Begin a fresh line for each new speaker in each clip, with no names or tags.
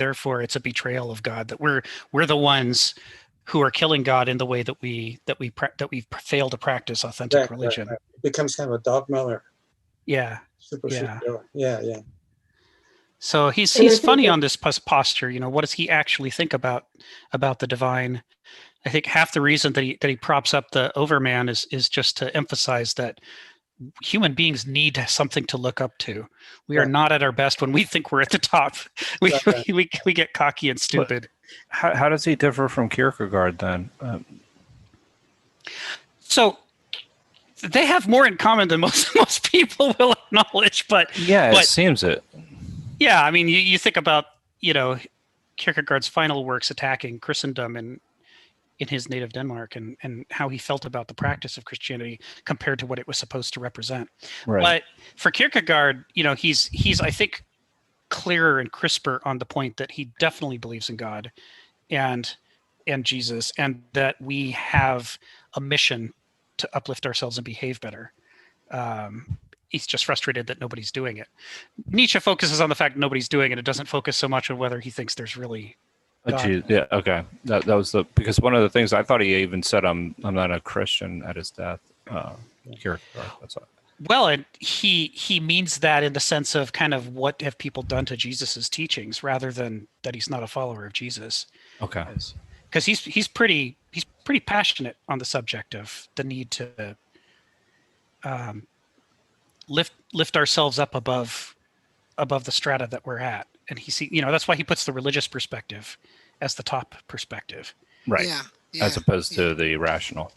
therefore it's a betrayal of God, that we're the ones who are killing God in the way that we fail to practice authentic religion.
Right. It becomes kind of a dogma or superficial. Yeah.
So he's funny on this posture. What does he actually think about the divine? I think half the reason that he props up the Overman is just to emphasize that human beings need something to look up to. We are not at our best when we think we're at the top. We get cocky and stupid.
How does he differ from Kierkegaard then?
So they have more in common than most people will acknowledge, but
it seems it.
Yeah, I mean, you think about Kierkegaard's final works attacking Christendom in his native Denmark, and how he felt about the practice of Christianity compared to what it was supposed to represent. Right. But for Kierkegaard, he's I think clearer and crisper on the point that he definitely believes in God and Jesus, and that we have a mission to uplift ourselves and behave better. He's just frustrated that nobody's doing it. Nietzsche focuses on the fact nobody's doing it. It doesn't focus so much on whether he thinks there's really God.
Yeah, okay. That was because one of the things I thought he even said, I'm not a Christian at his death. Kierkegaard, that's all.
Well, and he means that in the sense of kind of what have people done to Jesus's teachings, rather than that he's not a follower of Jesus.
Okay.
Because he's pretty passionate on the subject of the need to lift ourselves up above the strata that we're at, and that's why he puts the religious perspective as the top perspective,
right? Yeah. As opposed to the rational.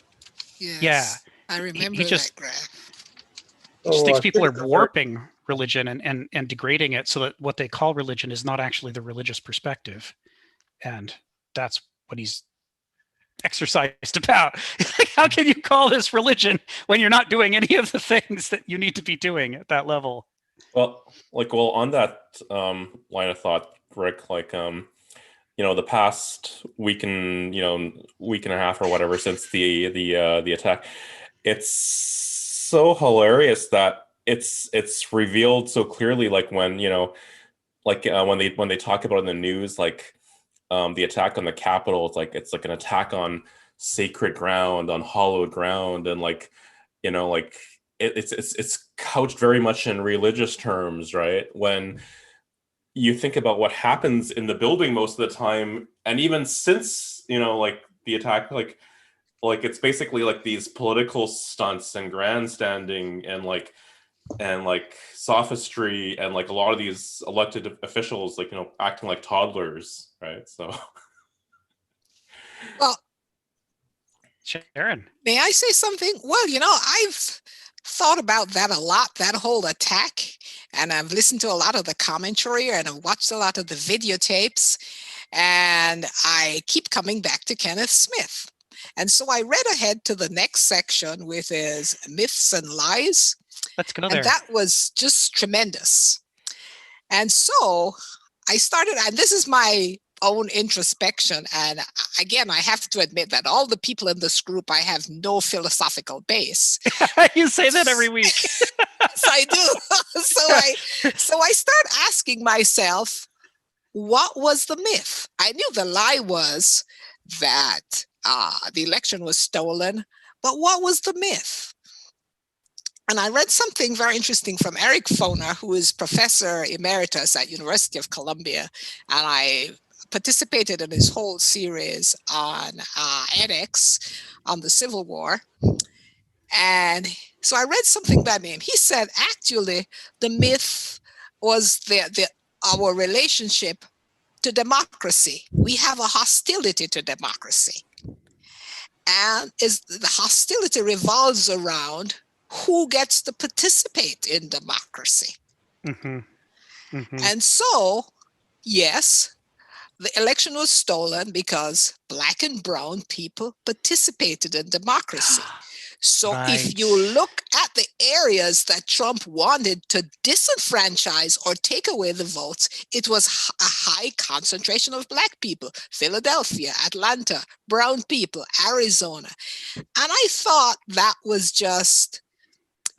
Yes.
Yeah,
I remember that graph.
He just thinks people are warping religion and degrading it so that what they call religion is not actually the religious perspective, and that's what he's exercised about. How can you call this religion when you're not doing any of the things that you need to be doing at that level?
Well, on that line of thought, Rick, the past week and a half or whatever since the attack, it's so hilarious that it's revealed so clearly, when they talk about it in the news, the attack on the Capitol, it's like an attack on sacred ground, on hallowed ground, and it's couched very much in religious terms, right? When you think about what happens in the building most of the time, and even since the attack, it's basically these political stunts and grandstanding and sophistry, and a lot of these elected officials acting like toddlers, right? So
well,
Sharon,
may I say something? Well, I've thought about that a lot, that whole attack, and I've listened to a lot of the commentary, and I've watched a lot of the videotapes, and I keep coming back to Kenneth Smith. And so I read ahead to the next section with his Myths and Lies.
Let's go there.
And that was just tremendous. And so I started, and this is my own introspection. And again, I have to admit that all the people in this group, I have no philosophical base.
You say that every week.
So I do. So I start asking myself, what was the myth? I knew the lie was that the election was stolen, but what was the myth? And I read something very interesting from Eric Foner, who is professor emeritus at University of Columbia, and I participated in his whole series on ethics on the Civil War. And so I read something by him. He said, actually, the myth was our relationship to democracy. We have a hostility to democracy. And the hostility revolves around who gets to participate in democracy.
Mm-hmm. Mm-hmm.
And so, yes, the election was stolen because Black and brown people participated in democracy. So if you look at the areas that Trump wanted to disenfranchise or take away the votes, it was a high concentration of Black people. Philadelphia, Atlanta, brown people, Arizona. And I thought that was just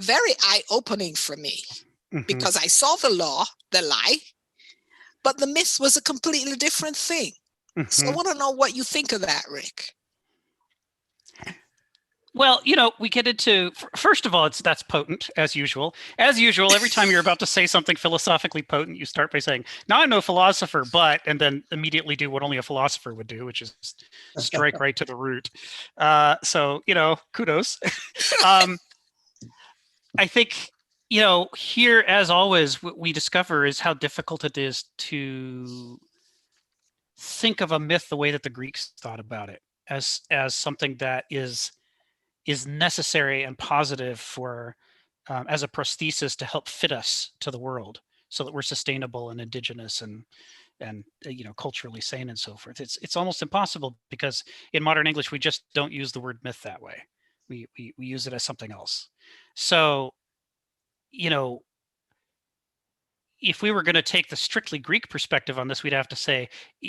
very eye-opening for me, because I saw the law, the lie, but the myth was a completely different thing. So I want to know what you think of that, Rick.
Well, we get into, first of all, that's potent, as usual. As usual, every time you're about to say something philosophically potent, you start by saying, now I'm no philosopher, but, and then immediately do what only a philosopher would do, which is strike right to the root. So, kudos. I think, here, as always, what we discover is how difficult it is to think of a myth the way that the Greeks thought about it, as something that is necessary and positive for as a prosthesis to help fit us to the world, so that we're sustainable and indigenous and culturally sane and so forth. It's almost impossible, because in modern English we just don't use the word myth that way. We use it as something else. So if we were going to take the strictly Greek perspective on this, we'd have to say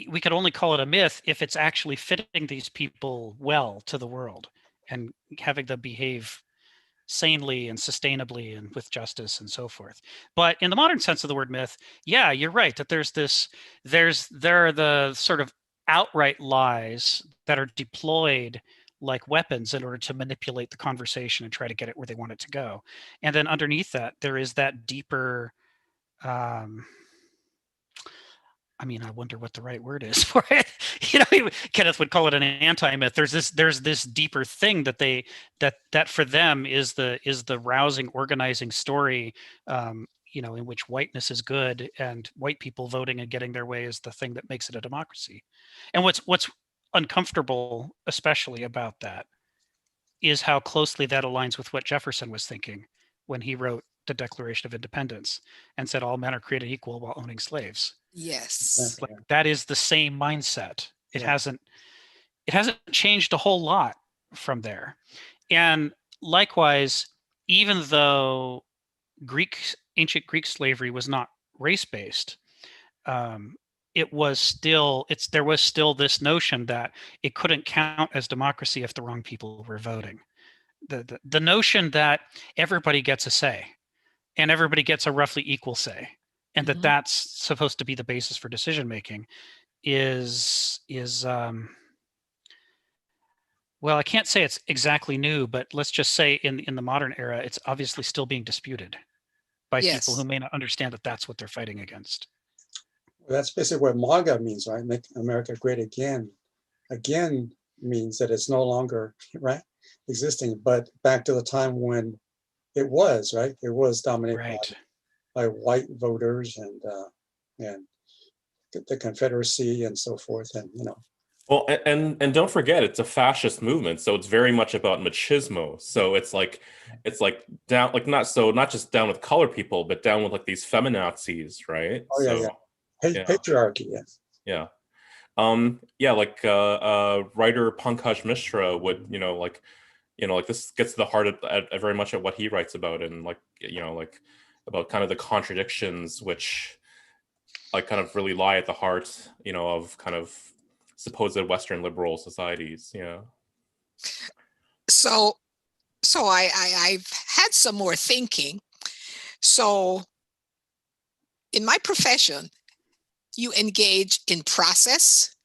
we could only call it a myth if it's actually fitting these people well to the world and having them behave sanely and sustainably and with justice and so forth. But in the modern sense of the word myth, yeah, you're right that there are the sort of outright lies that are deployed like weapons in order to manipulate the conversation and try to get it where they want it to go. And then underneath that, there is that deeper, I wonder what the right word is for it. Kenneth would call it an anti-myth. There's this deeper thing that for them is the rousing, organizing story, in which whiteness is good and white people voting and getting their way is the thing that makes it a democracy. And what's uncomfortable, especially about that, is how closely that aligns with what Jefferson was thinking when he wrote the Declaration of Independence and said all men are created equal while owning slaves.
Yes.
Like, that is the same mindset. It hasn't changed a whole lot from there. And likewise, even though ancient Greek slavery was not race-based, there was still this notion that it couldn't count as democracy if the wrong people were voting. The notion that everybody gets a say and everybody gets a roughly equal say, and that's supposed to be the basis for decision making is well, I can't say it's exactly new, but let's just say in the modern era, it's obviously still being disputed by people who may not understand that that's what they're fighting against.
Well, that's basically what MAGA means, right? Make America great again. Again means that it's no longer existing, but back to the time when it was, right? It was dominated by white voters and the Confederacy and so forth, and
Well, and don't forget, it's a fascist movement, so it's very much about machismo. So it's like down, like not just down with colored people, but down with like these feminazis, right?
Oh yeah, patriarchy, yes.
Yeah. Like writer Pankaj Mishra would, this gets to the heart at very much at what he writes about, and about kind of the contradictions which kind of really lie at the heart, of kind of supposed Western liberal societies.
So I've had some more thinking. So in my profession, you engage in process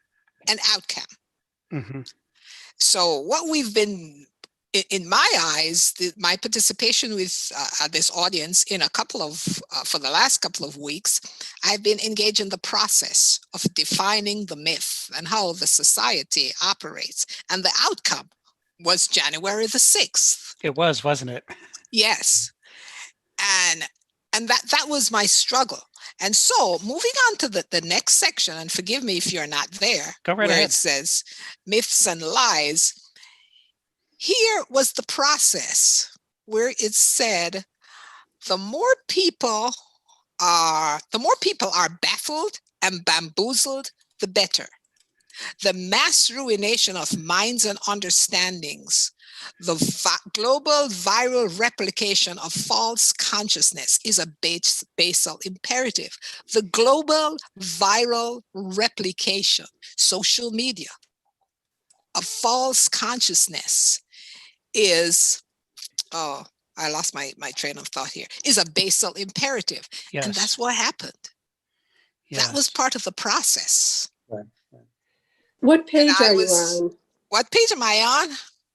and outcome. So what we've been, in my eyes, my participation with this audience in for the last couple of weeks, I've been engaged in the process of defining the myth and how the society operates. And the outcome was January the 6th.
It was, wasn't it?
Yes. And that was my struggle. And so moving on to the next section, and forgive me if you're not there,
go right ahead.
It says myths and lies. Here was the process where it said the more people are baffled and bamboozled, the better. The mass ruination of minds and understandings, the global viral replication of false consciousness is a basal imperative. The global viral replication, social media, of false consciousness is, I lost my train of thought here, is a basal imperative. Yes. And that's what happened. That was part of the process.
Right.
What page
I
are you
was-
on?
What page am I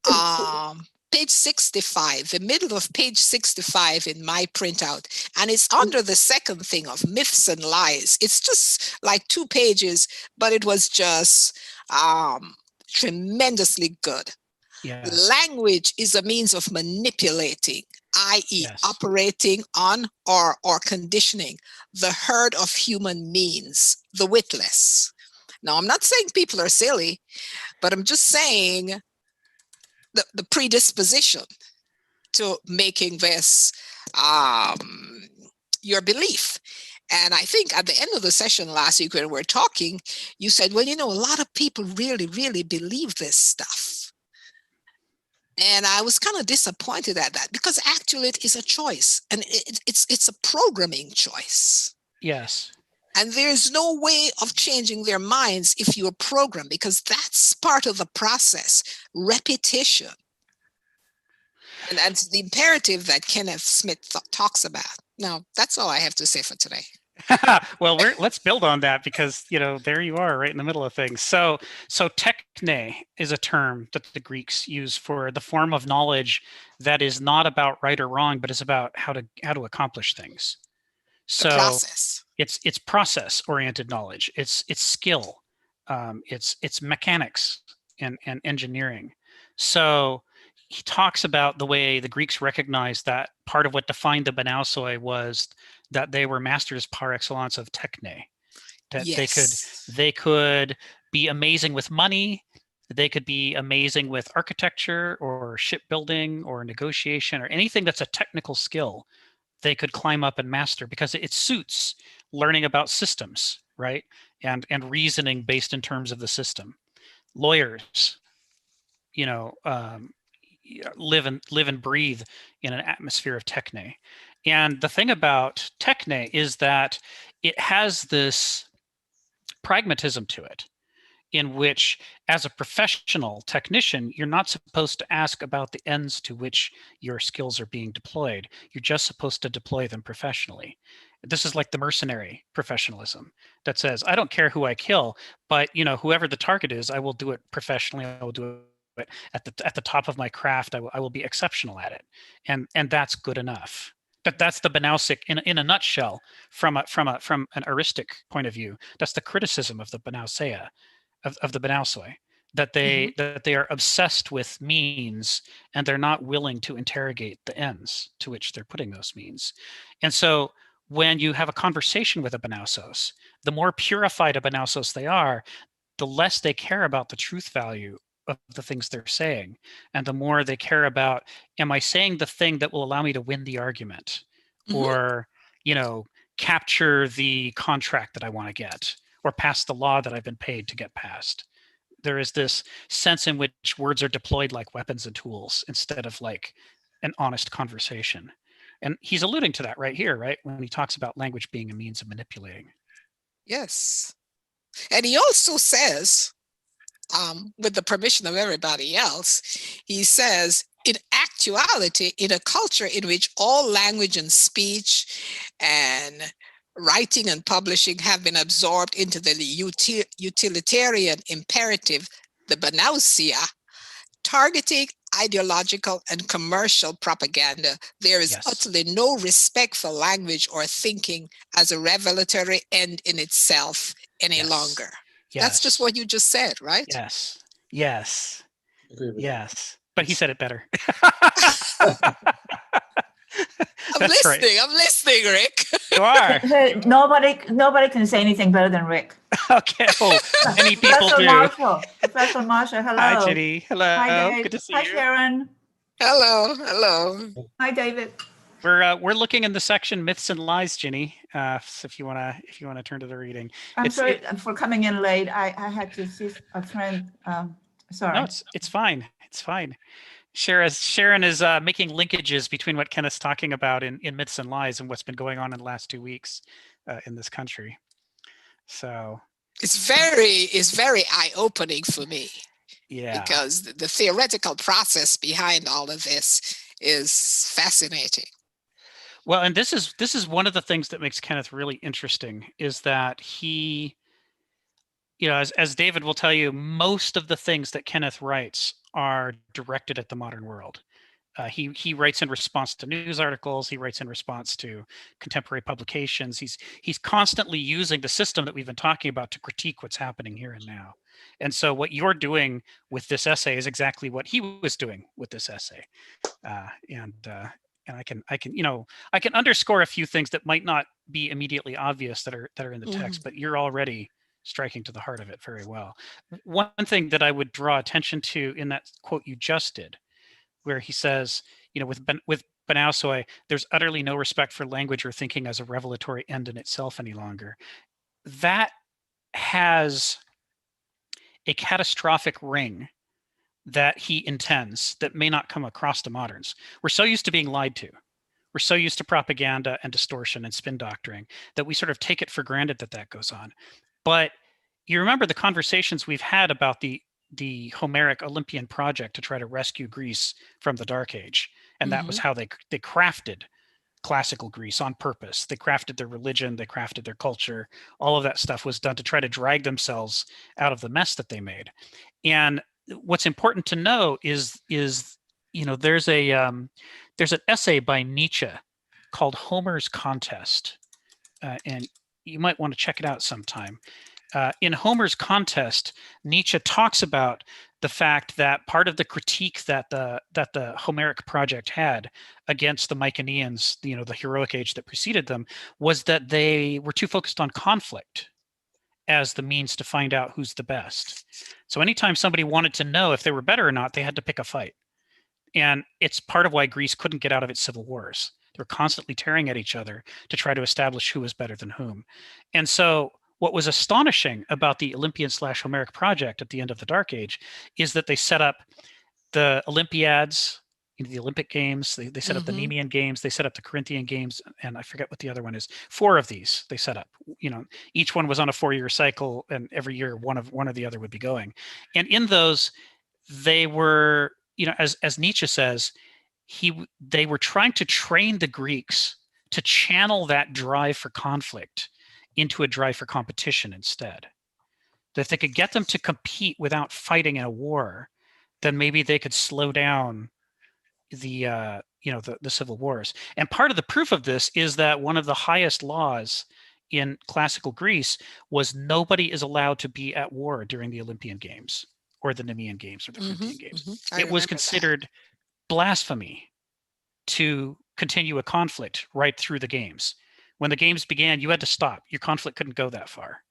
on? Page 65, the middle of page 65 in my printout. And it's under the second thing of myths and lies. It's just like 2 pages, but it was just tremendously good.
Yes.
Language is a means of manipulating, i.e.
Yes.
operating on or conditioning the herd of human means, the witless. Now, I'm not saying people are silly, but I'm just saying the predisposition to making this your belief. And I think at the end of the session last week when we were talking, you said, well, you know, a lot of people really, really believe this stuff. And I was kind of disappointed at that because actually it is a choice, and it's a programming choice.
Yes.
And there's no way of changing their minds if you're programmed, because that's part of the process, repetition. And that's the imperative that Kenneth Smith talks about. Now, that's all I have to say for today.
Well, let's build on that because, you know, there you are right in the middle of things. So techne is a term that the Greeks use for the form of knowledge that is not about right or wrong, but is about how to accomplish things. So
the process.
It's process oriented knowledge. It's skill. It's mechanics and engineering. So he talks about the way the Greeks recognized that part of what defined the Banausoi was that they were masters par excellence of techne, that
Yes.
they could be amazing with money, they could be amazing with architecture or shipbuilding or negotiation or anything that's a technical skill. They could climb up and master because it suits learning about systems, right? And reasoning based in terms of the system. Lawyers, you know, live and breathe in an atmosphere of techne. And the thing about techne is that it has this pragmatism to it, in which, as a professional technician, you're not supposed to ask about the ends to which your skills are being deployed. You're just supposed to deploy them professionally. This is like the mercenary professionalism that says, I don't care who I kill, but you know, whoever the target is, I will do it professionally. I will do it at the top of my craft. I will be exceptional at it, and that's good enough. That's the Banausic in a nutshell from an heuristic point of view. That's the criticism of the Banauseia, of the Banausoi, that they are obsessed with means and they're not willing to interrogate the ends to which they're putting those means. And so when you have a conversation with a Banausos, the more purified a Banausos they are, the less they care about the truth value of the things they're saying, and the more they care about, am I saying the thing that will allow me to win the argument, or, you know, capture the contract that I want to get, or pass the law that I've been paid to get passed. There is this sense in which words are deployed like weapons and tools instead of like an honest conversation. And he's alluding to that right here, right? When he talks about language being a means of manipulating.
Yes. And he also says, with the permission of everybody else, he says, in actuality, in a culture in which all language and speech and writing and publishing have been absorbed into the utilitarian imperative, the Banausia, targeting ideological and commercial propaganda, there is utterly no respect for language or thinking as a revelatory end in itself any longer. That's just what you just said, right?
Yes. Yes. Yes. But he said it better.
I'm listening, Rick.
You are.
Nobody can say anything better than Rick.
Okay. Oh, many people do.
Professor Marshall, hello.
Hi, Ginny. Hello.
Hi, Dave.
Good to see
Hi,
you.
Sharon.
Hello.
Hi, David.
We're looking in the section Myths and Lies, Ginny. So if you wanna turn to the reading.
I'm sorry for coming in late. I had to see a friend. Sorry.
No, it's fine. It's fine. Sharon is making linkages between what Kenneth's talking about in Myths and Lies and what's been going on in the last 2 weeks in this country. So
it's very eye-opening for me.
Yeah.
Because the theoretical process behind all of this is fascinating.
Well, and this is one of the things that makes Kenneth really interesting, is that he, as David will tell you, most of the things that Kenneth writes are directed at the modern world. He writes in response to news articles. He writes in response to contemporary publications. He's constantly using the system that we've been talking about to critique what's happening here and now. And so what you're doing with this essay is exactly what he was doing with this essay. And I can underscore a few things that might not be immediately obvious that are in the text, but you're already striking to the heart of it very well. One thing that I would draw attention to in that quote you just did, where he says, with Banausoy, there's utterly no respect for language or thinking as a revelatory end in itself any longer. That has a catastrophic ring that he intends that may not come across to moderns. We're so used to being lied to. We're so used to propaganda and distortion and spin doctoring that we sort of take it for granted that goes on. But you remember the conversations we've had about the Homeric Olympian project to try to rescue Greece from the Dark Age. And that was how they crafted classical Greece on purpose. They crafted their religion, they crafted their culture. All of that stuff was done to try to drag themselves out of the mess that they made. And what's important to know is there's an essay by Nietzsche called Homer's Contest, and you might want to check it out sometime. In Homer's Contest, Nietzsche talks about the fact that part of the critique that the Homeric project had against the Mycenaeans, the heroic age that preceded them, was that they were too focused on conflict as the means to find out who's the best. So anytime somebody wanted to know if they were better or not, they had to pick a fight. And it's part of why Greece couldn't get out of its civil wars. They were constantly tearing at each other to try to establish who was better than whom. And so what was astonishing about the Olympian/Homeric project at the end of the Dark Age is that they set up the Olympiads, the Olympic Games, they set up the Nemean Games, they set up the Corinthian Games, and I forget what the other one is. 4 of these they set up. Each one was on a 4-year cycle, and every year one or the other would be going. And in those, they were, as Nietzsche says, they were trying to train the Greeks to channel that drive for conflict into a drive for competition instead. That if they could get them to compete without fighting in a war, then maybe they could slow down the civil wars. And part of the proof of this is that one of the highest laws in classical Greece was nobody is allowed to be at war during the Olympian Games or the Nemean Games or the Corinthian Games. It was considered blasphemy to continue a conflict right through the games. When the games began, you had to stop. Your conflict couldn't go that far.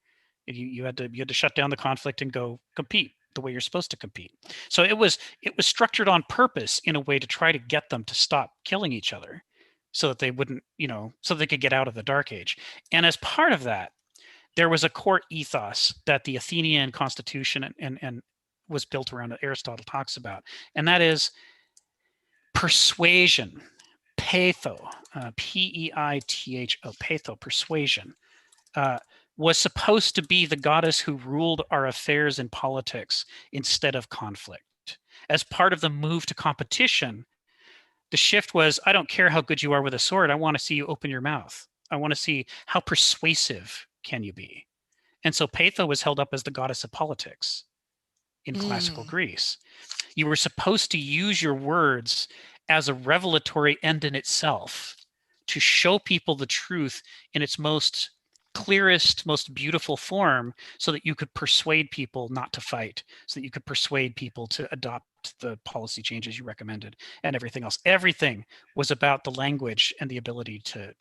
You had to shut down the conflict and go compete the way you're supposed to compete. So it was structured on purpose in a way to try to get them to stop killing each other so that they wouldn't, so they could get out of the Dark Age. And as part of that, there was a court ethos that the Athenian constitution and was built around that Aristotle talks about. And that is persuasion, peitho, P-E-I-T-H-O, peitho, persuasion, was supposed to be the goddess who ruled our affairs in politics instead of conflict. As part of the move to competition, the shift was, I don't care how good you are with a sword, I want to see you open your mouth. I want to see how persuasive can you be. And so Peitho was held up as the goddess of politics in classical Greece. You were supposed to use your words as a revelatory end in itself to show people the truth in its most clearest, most beautiful form so that you could persuade people not to fight, so that you could persuade people to adopt the policy changes you recommended and everything else. Everything was about the language and the ability to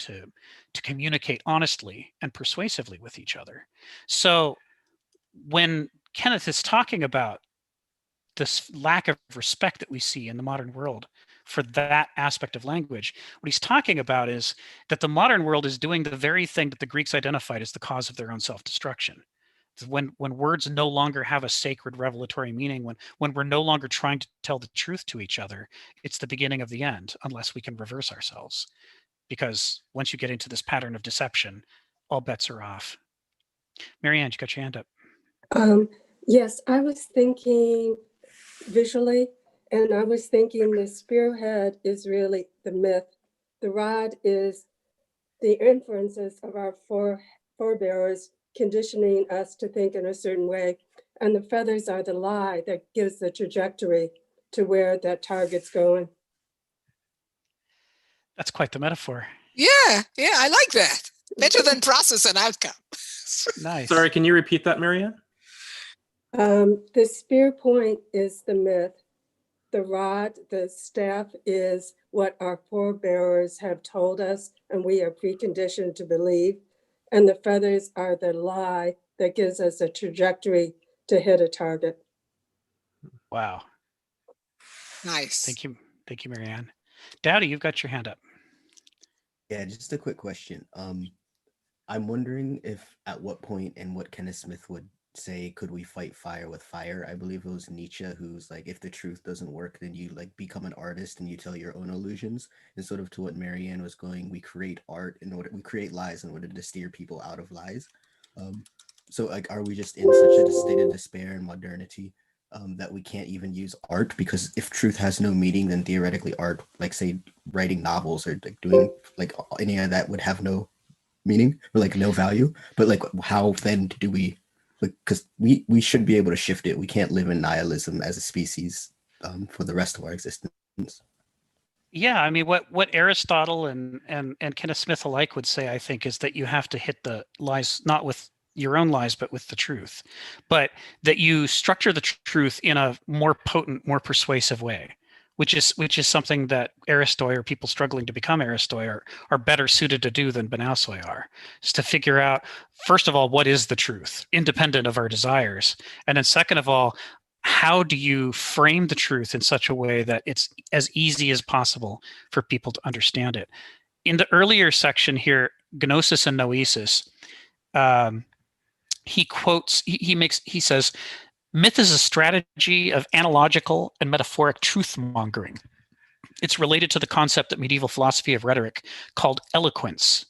communicate honestly and persuasively with each other. So when Kenneth is talking about this lack of respect that we see in the modern world for that aspect of language, what he's talking about is that the modern world is doing the very thing that the Greeks identified as the cause of their own self-destruction. When words no longer have a sacred revelatory meaning, when we're no longer trying to tell the truth to each other, it's the beginning of the end, unless we can reverse ourselves. Because once you get into this pattern of deception, all bets are off. Marianne, you got your hand up.
Yes, I was thinking visually, and I was thinking the spearhead is really the myth The rod is the inferences of our forebears conditioning us to think in a certain way. And the feathers are the lie that gives the trajectory to where that target's going.
That's quite the metaphor.
Yeah, I like that. Better than process and outcome.
Nice.
Sorry, can you repeat that, Marianne?
The spear point is the myth. The rod, the staff is what our forebears have told us and we are preconditioned to believe. And the feathers are the lie that gives us a trajectory to hit a target.
Wow.
Nice.
Thank you, Marianne. Dowdy, you've got your hand up.
Yeah, just a quick question. I'm wondering if at what point and what Kenneth Smith would say, could we fight fire with fire? I believe it was Nietzsche who's like, if the truth doesn't work, then you like become an artist and you tell your own illusions. And sort of to what Marianne was going, we create art we create lies in order to steer people out of lies. So like, are we just in such a state of despair and modernity that we can't even use art? Because if truth has no meaning, then theoretically art, like say writing novels or like doing like any of that would have no meaning or like no value. But like, how then do we, because we should be able to shift it. We can't live in nihilism as a species for the rest of our existence.
Yeah, I mean, what Aristotle and Kenneth Smith alike would say, I think, is that you have to hit the lies, not with your own lies, but with the truth, but that you structure the truth in a more potent, more persuasive way, which is something that Aristoi or people struggling to become Aristoi are better suited to do than Benousoi are, is to figure out, first of all, what is the truth, independent of our desires, and then second of all, how do you frame the truth in such a way that it's as easy as possible for people to understand it? In the earlier section here, gnosis and noesis, he says, myth is a strategy of analogical and metaphoric truth-mongering. It's related to the concept that medieval philosophy of rhetoric called eloquence,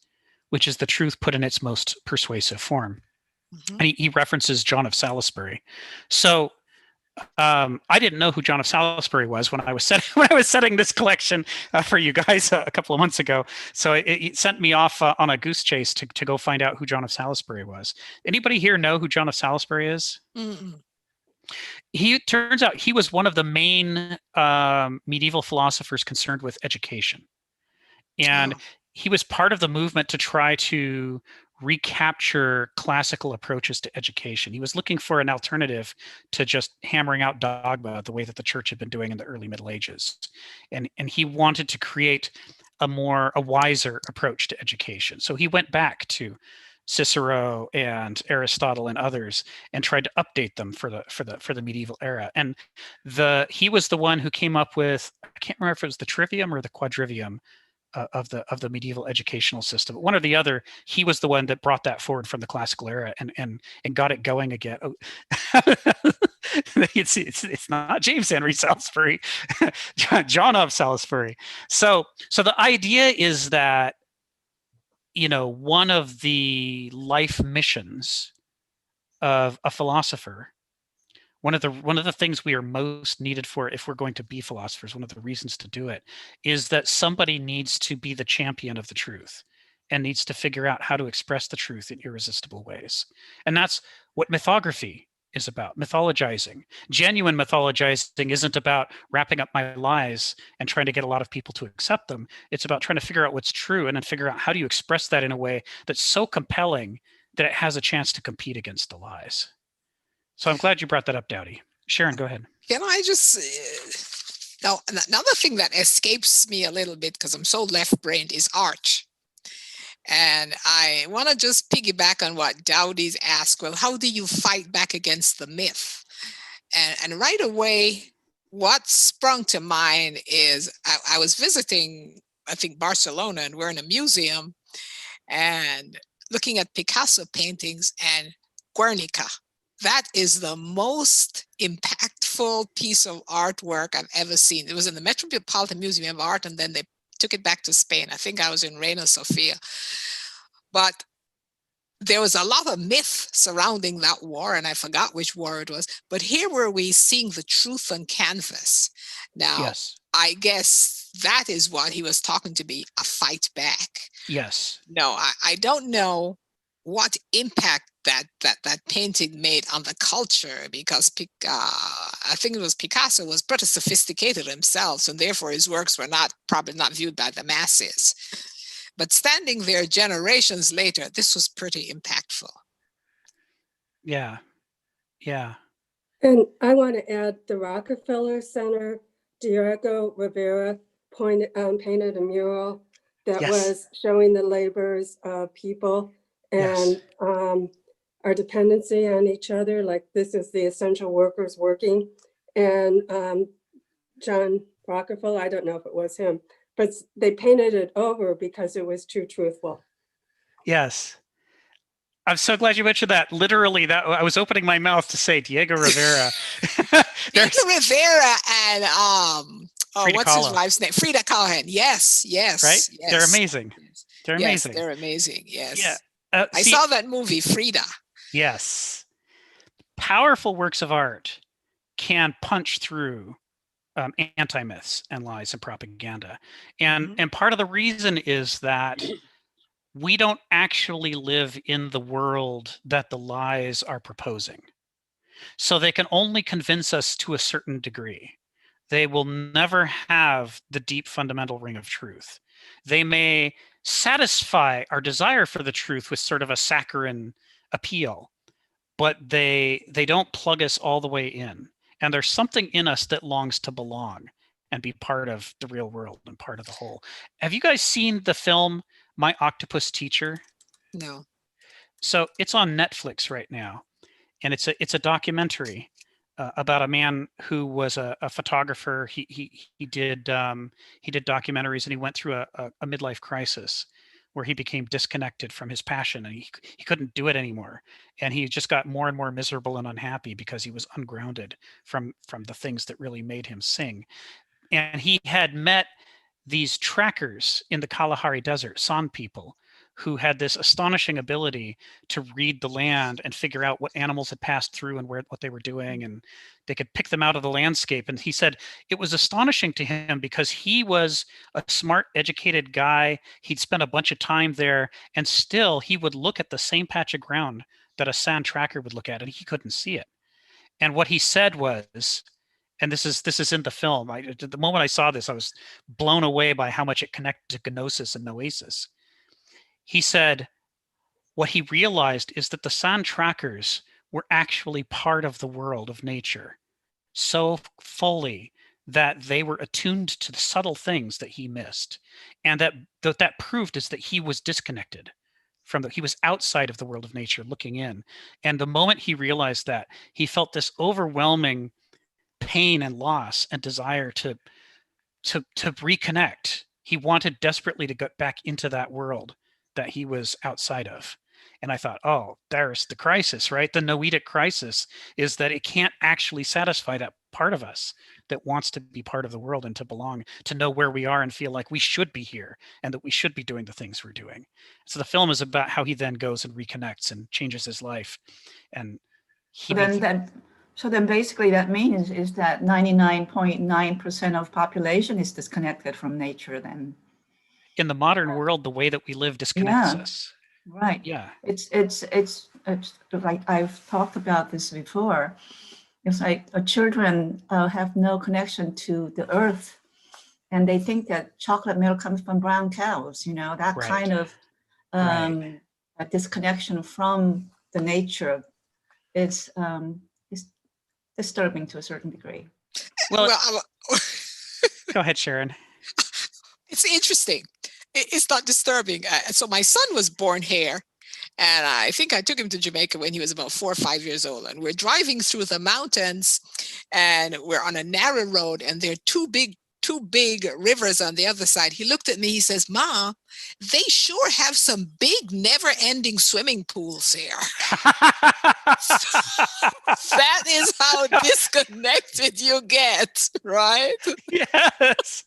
which is the truth put in its most persuasive form. Mm-hmm. And he references John of Salisbury. So I didn't know who John of Salisbury was when I was setting this collection for you guys a couple of months ago. So it sent me off on a goose chase to go find out who John of Salisbury was. Anybody here know who John of Salisbury is? Mm-mm. He turns out he was one of the main medieval philosophers concerned with education, and he was part of the movement to try to recapture classical approaches to education. He was looking for an alternative to just hammering out dogma the way that the church had been doing in the early Middle Ages. And he wanted to create a wiser approach to education. So he went back to Cicero and Aristotle and others and tried to update them for the medieval era. And he was the one who came up with, I can't remember if it was the trivium or the quadrivium of the medieval educational system, one or the other. He was the one that brought that forward from the classical era and got it going again. It's not James Henry Salisbury, John of Salisbury. So the idea is that, one of the life missions of a philosopher, one of the things we are most needed for if we're going to be philosophers, one of the reasons to do it, is that somebody needs to be the champion of the truth and needs to figure out how to express the truth in irresistible ways. And that's what mythography is about, mythologizing. Genuine mythologizing isn't about wrapping up my lies and trying to get a lot of people to accept them. It's about trying to figure out what's true and then figure out how do you express that in a way that's so compelling that it has a chance to compete against the lies. So I'm glad you brought that up, Dowdy. Sharon, go ahead.
I just, now another thing that escapes me a little bit because I'm so left-brained is art. And I want to just piggyback on what Dowdy's asked. Well, how do you fight back against the myth? And right away, what sprung to mind is I was visiting, I think, Barcelona, and we're in a museum and looking at Picasso paintings and Guernica. That is the most impactful piece of artwork I've ever seen. It was in the Metropolitan Museum of Art, and then they took it back to Spain. I think I was in Reina Sofia. But there was a lot of myth surrounding that war, and I forgot which war it was. But here were we seeing the truth on canvas. Now, yes. I guess that is what he was talking to me, a fight back.
Yes.
No, I don't know what impact that painting made on the culture, because I think it was Picasso was pretty sophisticated himself, and therefore his works were probably not viewed by the masses. But standing there generations later, this was pretty impactful.
Yeah. Yeah.
And I want to add the Rockefeller Center, Diego Rivera painted a mural that
Yes.
was showing the labors of people and our dependency on each other. Like, this is the essential workers working. And John Rockefeller, I don't know if it was him, but they painted it over because it was too truthful.
Yes. I'm so glad you mentioned that. Literally, that I was opening my mouth to say Diego Rivera.
Diego Rivera and
Frida
what's
Kahlo.
his wife's name? Frida Kahlo. Yes.
Right?
Yes.
They're amazing. They're
yes,
amazing.
they're amazing. Yes.
Yeah.
I saw that movie, Frida.
Yes. Powerful works of art can punch through anti-myths and lies and propaganda. And part of the reason is that we don't actually live in the world that the lies are proposing. So they can only convince us to a certain degree. They will never have the deep fundamental ring of truth. They may satisfy our desire for the truth with sort of a saccharine appeal, but they don't plug us all the way in. And there's something in us that longs to belong and be part of the real world and part of the whole. Have you guys seen the film My Octopus Teacher?
No.
So it's on Netflix right now, and it's a documentary about a man who was a photographer. He did documentaries, and he went through a midlife crisis where he became disconnected from his passion, and he couldn't do it anymore, and he just got more and more miserable and unhappy because he was ungrounded from the things that really made him sing. And he had met these trackers in the Kalahari Desert, San people, who had this astonishing ability to read the land and figure out what animals had passed through and what they were doing, and they could pick them out of the landscape. And he said it was astonishing to him because he was a smart, educated guy. He'd spent a bunch of time there, and still he would look at the same patch of ground that a San tracker would look at, and he couldn't see it. And what he said was, and this is in the film, the moment I saw this, I was blown away by how much it connected to gnosis and noesis. He said what he realized is that the San trackers were actually part of the world of nature so fully that they were attuned to the subtle things that he missed. And that proved is that he was disconnected from he was outside of the world of nature looking in. And the moment he realized that, he felt this overwhelming pain and loss and desire to reconnect. He wanted desperately to get back into that world that he was outside of. And I thought, oh, there's the crisis, right? The noetic crisis is that it can't actually satisfy that part of us that wants to be part of the world and to belong, to know where we are and feel like we should be here and that we should be doing the things we're doing. So the film is about how he then goes and reconnects and changes his life. And
so then basically that means is that 99.9% of population is disconnected from nature then.
In the modern world, the way that we live disconnects us.
Right.
Yeah.
It's like I've talked about this before. It's like children have no connection to the earth, and they think that chocolate milk comes from brown cows. You know, that kind of a disconnection from the nature is disturbing to a certain degree.
Well go ahead, Sharon.
It's interesting. It's not disturbing. So my son was born here, and I think I took him to Jamaica when he was about 4 or 5 years old. And we're driving through the mountains, and we're on a narrow road, and there are two big rivers on the other side. He looked at me, he says, "Ma, they sure have some big never-ending swimming pools here." That is how disconnected you get, right?
Yes.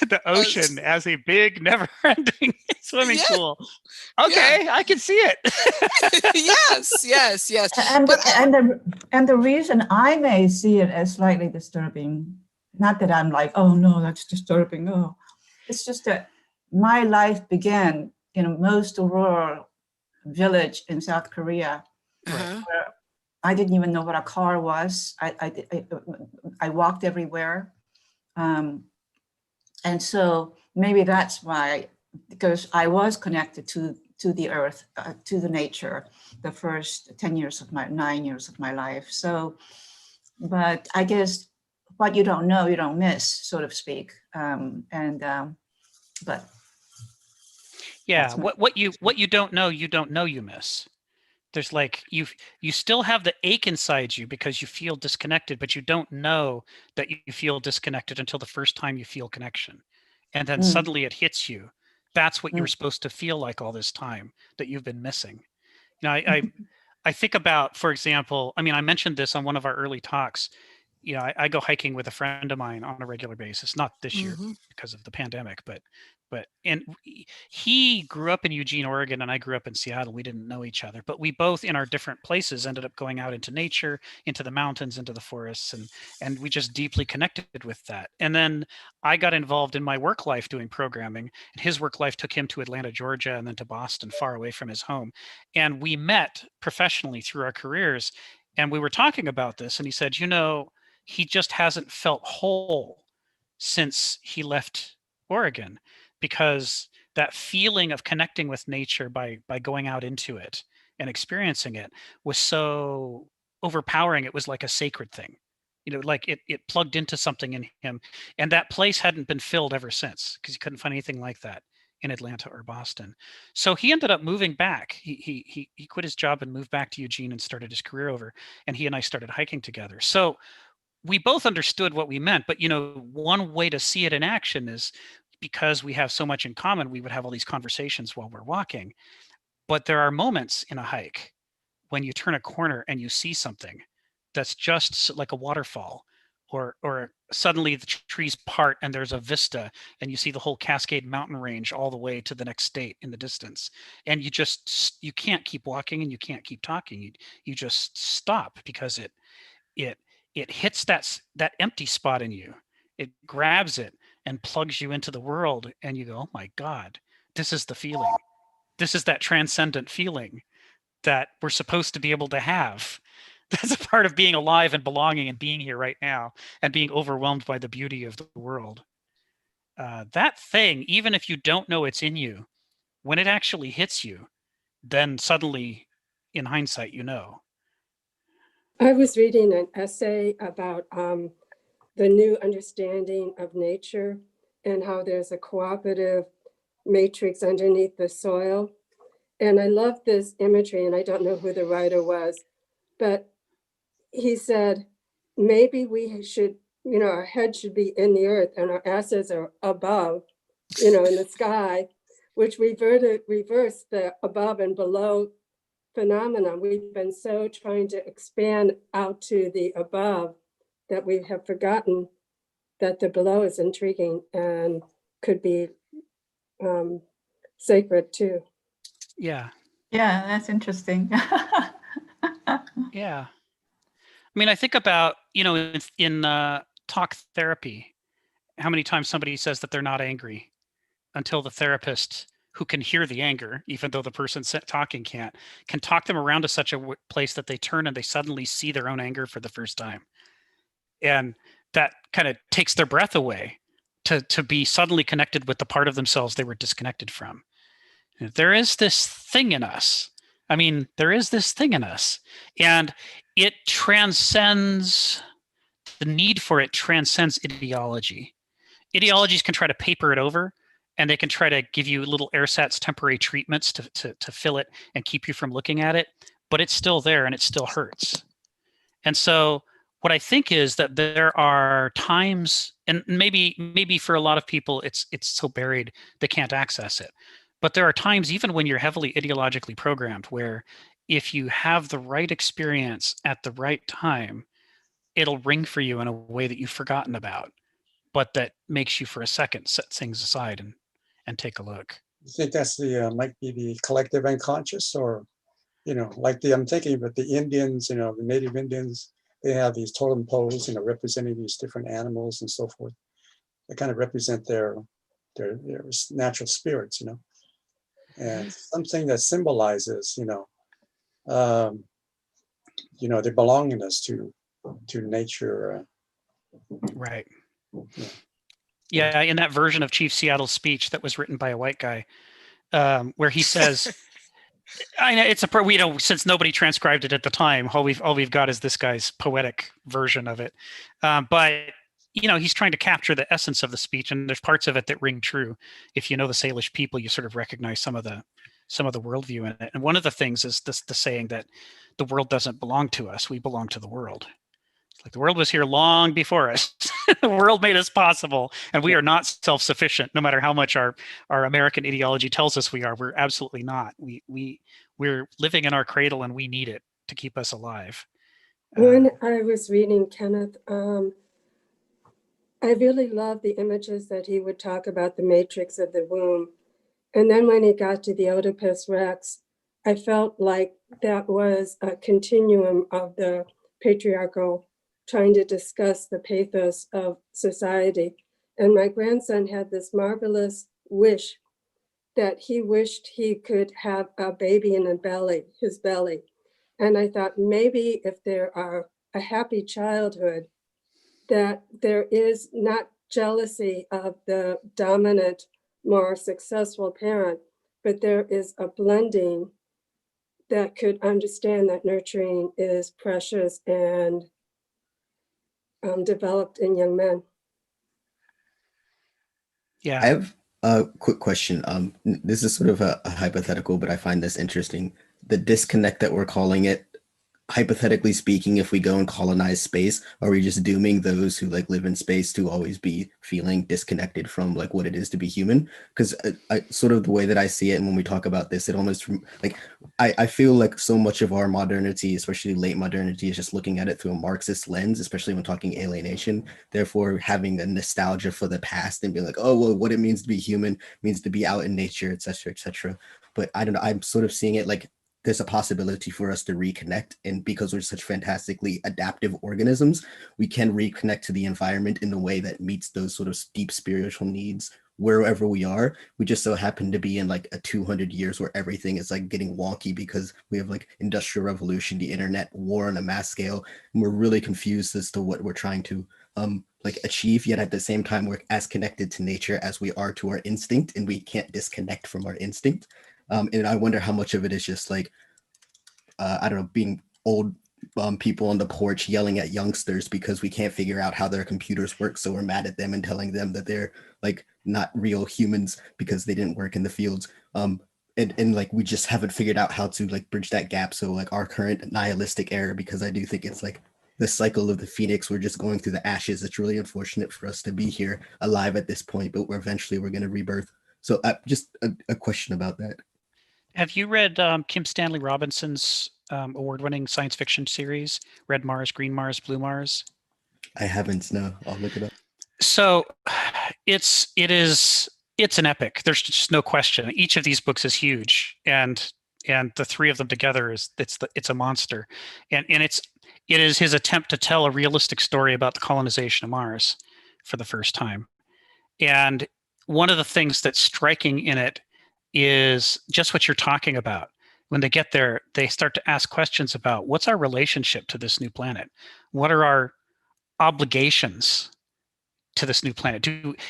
The ocean as a big never-ending swimming pool. Okay, I can see it.
Yes.
And the reason I may see it as slightly disturbing not that I'm like, oh no, that's disturbing. Oh, it's just that my life began in a most rural village in South Korea.
Uh-huh.
Where I didn't even know what a car was. I walked everywhere. And so maybe that's why, because I was connected to the earth, to the nature, the first 9 years of my life. So, but I guess what you don't know, you don't miss, so to speak. But
Yeah,
that's my-
what you don't know you miss. There's like you still have the ache inside you because you feel disconnected, but you don't know that you feel disconnected until the first time you feel connection. And then
Mm,
suddenly it hits you. That's what you were
mm,
supposed to feel like all this time that you've been missing. You know, I think about, for example, I mean, I mentioned this on one of our early talks. You know, I go hiking with a friend of mine on a regular basis, not this year
Mm-hmm.
because of the pandemic, but and he grew up in Eugene, Oregon, and I grew up in Seattle. We didn't know each other, but we both in our different places ended up going out into nature, into the mountains, into the forests, and we just deeply connected with that. And then I got involved in my work life doing programming, and his work life took him to Atlanta, Georgia, and then to Boston, far away from his home. And we met professionally through our careers, and we were talking about this, and he said, you know, he just hasn't felt whole since he left Oregon, because that feeling of connecting with nature by going out into it and experiencing it was so overpowering. It was like a sacred thing, you know, like it plugged into something in him, and that place hadn't been filled ever since because he couldn't find anything like that in Atlanta or Boston. So he ended up moving back. He quit his job and moved back to Eugene and started his career over, and he and I started hiking together. So we both understood what we meant, but you know, one way to see it in action is because we have so much in common, we would have all these conversations while we're walking. But there are moments in a hike when you turn a corner and you see something that's just like a waterfall, or suddenly the trees part and there's a vista and you see the whole Cascade Mountain range all the way to the next state in the distance, and you can't keep walking and you can't keep talking. You just stop because it it hits that empty spot in you. It grabs it and plugs you into the world, and you go, oh my God, this is the feeling. This is that transcendent feeling that we're supposed to be able to have. That's a part of being alive and belonging and being here right now and being overwhelmed by the beauty of the world. That thing, even if you don't know it's in you, when it actually hits you, then suddenly in hindsight, you know.
I was reading an essay about the new understanding of nature and how there's a cooperative matrix underneath the soil. And I love this imagery, and I don't know who the writer was, but he said, maybe we should, our head should be in the earth and our asses are above, in the sky, which reverse the above and below phenomenon. We've been so trying to expand out to the above that we have forgotten that the below is intriguing and could be sacred too.
Yeah.
yeah, that's interesting.
Yeah. I mean, I think about, in talk therapy, how many times somebody says that they're not angry until the therapist, who can hear the anger, even though the person talking can't, can talk them around to such a place that they turn and they suddenly see their own anger for the first time. And that kind of takes their breath away to be suddenly connected with the part of themselves they were disconnected from. There is this thing in us. I mean, there is this thing in us, and it transcends, the need for it transcends ideology. Ideologies can try to paper it over, and they can try to give you little ersatz temporary treatments to fill it and keep you from looking at it, but it's still there and it still hurts. And so what I think is that there are times, and maybe for a lot of people it's so buried they can't access it, but there are times even when you're heavily ideologically programmed where if you have the right experience at the right time, it'll ring for you in a way that you've forgotten about, but that makes you for a second set things aside and take a look.
You think that's might be the collective unconscious, or like I'm thinking about the Indians, the native Indians, they have these totem poles, representing these different animals and so forth. They kind of represent their natural spirits, and something that symbolizes, their belongingness to nature.
Right.
Yeah.
Yeah, in that version of Chief Seattle's speech that was written by a white guy, where he says, "I know it's since nobody transcribed it at the time, all we've got is this guy's poetic version of it." But he's trying to capture the essence of the speech, and there's parts of it that ring true. If you know the Salish people, you sort of recognize some of the worldview in it. And one of the things is the saying that the world doesn't belong to us; we belong to the world. Like the world was here long before us. The world made us possible, and we are not self-sufficient. No matter how much our American ideology tells us we are, we're absolutely not. We're living in our cradle, and we need it to keep us alive.
When I was reading Kenneth, I really loved the images that he would talk about the matrix of the womb. And then when he got to the Oedipus Rex, I felt like that was a continuum of the patriarchal trying to discuss the pathos of society. And my grandson had this marvelous wish that he wished he could have a baby in his belly. And I thought maybe if there are a happy childhood, that there is not jealousy of the dominant, more successful parent, but there is a blending that could understand that nurturing is precious and developed in young men.
Yeah.
I have a quick question. This is sort of a hypothetical, but I find this interesting. The disconnect that we're calling it, hypothetically speaking, if we go and colonize space, are we just dooming those who live in space to always be feeling disconnected from what it is to be human? Because I sort of the way that I see it, and when we talk about this, it almost I feel like so much of our modernity, especially late modernity, is just looking at it through a Marxist lens, especially when talking alienation. Therefore, having a nostalgia for the past and being like, oh, well, what it means to be human means to be out in nature, etc., etc. But I don't know. I'm sort of seeing it like there's a possibility for us to reconnect. And because we're such fantastically adaptive organisms, we can reconnect to the environment in a way that meets those sort of deep spiritual needs wherever we are. We just so happen to be in a 200 years where everything is getting wonky because we have industrial revolution, the internet, war on a mass scale. And we're really confused as to what we're trying to achieve, yet at the same time, we're as connected to nature as we are to our instinct, and we can't disconnect from our instinct. And I wonder how much of it is just I don't know, being old people on the porch yelling at youngsters because we can't figure out how their computers work. So we're mad at them and telling them that they're not real humans because they didn't work in the fields. And we just haven't figured out how to bridge that gap. So our current nihilistic era, because I do think it's the cycle of the phoenix, we're just going through the ashes. It's really unfortunate for us to be here alive at this point, but we're going to rebirth. So just a question about that.
Have you read Kim Stanley Robinson's award-winning science fiction series, Red Mars, Green Mars, Blue Mars?
I haven't. No, I'll look it up.
So it's an epic. There's just no question. Each of these books is huge, and the three of them together it's a monster, and it is his attempt to tell a realistic story about the colonization of Mars for the first time. And one of the things that's striking in it is just what you're talking about. When they get there, they start to ask questions about what's our relationship to this new planet? What are our obligations to this new planet?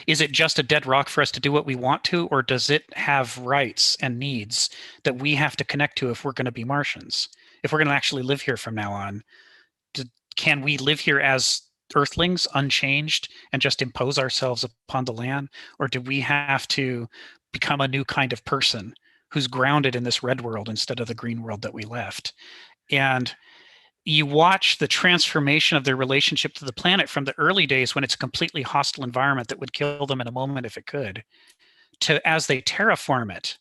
Is it just a dead rock for us to do what we want to, or does it have rights and needs that we have to connect to if we're going to be Martians? If we're going to actually live here from now on, can we live here as Earthlings, unchanged, and just impose ourselves upon the land? Or do we have to become a new kind of person who's grounded in this red world instead of the green world that we left? And you watch the transformation of their relationship to the planet from the early days when it's a completely hostile environment that would kill them in a moment if it could, to as they terraform it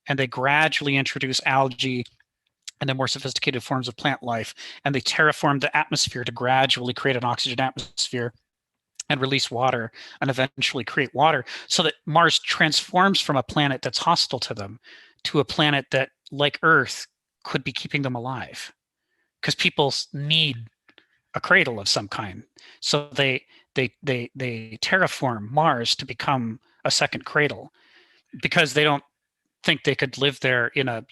and they gradually introduce algae and then more sophisticated forms of plant life, and they terraform the atmosphere to gradually create an oxygen atmosphere and release water and eventually create water, so that Mars transforms from a planet that's hostile to them to a planet that, like Earth, could be keeping them alive. Because people need a cradle of some kind. So they terraform Mars to become a second cradle because they don't think they could live there in a,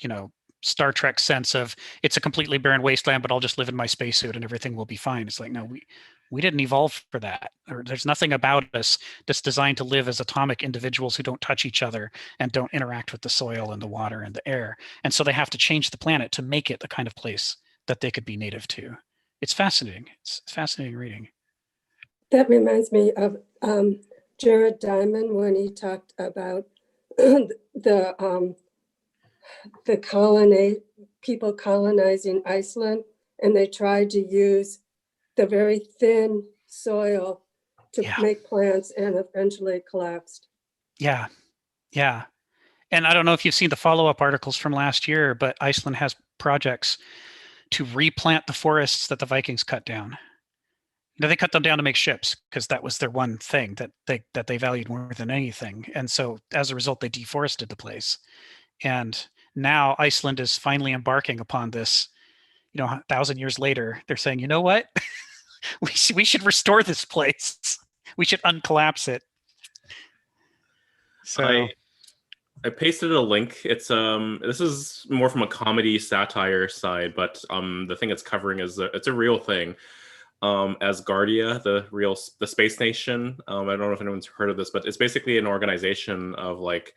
Star Trek sense of it's a completely barren wasteland, but I'll just live in my spacesuit and everything will be fine. It's like, no, we didn't evolve for that. Or there's nothing about us that's designed to live as atomic individuals who don't touch each other and don't interact with the soil and the water and the air. And so they have to change the planet to make it the kind of place that they could be native to. It's fascinating. It's fascinating reading.
That reminds me of Jared Diamond when he talked about people colonizing Iceland, and they tried to use the very thin soil to make plants, and eventually it collapsed.
Yeah. And I don't know if you've seen the follow-up articles from last year, but Iceland has projects to replant the forests that the Vikings cut down. They cut them down to make ships because that was their one thing that they valued more than anything. And so as a result, they deforested the place. And now Iceland is finally embarking upon this, 1,000 years later. They're saying, you know what? we should restore this place. We should uncollapse it. So
I pasted a link. It's this is more from a comedy satire side, but the thing it's covering is it's a real thing. Asgardia, the space nation. I don't know if anyone's heard of this, but it's basically an organization of like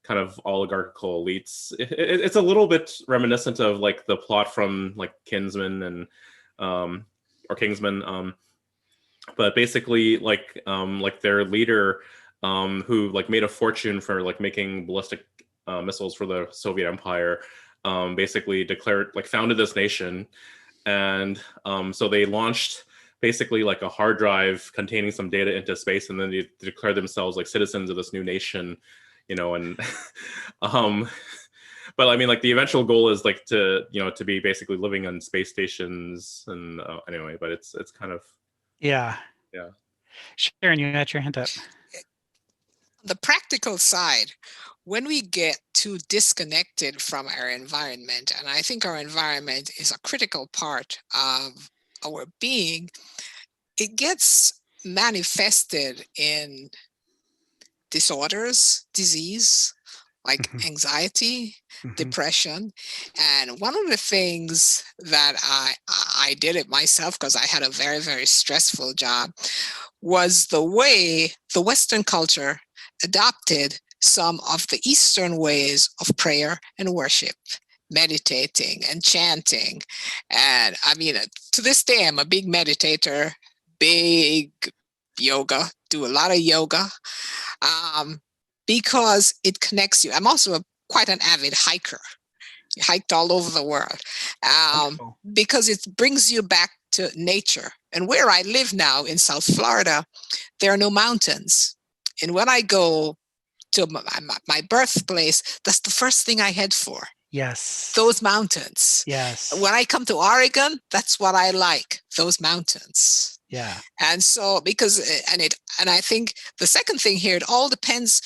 kind of oligarchical elites. It's a little bit reminiscent of like the plot from like Kingsman and or Kingsman. But basically like their leader who like made a fortune for like making ballistic missiles for the Soviet Empire, basically founded this nation. And so they launched basically like a hard drive containing some data into space, and then they declared themselves like citizens of this new nation, and but I mean, like the eventual goal is like to be basically living on space stations, and anyway, but it's kind of
yeah. Sharon, you had your hand up.
The practical side, when we get too disconnected from our environment, and I think our environment is a critical part of our being, it gets manifested in disorders, disease, like anxiety, depression. And one of the things that I did it myself, because I had a very, very stressful job, was the way the Western culture adopted some of the Eastern ways of prayer and worship, meditating and chanting. And I mean, to this day, I'm a big meditator, big yoga, do a lot of yoga, because it connects you. I'm also quite an avid hiker. Hiked all over the world, because it brings you back to nature. And where I live now in South Florida, there are no mountains. And when I go to my birthplace, that's the first thing I head for.
Yes.
Those mountains.
Yes.
When I come to Oregon, that's what I like, those mountains.
Yeah.
And so and I think the second thing here, it all depends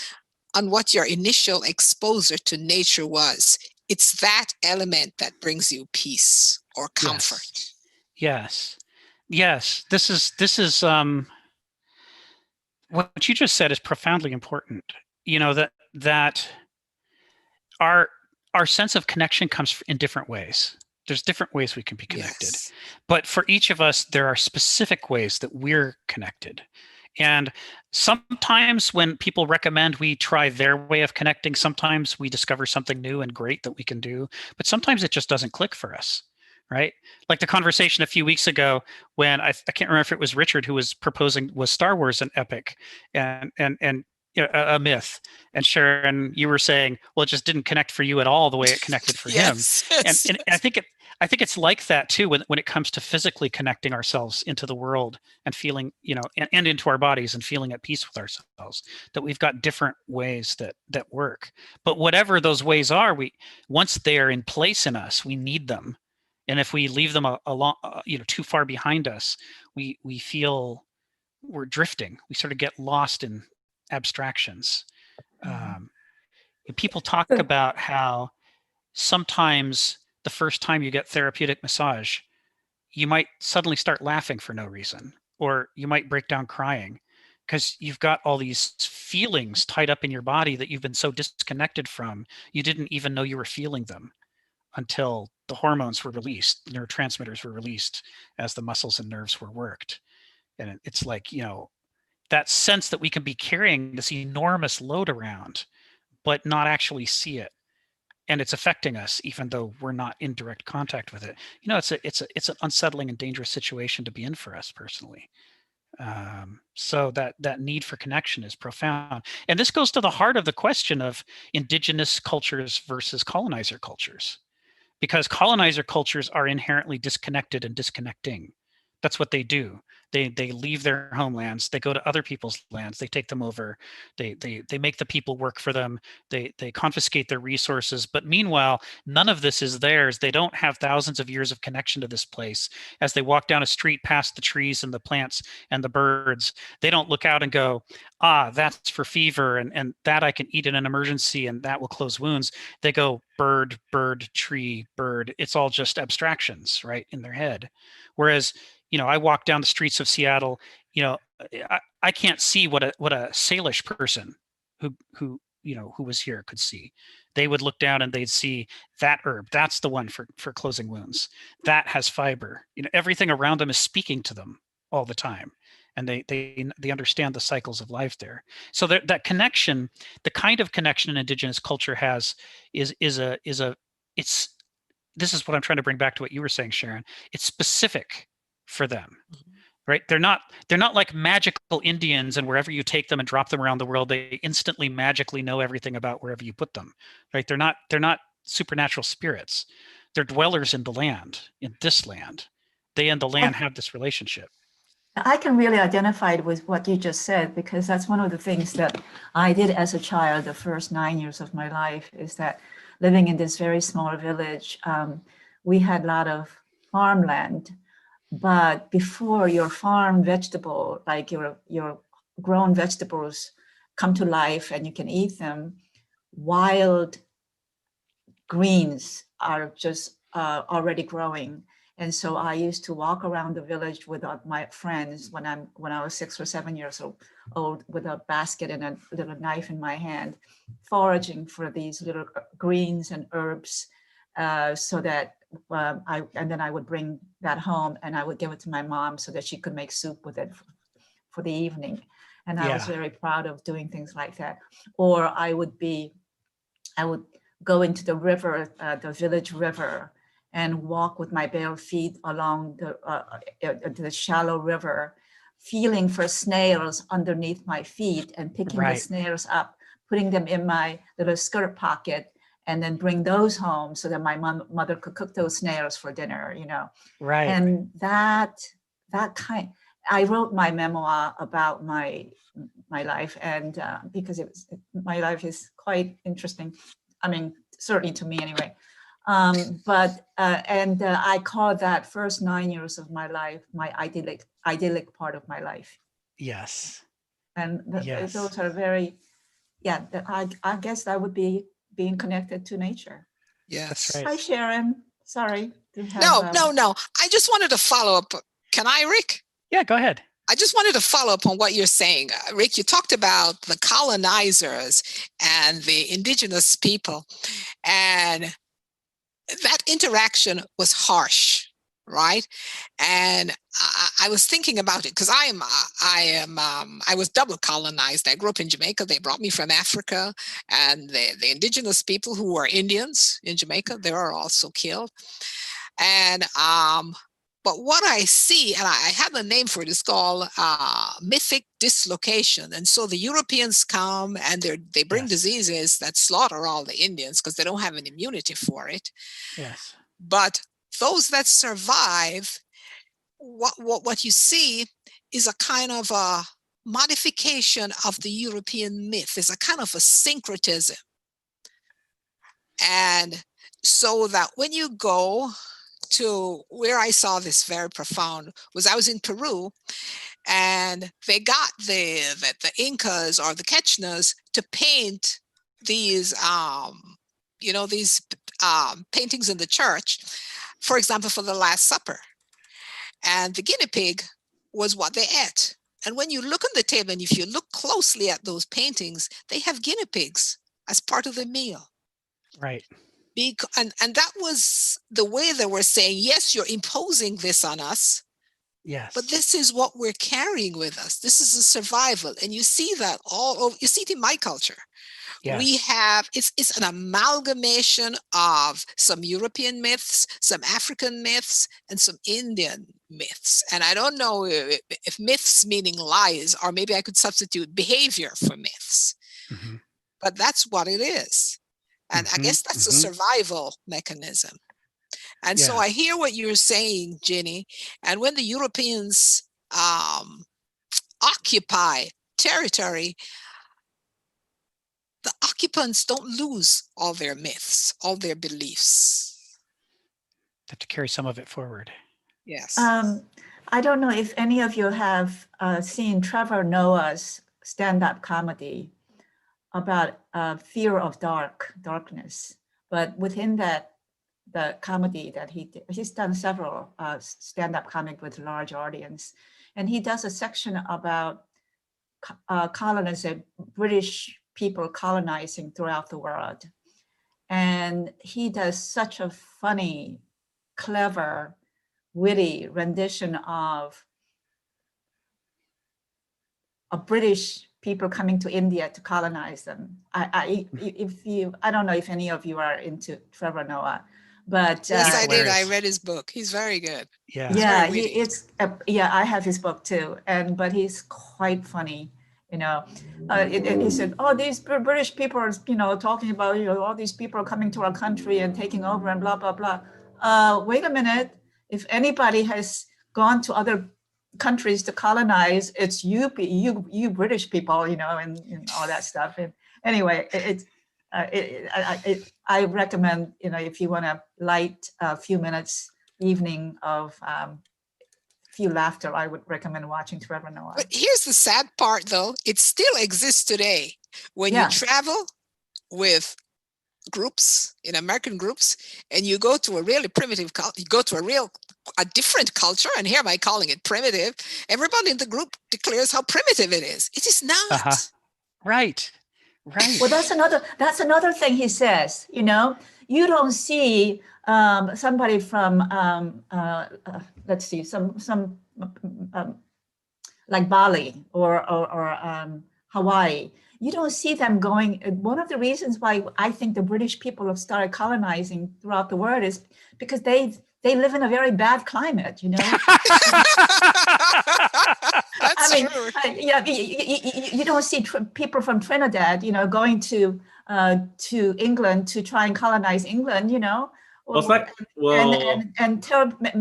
on what your initial exposure to nature was. It's that element that brings you peace or comfort.
Yes. This is what you just said is profoundly important. That our sense of connection comes in different ways. There's different ways we can be connected. Yes. But for each of us, there are specific ways that we're connected. And sometimes when people recommend we try their way of connecting, sometimes we discover something new and great that we can do, but sometimes it just doesn't click for us, right? Like the conversation a few weeks ago when I can't remember if it was Richard who was proposing, was Star Wars an epic and a myth? And Sharon, you were saying, well, it just didn't connect for you at all the way it connected for him. And I think it's like that too when it comes to physically connecting ourselves into the world and feeling, and into our bodies and feeling at peace with ourselves, that we've got different ways that work. But whatever those ways are, once they are in place in us, we need them. And if we leave them too far behind us, we feel we're drifting. We sort of get lost in abstractions. People talk about how sometimes the first time you get therapeutic massage, you might suddenly start laughing for no reason, or you might break down crying because you've got all these feelings tied up in your body that you've been so disconnected from, you didn't even know you were feeling them until the hormones were released, neurotransmitters were released as the muscles and nerves were worked. And it's like, you know, that sense that we can be carrying this enormous load around, but not actually see it. And it's affecting us, even though we're not in direct contact with it. You know, it's an unsettling and dangerous situation to be in for us personally. So that need for connection is profound. And this goes to the heart of the question of indigenous cultures versus colonizer cultures, because colonizer cultures are inherently disconnected and disconnecting. That's what they do. They leave their homelands. They go to other people's lands. They take them over. They make the people work for them. They confiscate their resources. But meanwhile, none of this is theirs. They don't have thousands of years of connection to this place. As they walk down a street past the trees and the plants and the birds, they don't look out and go, ah, that's for fever, and that I can eat in an emergency and that will close wounds. They go bird, bird, tree, bird. It's all just abstractions, right, in their head. Whereas, you know, I walk down the streets of Seattle, you know, I can't see what a Salish person who you know, who was here could see. They would look down and they'd see that herb. That's the one for closing wounds. That has fiber. You know, everything around them is speaking to them all the time. And they understand the cycles of life there. So that connection, the kind of connection an indigenous culture has is it's, this is what I'm trying to bring back to what you were saying, Sharon. It's specific for them, right? They're not like magical Indians, and wherever you take them and drop them around the world, they instantly magically know everything about wherever you put them, right? They're not supernatural spirits. They're dwellers in the land, in this land. They and the land have this relationship.
I can really identify with what you just said, because that's one of the things that I did as a child. The first 9 years of my life is that living in this very small village, we had a lot of farmland, but before your farm vegetable, like your grown vegetables come to life and you can eat them, wild greens are just already growing. And so I used to walk around the village with my friends when I was 6 or 7 years old with a basket and a little knife in my hand, foraging for these little greens and herbs, so that and then I would bring that home and I would give it to my mom so that she could make soup with it for the evening. And I was very proud of doing things like that. Or I would go into the river, the village river, and walk with my bare feet along the shallow river, feeling for snails underneath my feet and picking the snails up, putting them in my little skirt pocket, and then bring those home so that my mother could cook those snails for dinner, you know.
Right.
And that kind, I wrote my memoir about my life, and because my life is quite interesting. I mean, certainly to me anyway. But I call that first 9 years of my life my idyllic part of my life.
Yes.
And those are very, I guess that would be being connected to nature.
Yes.
That's right.
Hi, Sharon. Sorry.
No. I just wanted to follow up. Can I, Rick?
Yeah, go ahead.
I just wanted to follow up on what you're saying. Rick, you talked about the colonizers and the indigenous people, and that interaction was harsh, right? And I was thinking about it because I was double colonized. I grew up in Jamaica. They brought me from Africa, and the indigenous people who were Indians in Jamaica, they were also killed. And but what I see, and I have a name for it, it's called Mythic Dislocation. And so the Europeans come and they bring diseases that slaughter all the Indians because they don't have an immunity for it.
Yes.
But those that survive, what you see is a kind of a modification of the European myth. It's a kind of a syncretism. And so that when you go to where I saw this very profound was I was in Peru, and they got the Incas or the Quechuas to paint these these paintings in the church, for example, for the Last Supper. and the guinea pig was what they ate. And when you look on the table, and if you look closely at those paintings, they have guinea pigs as part of the meal.
Right.
And that was the way they were saying, yes, you're imposing this on us,
Yes.
but this is what we're carrying with us. This is a survival. And you see that all over, you see it in my culture.
Yes.
We have, it's an amalgamation of some European myths, some African myths, and some Indian myths. And I don't know if myths meaning lies, or maybe I could substitute behavior for myths.
Mm-hmm.
But that's what it is. And I guess that's a survival mechanism. And so I hear what you're saying, Ginny. And when the Europeans occupy territory, the occupants don't lose all their myths, all their beliefs.
They have to carry some of it forward.
Yes.
I don't know if any of you have seen Trevor Noah's stand-up comedy about fear of darkness. But within that, the comedy that he did, he's done several stand-up comic with large audience. And he does a section about colonization, British people colonizing throughout the world. And he does such a funny, clever, witty rendition of a British people coming to India to colonize them. I don't know if any of you are into Trevor Noah, but
yes, I did. I read his book. He's very good.
Yeah,
yeah, I have his book too, but he's quite funny. You know, he said, "Oh, these British people are, talking about, all these people are coming to our country and taking over and blah blah blah." Wait a minute. If anybody has gone to other countries to colonize, it's you British people, and all that stuff. And anyway, I recommend, if you want a light few minutes evening of few laughter, I would recommend watching Trevor Noah.
But here's the sad part, though. It still exists today. When you travel with groups, in American groups, and you go to a really primitive culture, you go to a different culture, and here am I calling it primitive, everybody in the group declares how primitive it is. It is not.
Right.
Well, that's another thing he says. You don't see somebody from let's see, some like Bali or Hawaii. You don't see them going. One of the reasons why I think the British people have started colonizing throughout the world is because they live in a very bad climate,
That's true.
You don't see people from Trinidad, going to England to try and colonize England,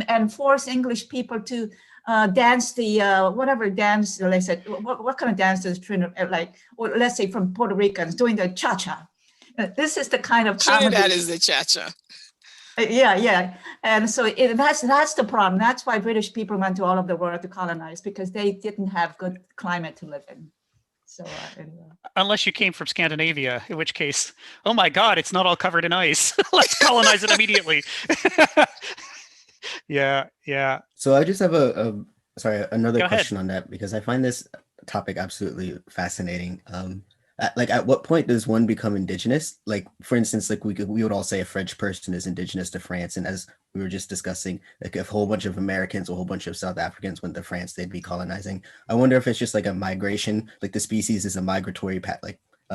and force English people to dance the whatever dance they said. What kind of dance does Trinidad like? Or let's say from Puerto Ricans doing the cha-cha. This is the kind of comedy.
Trinidad is the cha-cha.
Yeah. And so that's the problem. That's why British people went to all of the world to colonize, because they didn't have good climate to live in. So anyway.
Unless you came from Scandinavia, in which case, oh my God, it's not all covered in ice. Let's colonize it immediately. Yeah.
So I just have another question on that, because I find this topic absolutely fascinating. At what point does one become indigenous? Like, for instance, like we would all say a French person is indigenous to France, and as we were just discussing, like if a whole bunch of Americans, a whole bunch of South Africans went to France, they'd be colonizing. I wonder if it's just like a migration, like the species is a migratory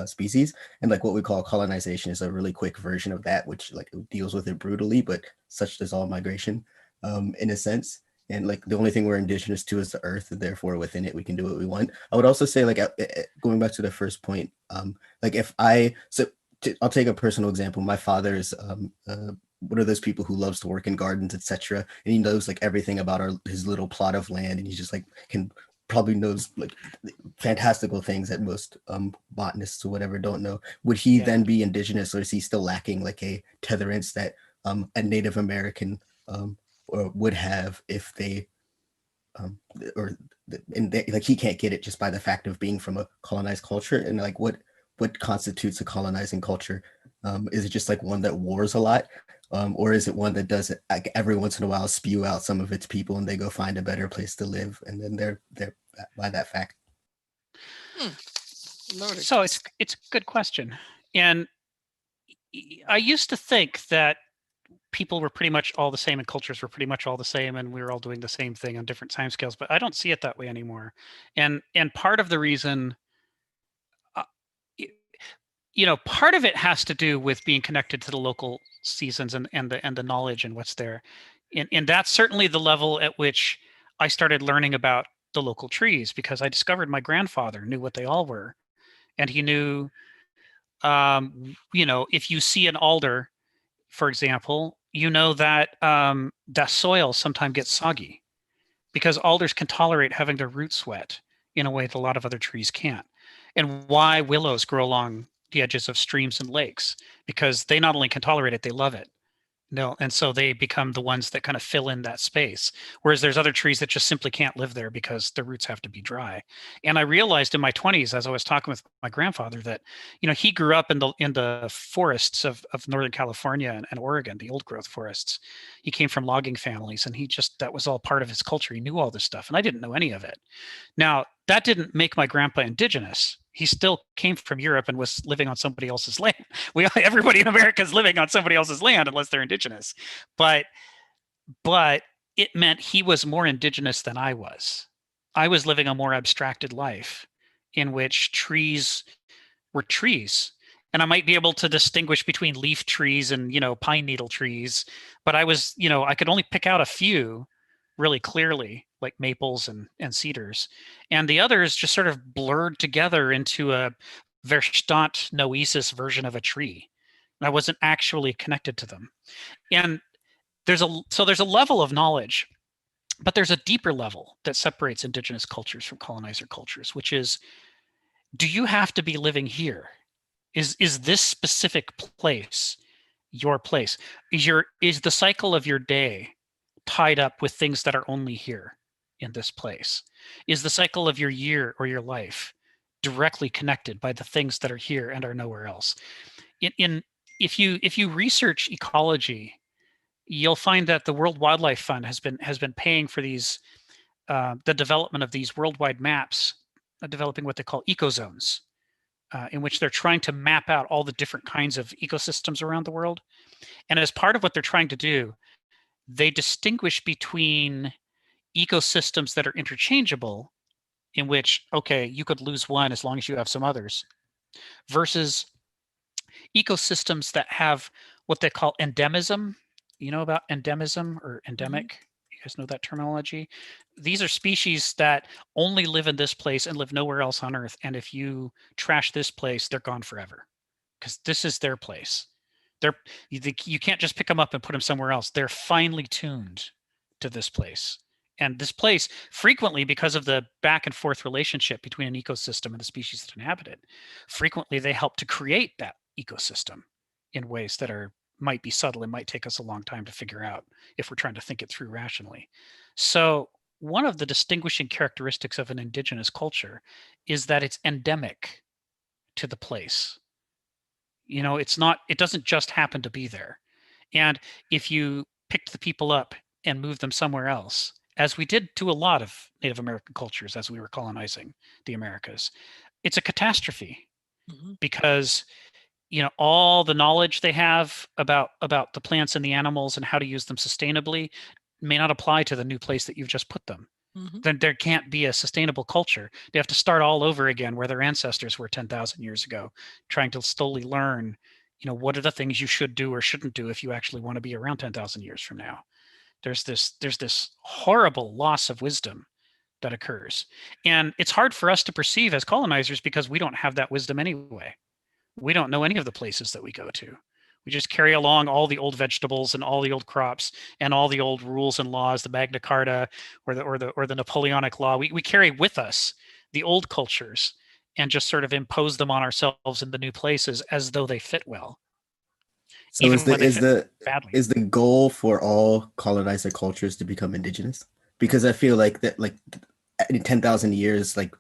species, and like what we call colonization is a really quick version of that, which like deals with it brutally, but such does all migration, in a sense. And like the only thing we're indigenous to is the earth, and therefore within it we can do what we want. I would also say, like, going back to the first point, like I'll take a personal example. My father is one of those people who loves to work in gardens, etc., and he knows like everything about his little plot of land, and he just like probably knows like fantastical things that most botanists or whatever don't know. Would he then be indigenous, or is he still lacking like a tetherance that a Native American or would have if they like he can't get it just by the fact of being from a colonized culture? And like what constitutes a colonizing culture? Is it just like one that wars a lot, Or is it one that does it like every once in a while spew out some of its people and they go find a better place to live, and then they're by that fact?
Loaded
So
question.
it's a good question. And I used to think that people were pretty much all the same and cultures were pretty much all the same and we were all doing the same thing on different timescales, but I don't see it that way anymore. And part of the reason, part of it has to do with being connected to the local seasons and the knowledge and what's there. And that's certainly the level at which I started learning about the local trees, because I discovered my grandfather knew what they all were. And he knew, if you see an alder, for example, you know that that soil sometimes gets soggy because alders can tolerate having their roots wet in a way that a lot of other trees can't. And why willows grow along the edges of streams and lakes, because they not only can tolerate it, they love it. No, and so they become the ones that kind of fill in that space. Whereas there's other trees that just simply can't live there because their roots have to be dry. And I realized in my 20s, as I was talking with my grandfather, that he grew up in the forests of Northern California and Oregon, the old growth forests. He came from logging families, and that was all part of his culture. He knew all this stuff, and I didn't know any of it. Now, that didn't make my grandpa indigenous. He still came from Europe and was living on somebody else's land. Everybody in America is living on somebody else's land unless they're indigenous. But it meant he was more indigenous than I was. I was living a more abstracted life in which trees were trees. And I might be able to distinguish between leaf trees and, pine needle trees. But I was, I could only pick out a few really clearly, like maples and cedars. And the others just sort of blurred together into a Verstand noesis version of a tree. And I wasn't actually connected to them. And there's a level of knowledge, but there's a deeper level that separates indigenous cultures from colonizer cultures, which is, do you have to be living here? Is this specific place your place? Is the cycle of your day tied up with things that are only here in this place? Is the cycle of your year or your life directly connected by the things that are here and are nowhere else? If you research ecology, you'll find that the World Wildlife Fund has been paying for these the development of these worldwide maps, developing what they call ecozones, in which they're trying to map out all the different kinds of ecosystems around the world. And as part of what they're trying to do, they distinguish between ecosystems that are interchangeable, in which, okay, you could lose one as long as you have some others, versus ecosystems that have what they call endemism. You know about endemism or endemic? You guys know that terminology? These are species that only live in this place and live nowhere else on Earth. And if you trash this place, they're gone forever because this is their place. You can't just pick them up and put them somewhere else. They're finely tuned to this place. And this place, frequently, because of the back and forth relationship between an ecosystem and the species that inhabit it, frequently they help to create that ecosystem in ways that might be subtle and might take us a long time to figure out if we're trying to think it through rationally. So one of the distinguishing characteristics of an indigenous culture is that it's endemic to the place. It doesn't just happen to be there. And if you picked the people up and moved them somewhere else, as we did to a lot of Native American cultures as we were colonizing the Americas, it's a catastrophe because all the knowledge they have about the plants and the animals and how to use them sustainably may not apply to the new place that you've just put them. Then there can't be a sustainable culture. They have to start all over again where their ancestors were 10,000 years ago, trying to slowly learn, what are the things you should do or shouldn't do if you actually want to be around 10,000 years from now. There's this horrible loss of wisdom that occurs. And it's hard for us to perceive as colonizers because we don't have that wisdom anyway. We don't know any of the places that we go to. We just carry along all the old vegetables and all the old crops and all the old rules and laws, the Magna Carta or the Napoleonic law. We carry with us the old cultures and just sort of impose them on ourselves in the new places as though they fit well.
So
is
the goal for all colonizer cultures to become indigenous? Because I feel like that, like in 10,000 years, like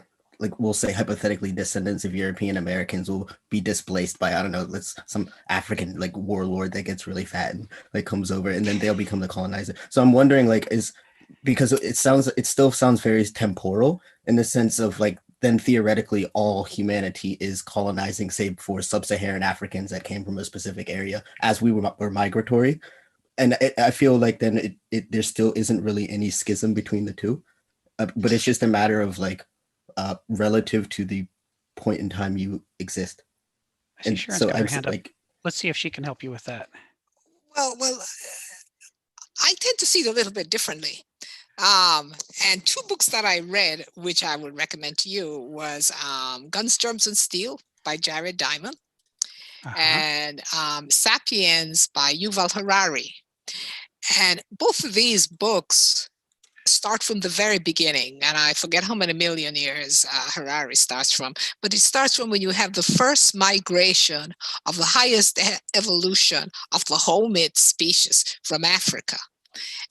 like we'll say hypothetically descendants of European Americans will be displaced by, I don't know, some African like warlord that gets really fat and like comes over, and then they'll become the colonizer. So I'm wondering, like, because it still sounds very temporal in the sense of like, then theoretically all humanity is colonizing, save for sub-Saharan Africans that came from a specific area as we were migratory. And I feel like then there still isn't really any schism between the two, but it's just a matter of like relative to the point in time you exist.
I see
And
Sharon's
so
got
I
her
was
hand up.
like,
Let's see if she can help you with that.
Well, I tend to see it a little bit differently. And two books that I read, which I would recommend to you, was Guns, Germs, and Steel by Jared Diamond, and Sapiens by Yuval Harari. And both of these books start from the very beginning, and I forget how many million years Harari starts from, but it starts from when you have the first migration of the highest evolution of the homid species from Africa.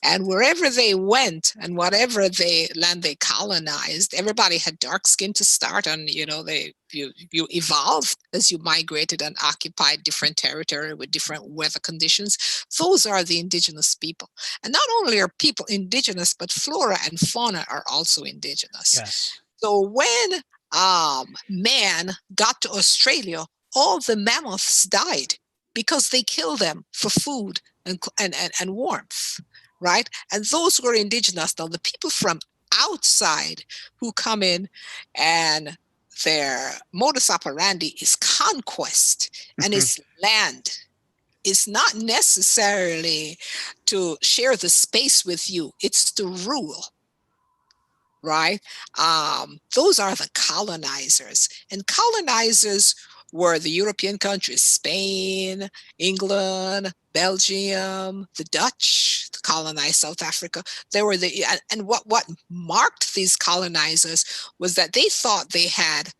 And wherever they went and whatever land they colonized, everybody had dark skin to start, and you evolved as you migrated and occupied different territory with different weather conditions. Those are the indigenous people. And not only are people indigenous, but flora and fauna are also indigenous.
Yes.
So when man got to Australia, all the mammoths died because they killed them for food and warmth. Right? And those were indigenous. Now, the people from outside who come in, and their modus operandi is conquest and it's land. It's not necessarily to share the space with you, it's to rule. Right? Those are the colonizers. And colonizers were the European countries, Spain, England, Belgium, the Dutch colonized South Africa. They were and what marked these colonizers was that they thought they had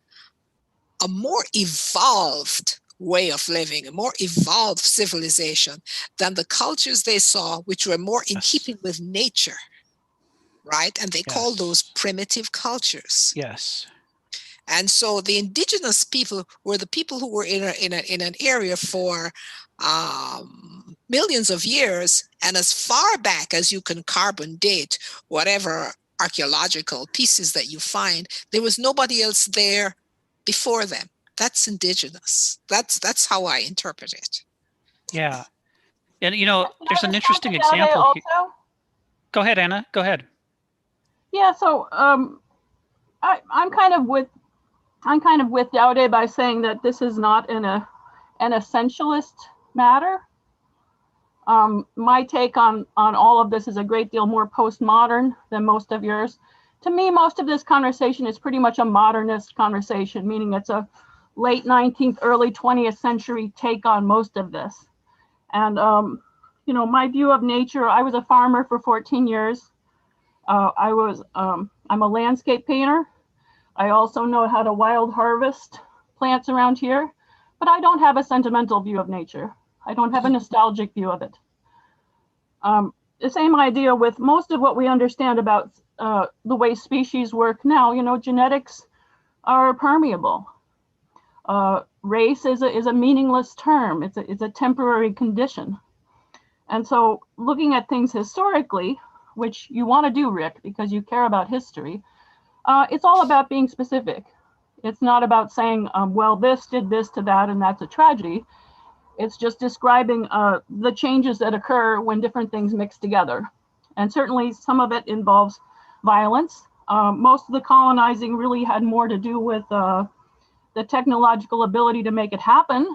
a more evolved way of living, a more evolved civilization than the cultures they saw, which were more in keeping with nature. Right? And they called those primitive cultures.
Yes.
And so the indigenous people were the people who were in an area for millions of years, and as far back as you can carbon date whatever archaeological pieces that you find, there was nobody else there before them. That's indigenous. That's how I interpret it.
Yeah. And there's an interesting example here. Go ahead, Anna. Go ahead.
Yeah, so I'm kind of with Daude by saying that this is not an essentialist matter. My take on all of this is a great deal more postmodern than most of yours. To me, most of this conversation is pretty much a modernist conversation, meaning it's a late 19th, early 20th century take on most of this. And my view of nature, I was a farmer for 14 years. I'm a landscape painter. I also know how to wild harvest plants around here, but I don't have a sentimental view of nature. I don't have a nostalgic view of it. The same idea with most of what we understand about the way species work now. Genetics are permeable. Race is a meaningless term. It's a temporary condition. And so looking at things historically, which you want to do, Rick, because you care about history, it's all about being specific. It's not about saying, well, this did this to that, and that's a tragedy. It's just describing the changes that occur when different things mix together. And certainly some of it involves violence. Most of the colonizing really had more to do with the technological ability to make it happen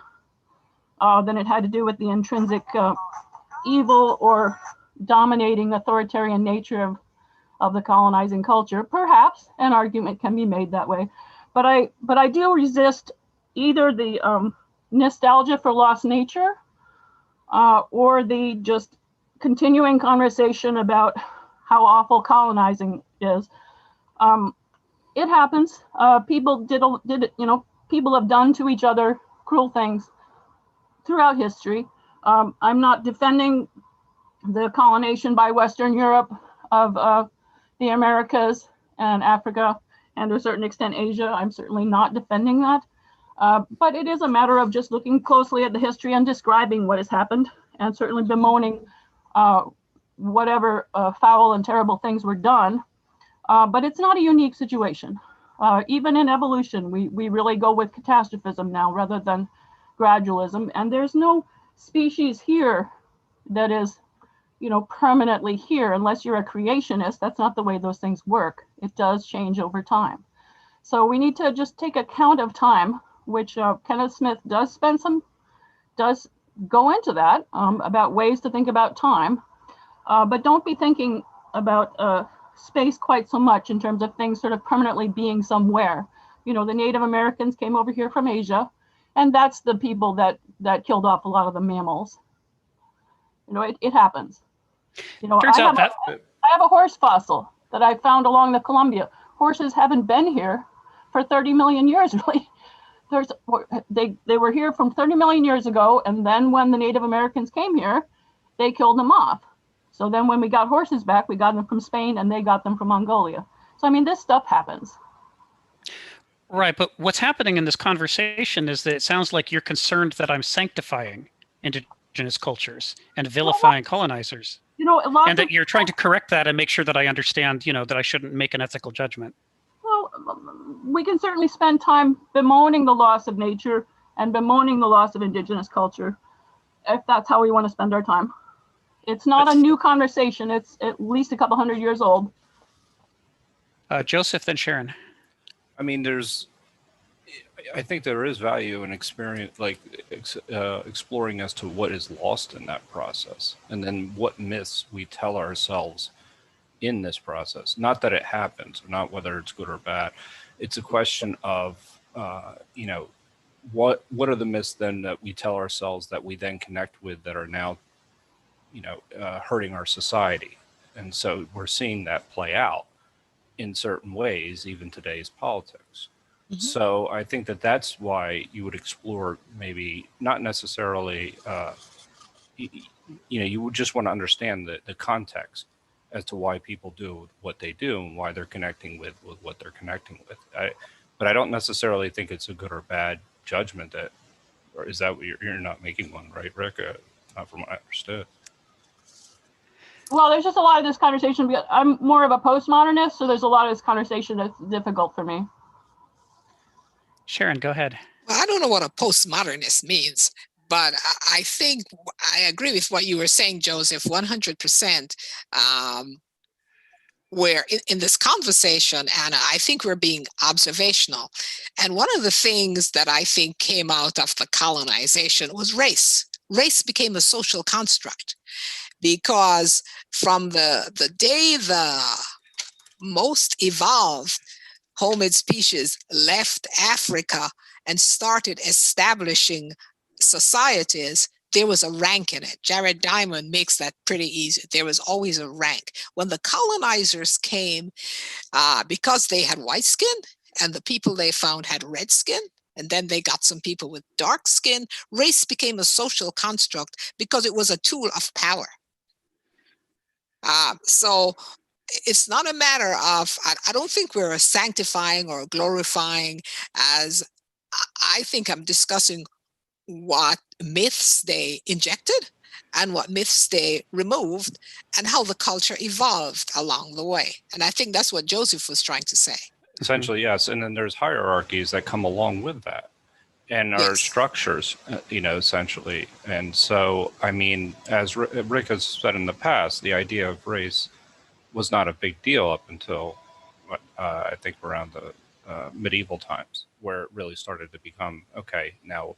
than it had to do with the intrinsic evil or dominating authoritarian nature of the colonizing culture. Perhaps an argument can be made that way, but I do resist either the nostalgia for lost nature or the just continuing conversation about how awful colonizing is. It happens. People people have done to each other cruel things throughout history. I'm not defending the colonization by Western Europe of the Americas and Africa and to a certain extent Asia. I'm certainly not defending that. But it is a matter of just looking closely at the history and describing what has happened, and certainly bemoaning whatever foul and terrible things were done. But it's not a unique situation. Even in evolution, we really go with catastrophism now rather than gradualism. And there's no species here that is, permanently here unless you're a creationist. That's not the way those things work. It does change over time. So we need to just take account of time, which Kenneth Smith does go into that, about ways to think about time. But don't be thinking about space quite so much in terms of things sort of permanently being somewhere. The Native Americans came over here from Asia, and that's the people that killed off a lot of the mammals. It happens. I have a horse fossil that I found along the Columbia. Horses haven't been here for 30 million years, really. They were here from 30 million years ago, and then when the Native Americans came here, they killed them off. So then when we got horses back, we got them from Spain, and they got them from Mongolia. So, this stuff happens.
Right, but what's happening in this conversation is that it sounds like you're concerned that I'm sanctifying indigenous cultures and vilifying colonizers. And that you're trying to correct that and make sure that I understand, that I shouldn't make an ethical judgment.
Well, we can certainly spend time bemoaning the loss of nature and bemoaning the loss of indigenous culture, if that's how we want to spend our time. It's not a new conversation. It's at least a couple hundred years old.
Joseph, then Sharon.
I think there is value in experience, exploring as to what is lost in that process, and then what myths we tell ourselves in this process. Not that it happens, or not whether it's good or bad. It's a question of, what are the myths then that we tell ourselves that we then connect with that are now, hurting our society. And so we're seeing that play out in certain ways, even today's politics. Mm-hmm. So I think that that's why you would explore, maybe not necessarily, you would just want to understand the context as to why people do what they do and why they're connecting with what they're connecting with. But I don't necessarily think it's a good or bad judgment or is that what you're not making one, right, Rick? Not from what I understood.
Well, there's just a lot of this conversation. I'm more of a postmodernist, so there's a lot of this conversation that's difficult for me.
Sharon, go ahead.
Well, I don't know what a postmodernist means, but I think I agree with what you were saying, Joseph, 100%. Where in this conversation, Anna, I think we're being observational. And one of the things that I think came out of the colonization was race. Race became a social construct because from the day the most evolved hominid species left Africa and started establishing societies, there was a rank in it. Jared Diamond makes that pretty easy. There was always a rank. When the colonizers came, because they had white skin and the people they found had red skin, and then they got some people with dark skin, race became a social construct because it was a tool of power. So it's not a matter of, I don't think we're sanctifying or glorifying, as I think I'm discussing what myths they injected and what myths they removed and how the culture evolved along the way. And I think that's what Joseph was trying to say.
Essentially, yes. And then there's hierarchies that come along with that and our structures, essentially. And so, as Rick has said in the past, the idea of race was not a big deal up until I think around the medieval times, where it really started to become, okay, now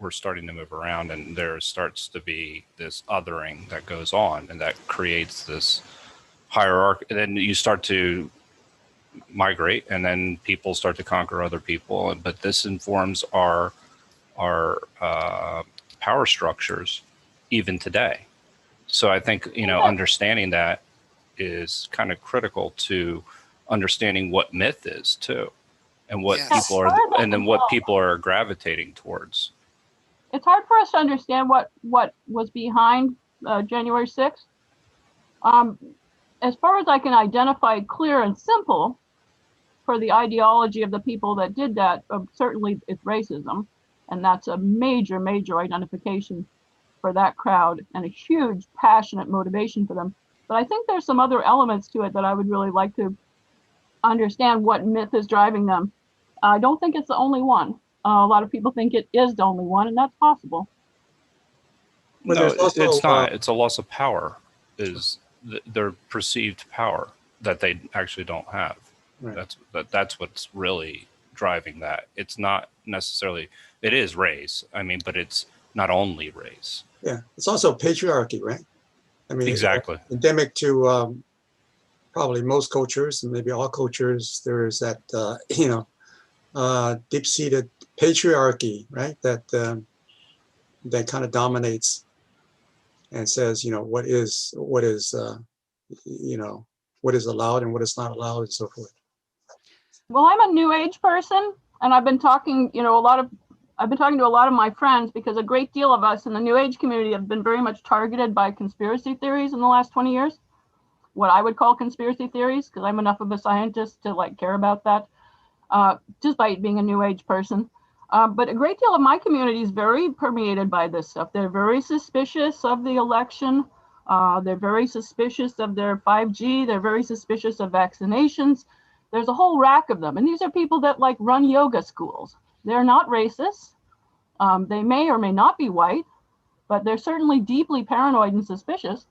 we're starting to move around and there starts to be this othering that goes on and that creates this hierarchy. And then you start to migrate and then people start to conquer other people. But this informs our power structures even today. So I think, understanding that is kind of critical to understanding what myth is too, and what people are, and then what people are gravitating towards.
It's hard for us to understand what was behind January 6th. As far as I can identify clear and simple, for the ideology of the people that did that, certainly it's racism. And that's a major, major identification for that crowd and a huge passionate motivation for them. But I think there's some other elements to it that I would really like to understand what myth is driving them. I don't think it's the only one. A lot of people think it is the only one, and that's possible.
But
No,
there's also,
it's not. It's a loss of power, is their perceived power that they actually don't have.
Right.
That's what's really driving that. It's not necessarily, it is race. I mean, but it's not only race.
Yeah, it's also patriarchy, right? I mean,
Exactly.
Endemic to probably most cultures, and maybe all cultures, there is that deep-seated patriarchy, right? That that kind of dominates and says, what is what is allowed and what is not allowed, and so forth.
Well, I'm a new age person, and I've been talking, I've been talking to a lot of my friends because a great deal of us in the new age community have been very much targeted by conspiracy theories in the last 20 years. What I would call conspiracy theories, because I'm enough of a scientist to care about that, just by being a new age person. But a great deal of my community is very permeated by this stuff. They're very suspicious of the election. They're very suspicious of their 5G. They're very suspicious of vaccinations. There's a whole rack of them. And these are people that run yoga schools. They're not racist. They may or may not be white, but they're certainly deeply paranoid and suspicious.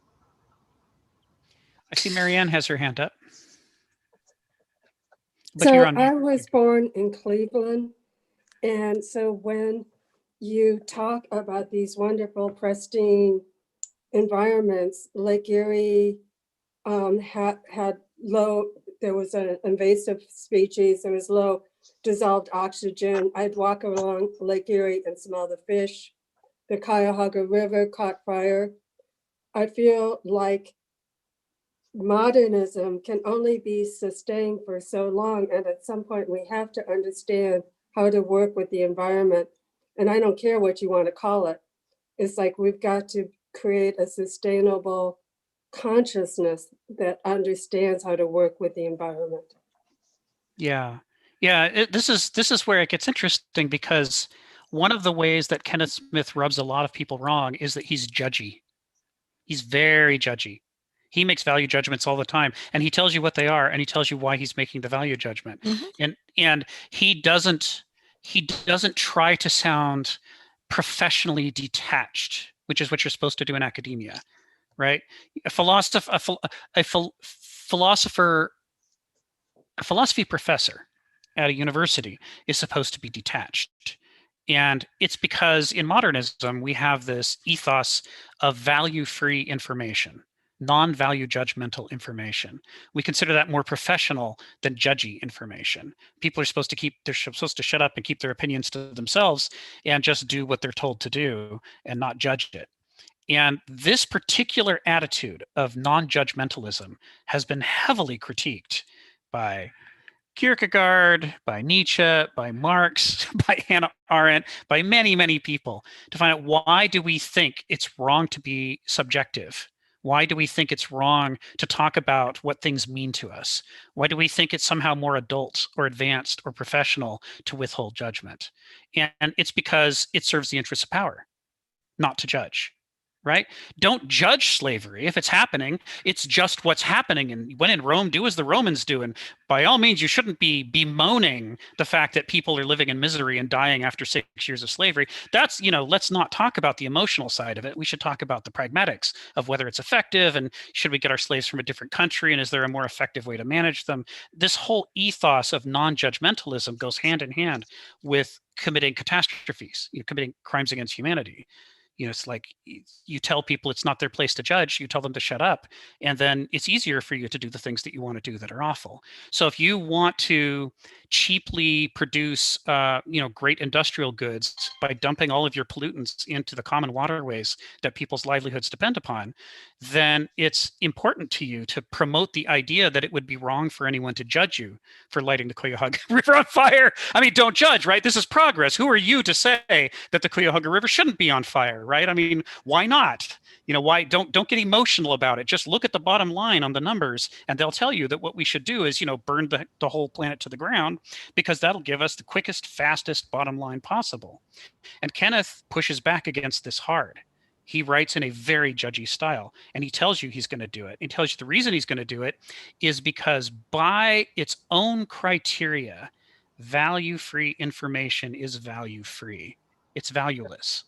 I see Marianne has her hand up. But
So
you're on.
I was born in Cleveland. And so when you talk about these wonderful, pristine environments, Lake Erie had low, there was an invasive species, there was low dissolved oxygen. I'd walk along Lake Erie and smell the fish. The Cuyahoga River caught fire. I feel like modernism can only be sustained for so long, and at some point we have to understand how to work with the environment. And I don't care what you want to call it. It's like we've got to create a sustainable consciousness that understands how to work with the environment.
Yeah. This is where it gets interesting, because one of the ways that Kenneth Smith rubs a lot of people wrong is that he's judgy. He's very judgy. He makes value judgments all the time, and he tells you what they are, and he tells you why he's making the value judgment. Mm-hmm. And he doesn't try to sound professionally detached, which is what you're supposed to do in academia, right? A philosophy professor at a university is supposed to be detached. And it's because in modernism, we have this ethos of value-free information, non-value judgmental information. We consider that more professional than judgy information. People are supposed to shut up and keep their opinions to themselves and just do what they're told to do and not judge it. And this particular attitude of non-judgmentalism has been heavily critiqued by Kierkegaard, by Nietzsche, by Marx, by Hannah Arendt, by many, many people, to find out, why do we think it's wrong to be subjective? Why do we think it's wrong to talk about what things mean to us? Why do we think it's somehow more adult or advanced or professional to withhold judgment? And it's because it serves the interests of power, not to judge. Right? Don't judge slavery. If it's happening, it's just what's happening. And when in Rome, do as the Romans do. And by all means, you shouldn't be bemoaning the fact that people are living in misery and dying after 6 years of slavery. That's, let's not talk about the emotional side of it. We should talk about the pragmatics of whether it's effective, and should we get our slaves from a different country, and is there a more effective way to manage them? This whole ethos of non-judgmentalism goes hand in hand with committing catastrophes, committing crimes against humanity. It's like you tell people it's not their place to judge. You tell them to shut up, and then it's easier for you to do the things that you want to do that are awful. So if you want to cheaply produce, great industrial goods by dumping all of your pollutants into the common waterways that people's livelihoods depend upon, then it's important to you to promote the idea that it would be wrong for anyone to judge you for lighting the Cuyahoga River on fire. I mean, don't judge, right? This is progress. Who are you to say that the Cuyahoga River shouldn't be on fire, right? I mean, why not? Why don't get emotional about it. Just look at the bottom line on the numbers, and they'll tell you that what we should do is, burn the whole planet to the ground, because that'll give us the quickest, fastest bottom line possible. And Kenneth pushes back against this hard. He writes in a very judgy style, and he tells you he's going to do it. He tells you the reason he's going to do it is because by its own criteria, value-free information is value-free. It's valueless.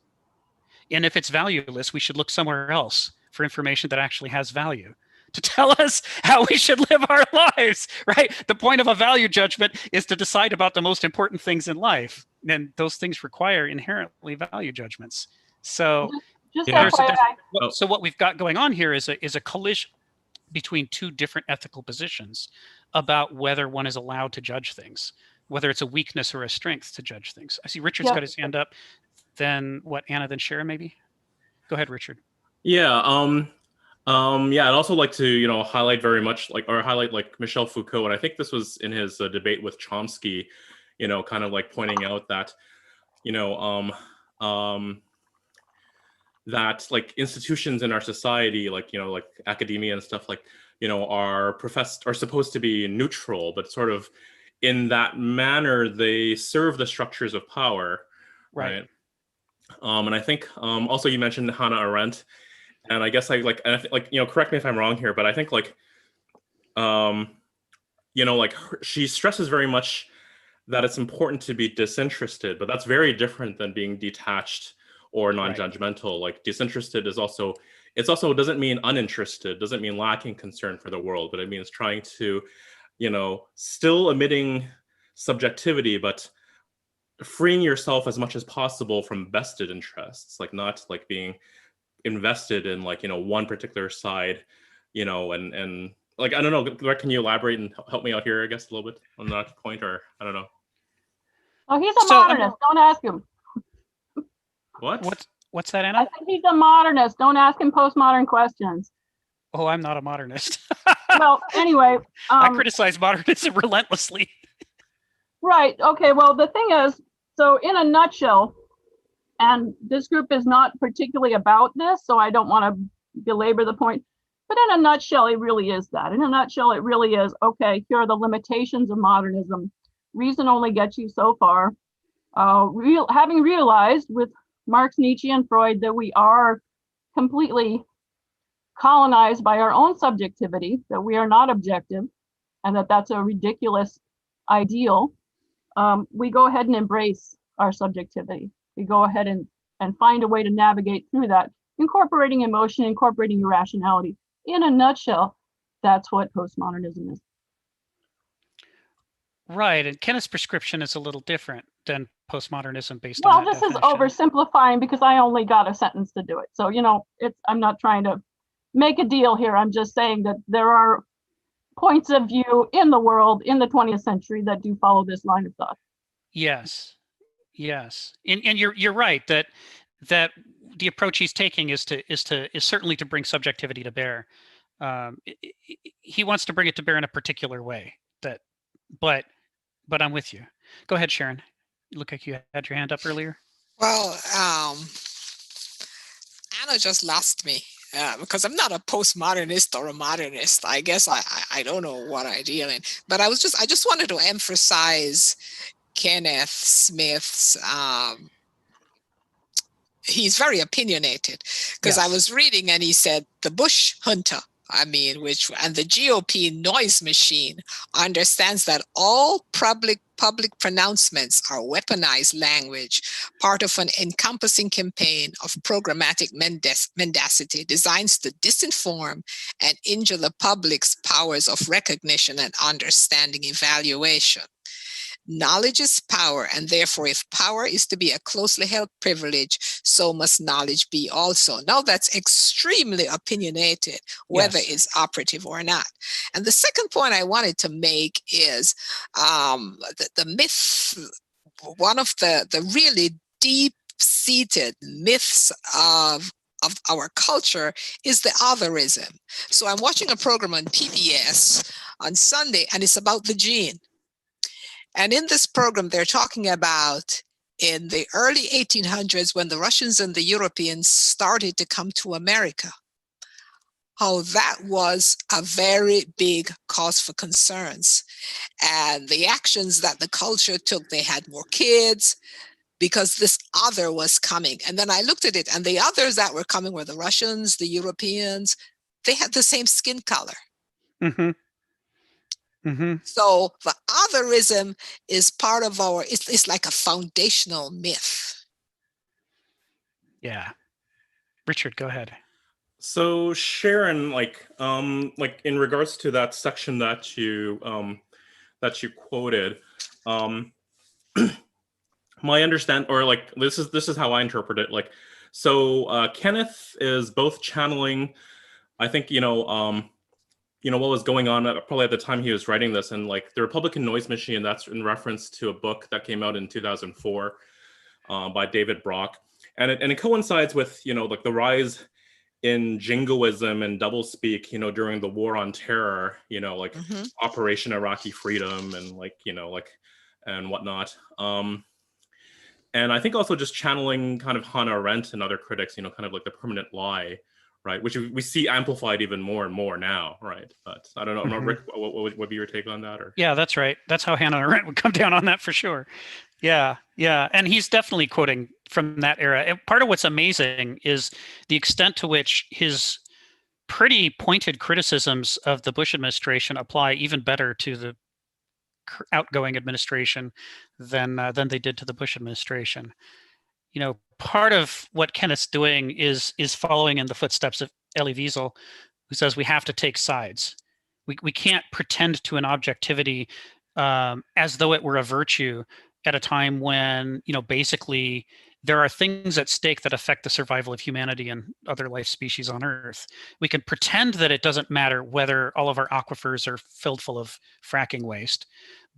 And if it's valueless, we should look somewhere else for information that actually has value to tell us how we should live our lives, right? The point of a value judgment is to decide about the most important things in life. And those things require inherently value judgments. So
Just
Yeah.
FYI.
so what we've got going on here is a collision between two different ethical positions about whether one is allowed to judge things, whether it's a weakness or a strength to judge things. I see Richard's got his hand up. Then what, Anna, then Sharon, maybe? Go ahead, Richard.
Yeah. I'd also like to, highlight very much highlight Michel Foucault. And I think this was in his debate with Chomsky, kind of pointing out that, that institutions in our society, academia and stuff are supposed to be neutral, but sort of in that manner, they serve the structures of power. Right. And I think also you mentioned Hannah Arendt, and I guess correct me if I'm wrong here, but I think she stresses very much that it's important to be disinterested, but that's very different than being detached or non-judgmental. Right. Disinterested is also doesn't mean uninterested, doesn't mean lacking concern for the world, but it means trying to, still emitting subjectivity, but freeing yourself as much as possible from vested interests, not being invested in one particular side, and I don't know, Greg, can you elaborate and help me out here, I guess, a little bit on that point, or I don't know.
Oh, he's a modernist. Don't ask him.
What's that, Anna?
I think he's a modernist. Don't ask him postmodern questions.
Oh, I'm not a modernist.
Well, anyway.
I criticize modernism relentlessly.
Right. Okay. Well, the thing is, so in a nutshell, and this group is not particularly about this, so I don't want to belabor the point, but in a nutshell, it really is that. In a nutshell, it really is, okay, here are the limitations of modernism. Reason only gets you so far. Having realized with Marx, Nietzsche, and Freud that we are completely colonized by our own subjectivity, that we are not objective, and that that's a ridiculous ideal, we go ahead and embrace our subjectivity. We go ahead and find a way to navigate through that, incorporating emotion, incorporating irrationality. In a nutshell, that's what postmodernism is.
Right, and Kenneth's prescription is a little different than postmodernism based
well,
on that
this
definition.
is oversimplifying because I only got a sentence to do it. So, I'm not trying to make a deal here. I'm just saying that there are points of view in the world in the 20th century that do follow this line of thought.
Yes, and you're right that the approach he's taking is certainly to bring subjectivity to bear. He wants to bring it to bear in a particular way. But I'm with you. Go ahead, Sharon. You look like you had your hand up earlier.
Well, Anna just lost me because I'm not a postmodernist or a modernist. I guess I don't know what I deal in. But I just wanted to emphasize Kenneth Smith's. He's very opinionated because I was reading and he said the bush hunter. and the GOP noise machine understands that all public pronouncements are weaponized language, part of an encompassing campaign of programmatic mendacity designed to disinform and injure the public's powers of recognition and understanding evaluation. Knowledge is power, and therefore, if power is to be a closely held privilege, so must knowledge be also. Now, that's extremely opinionated, whether it's operative or not. And the second point I wanted to make is the myth, one of the really deep-seated myths of of our culture is the Otherism. So I'm watching a program on PBS on Sunday, and it's about the gene. And in this program, they're talking about in the early 1800s, when the Russians and the Europeans started to come to America, how that was a very big cause for concerns. And the actions that the culture took, they had more kids because this other was coming. And then I looked at it, and the others that were coming were the Russians, the Europeans. They had the same skin color.
Mm-hmm. Mm-hmm.
So the otherism is part of our, it's like a foundational myth.
Yeah. Richard, go ahead.
So Sharon, like in regards to that section that you quoted, my understand, or like this is how I interpret it. Like, so Kenneth is both channeling, I think, what was going on probably at the time he was writing this, and like the Republican Noise Machine, that's in reference to a book that came out in 2004 by David Brock, and it coincides with like the rise in jingoism and doublespeak, during the War on Terror, like Operation Iraqi Freedom and and whatnot. And I think also just channeling kind of Hannah Arendt and other critics, kind of like the permanent lie, right? Which we see amplified even more and more now, right? But I don't know, Rick, what would be your take on that? Or
yeah, that's right. That's how Hannah Arendt would come down on that for sure. Yeah, yeah. And he's definitely quoting from that era. And part of what's amazing is the extent to which his pretty pointed criticisms of the Bush administration apply even better to the outgoing administration than they did to the Bush administration. Part of what Kenneth's doing is following in the footsteps of Elie Wiesel, who says we have to take sides. We can't pretend to an objectivity as though it were a virtue at a time when, basically there are things at stake that affect the survival of humanity and other life species on Earth. We can pretend that it doesn't matter whether all of our aquifers are filled full of fracking waste,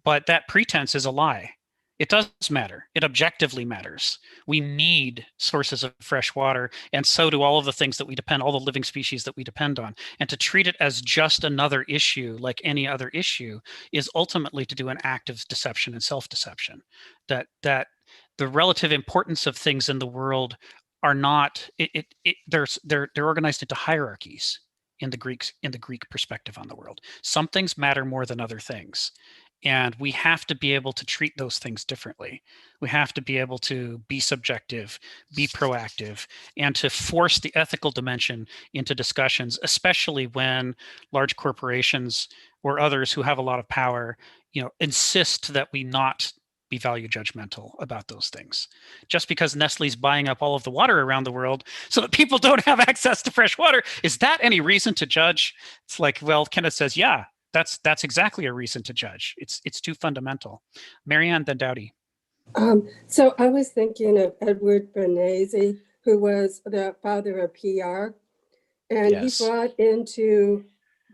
but that pretense is a lie. It does matter. It objectively matters. We need sources of fresh water, and so do all of the things that we depend, all the living species that we depend on. And to treat it as just another issue, like any other issue, is ultimately to do an act of deception and self-deception. That the relative importance of things in the world are not. They're organized into hierarchies in the Greek perspective on the world. Some things matter more than other things. And we have to be able to treat those things differently. We have to be able to be subjective, be proactive, and to force the ethical dimension into discussions, especially when large corporations or others who have a lot of power, insist that we not be value judgmental about those things. Just because Nestle's buying up all of the water around the world so that people don't have access to fresh water, is that any reason to judge? It's like, well, Kenneth says, yeah. That's exactly a reason to judge. It's too fundamental. Marianne, then Dowdy.
So I was thinking of Edward Bernays, who was the father of PR, and
Yes.
he brought into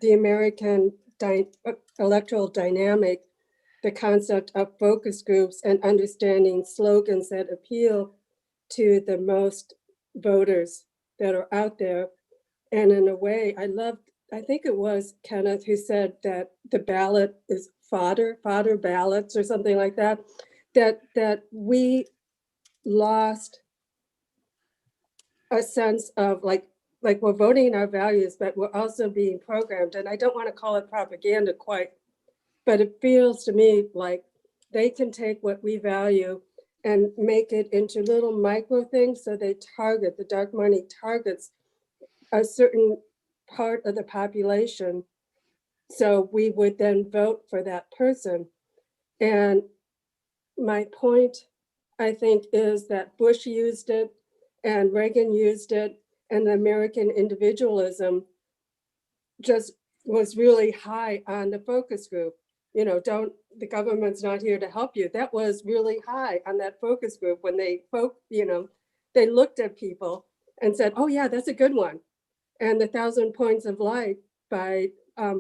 the American electoral dynamic the concept of focus groups and understanding slogans that appeal to the most voters that are out there. And in a way, I think it was Kenneth who said that the ballot is fodder ballots or something like that, that we lost a sense of like we're voting our values, but we're also being programmed. And I don't want to call it propaganda quite, but it feels to me like they can take what we value and make it into little micro things. So the dark money targets a certain part of the population, so we would then vote for that person. And my point, I think, is that Bush used it and Reagan used it, and the American individualism just was really high on the focus group. The government's not here to help you. That was really high on that focus group when they looked at people and said, oh yeah, that's a good one. And the 1,000 Points of Light by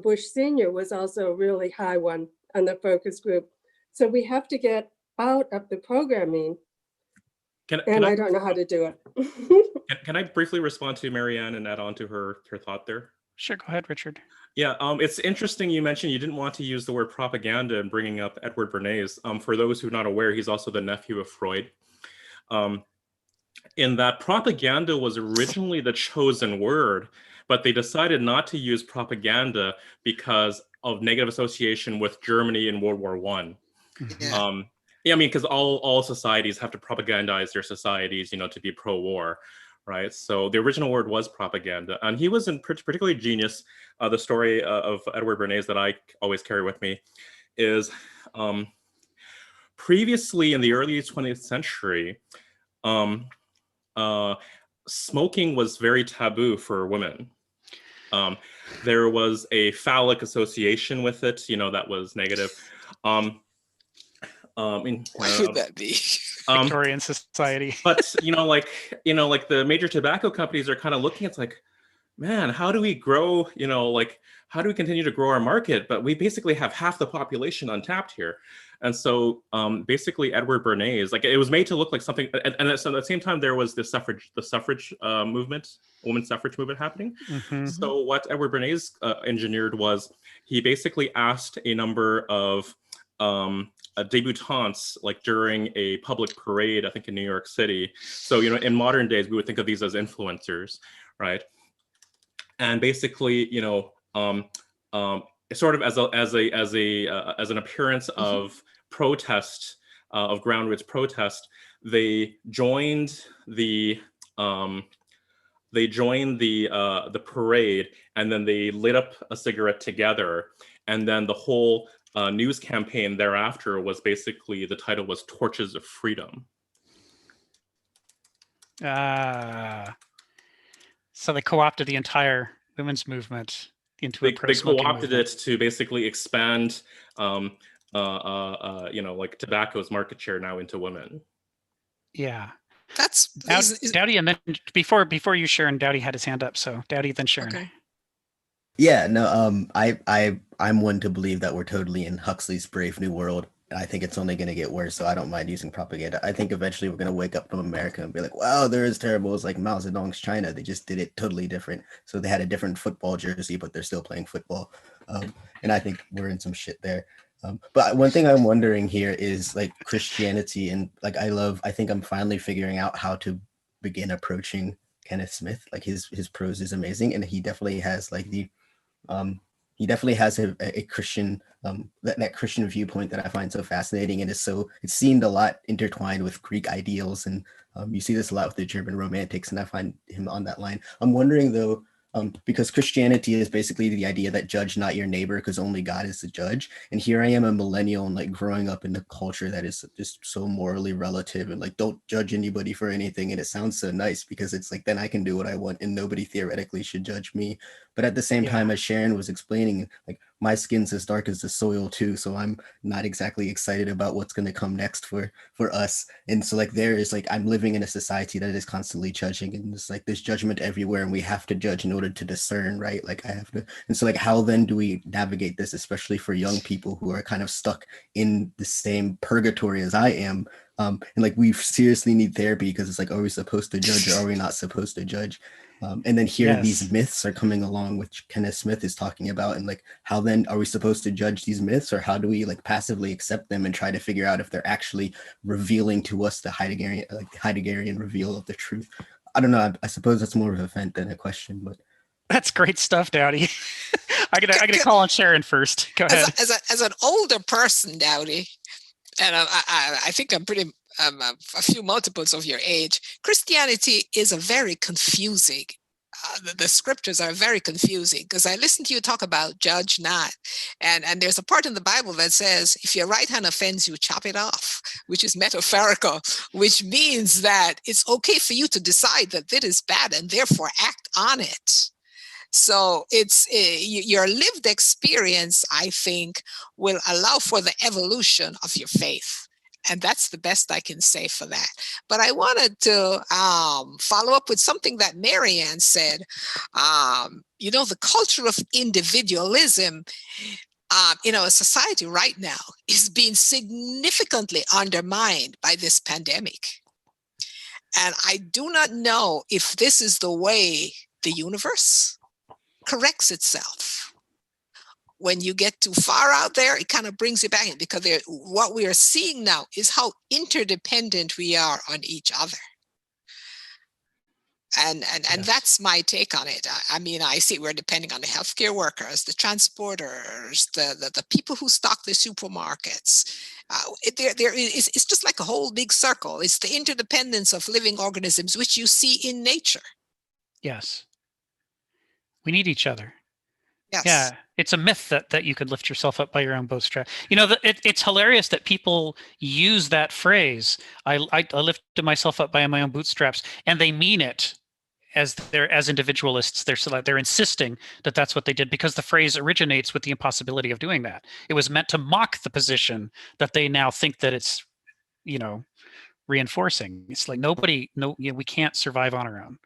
Bush Sr. was also a really high one on the focus group. So we have to get out of the programming. And I don't know how to do it.
can I briefly respond to Marianne and add on to her thought there?
Sure, go ahead, Richard.
Yeah, it's interesting you mentioned you didn't want to use the word propaganda in bringing up Edward Bernays. For those who are not aware, he's also the nephew of Freud. In that propaganda was originally the chosen word, but they decided not to use propaganda because of negative association with Germany in World War I.
Yeah.
Yeah, I mean, because all societies have to propagandize their societies, to be pro-war, right? So the original word was propaganda, and he was particularly genius. The story of Edward Bernays that I always carry with me is previously in the early 20th century, smoking was very taboo for women. There was a phallic association with it, that was negative.
Why would that be?
Victorian society.
But like the major tobacco companies are kind of looking, it's like, man, how do we grow, how do we continue to grow our market? But we basically have half the population untapped here. And so basically Edward Bernays, like it was made to look like something, and so at the same time there was the suffrage movement, women's suffrage movement happening.
Mm-hmm.
So what Edward Bernays engineered was he basically asked a number of debutantes, like during a public parade, I think in New York City. So, in modern days, we would think of these as influencers, right? And basically, sort of as an appearance of protest, of ground roots protest, they joined the parade, and then they lit up a cigarette together, and then the whole news campaign thereafter was basically, the title was Torches of Freedom.
So they co-opted the entire women's movement into a pro-smoking
They co-opted
movement.
it to basically expand, like tobacco's market share now into women.
Yeah.
That's
Dowdy, and then before you, Sharon, Dowdy had his hand up. So Dowdy, then Sharon.
okay.
Yeah, no, I'm one to believe that we're totally in Huxley's Brave New World, and I think it's only going to get worse, so I don't mind using propaganda. I think eventually we're going to wake up from America and be like, wow, they're as terrible as like Mao Zedong's China. They just did it totally different. So they had a different football jersey, but they're still playing football. And I think we're in some shit there. But one thing I'm wondering here is like Christianity, and like I think I'm finally figuring out how to begin approaching Kenneth Smith. Like his prose is amazing, and he definitely has like he definitely has a Christian that Christian viewpoint that I find so fascinating, and it's seemed a lot intertwined with Greek ideals, and you see this a lot with the German romantics, and I find him on that line. I'm wondering though, because Christianity is basically the idea that judge not your neighbor because only God is the judge. And here I am, a millennial, and like growing up in a culture that is just so morally relative and like don't judge anybody for anything. And it sounds so nice because it's like, then I can do what I want and nobody theoretically should judge me. But at the same time, as Sharon was explaining, like my skin's as dark as the soil too. So I'm not exactly excited about what's going to come next for us. And so like there is like, I'm living in a society that is constantly judging, and it's like there's judgment everywhere, and we have to judge in order to discern, right? Like I have to. And so like how then do we navigate this, especially for young people who are kind of stuck in the same purgatory as I am? And like we seriously need therapy because it's like, are we supposed to judge or are we not supposed to judge? And then here these myths are coming along, which Kenneth Smith is talking about, and like how then are we supposed to judge these myths, or how do we like passively accept them and try to figure out if they're actually revealing to us the Heideggerian reveal of the truth? I don't know. I suppose that's more of a vent than a question, but
that's great stuff, Dowdy. I gotta call on Sharon first. Go ahead.
As an older person, Dowdy, and I think I'm pretty a few multiples of your age. Christianity is a very confusing. The scriptures are very confusing because I listen to you talk about judge not, and there's a part in the Bible that says if your right hand offends you, chop it off, which is metaphorical, which means that it's okay for you to decide that it is bad and therefore act on it. So it's your lived experience, I think, will allow for the evolution of your faith. And that's the best I can say for that. But I wanted to follow up with something that Marianne said. The culture of individualism in our society right now is being significantly undermined by this pandemic. And I do not know if this is the way the universe corrects itself. When you get too far out there, it kind of brings you back in, because what we are seeing now is how interdependent we are on each other. And
Yes.
that's my take on it. I mean, I see we're depending on the healthcare workers, the transporters, the people who stock the supermarkets. It's just like a whole big circle. It's the interdependence of living organisms, which you see in nature.
Yes. We need each other.
Yes.
Yeah, it's a myth that you could lift yourself up by your own bootstrap. You know, it's hilarious that people use that phrase. I lifted myself up by my own bootstraps, and they mean it as individualists. They're insisting that that's what they did, because the phrase originates with the impossibility of doing that. It was meant to mock the position that they now think that it's, you know, reinforcing. It's like we can't survive on our own.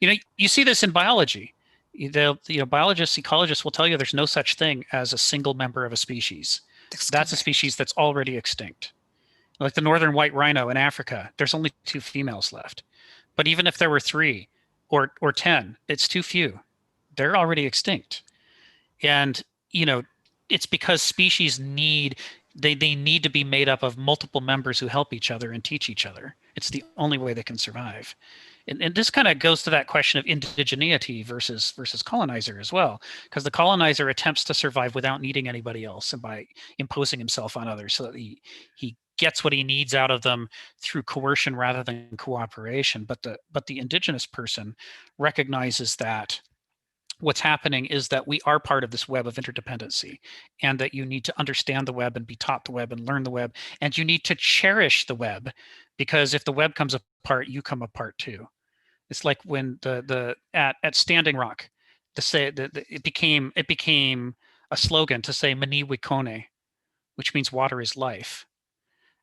You know, you see this in biology. Biologists, ecologists will tell you there's no such thing as a single member of a species. That's a species that's already extinct. Like the northern white rhino in Africa, there's only 2 females left. But even if there were 3 or 10, it's too few. They're already extinct. And, you know, it's because species need to be made up of multiple members who help each other and teach each other. It's the only way they can survive. And this kind of goes to that question of indigeneity versus colonizer as well, because the colonizer attempts to survive without needing anybody else and by imposing himself on others, so that he gets what he needs out of them through coercion rather than cooperation. But the indigenous person recognizes that what's happening is that we are part of this web of interdependency, and that you need to understand the web and be taught the web and learn the web, and you need to cherish the web, because if the web comes apart, you come apart too. It's like when at Standing Rock, it became a slogan to say "Mani Wikone," which means water is life,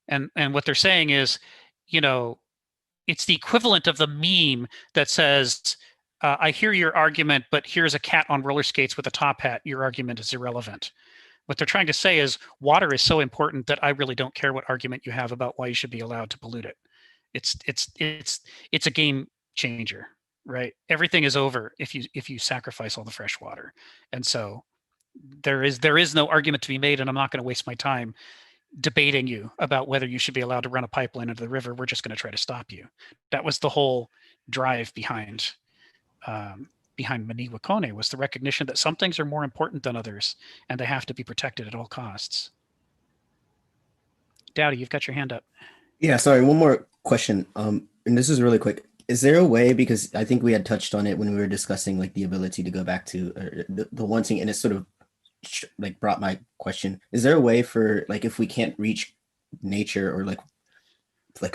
and what they're saying is, you know, it's the equivalent of the meme that says, I hear your argument, but here's a cat on roller skates with a top hat. Your argument is irrelevant. What they're trying to say is water is so important that I really don't care what argument you have about why you should be allowed to pollute it. It's a game changer, right? Everything is over if you sacrifice all the fresh water. And so there is no argument to be made, and I'm not going to waste my time debating you about whether you should be allowed to run a pipeline into the river. We're just going to try to stop you. That was the whole drive behind Mani Wikone, was the recognition that some things are more important than others, and they have to be protected at all costs. Dowdy, you've got your hand up.
Yeah, sorry, one more question. And this is really quick. Is there a way, because I think we had touched on it when we were discussing like the ability to go back to the wanting, and it sort of like brought my question. Is there a way for, like, if we can't reach nature, or like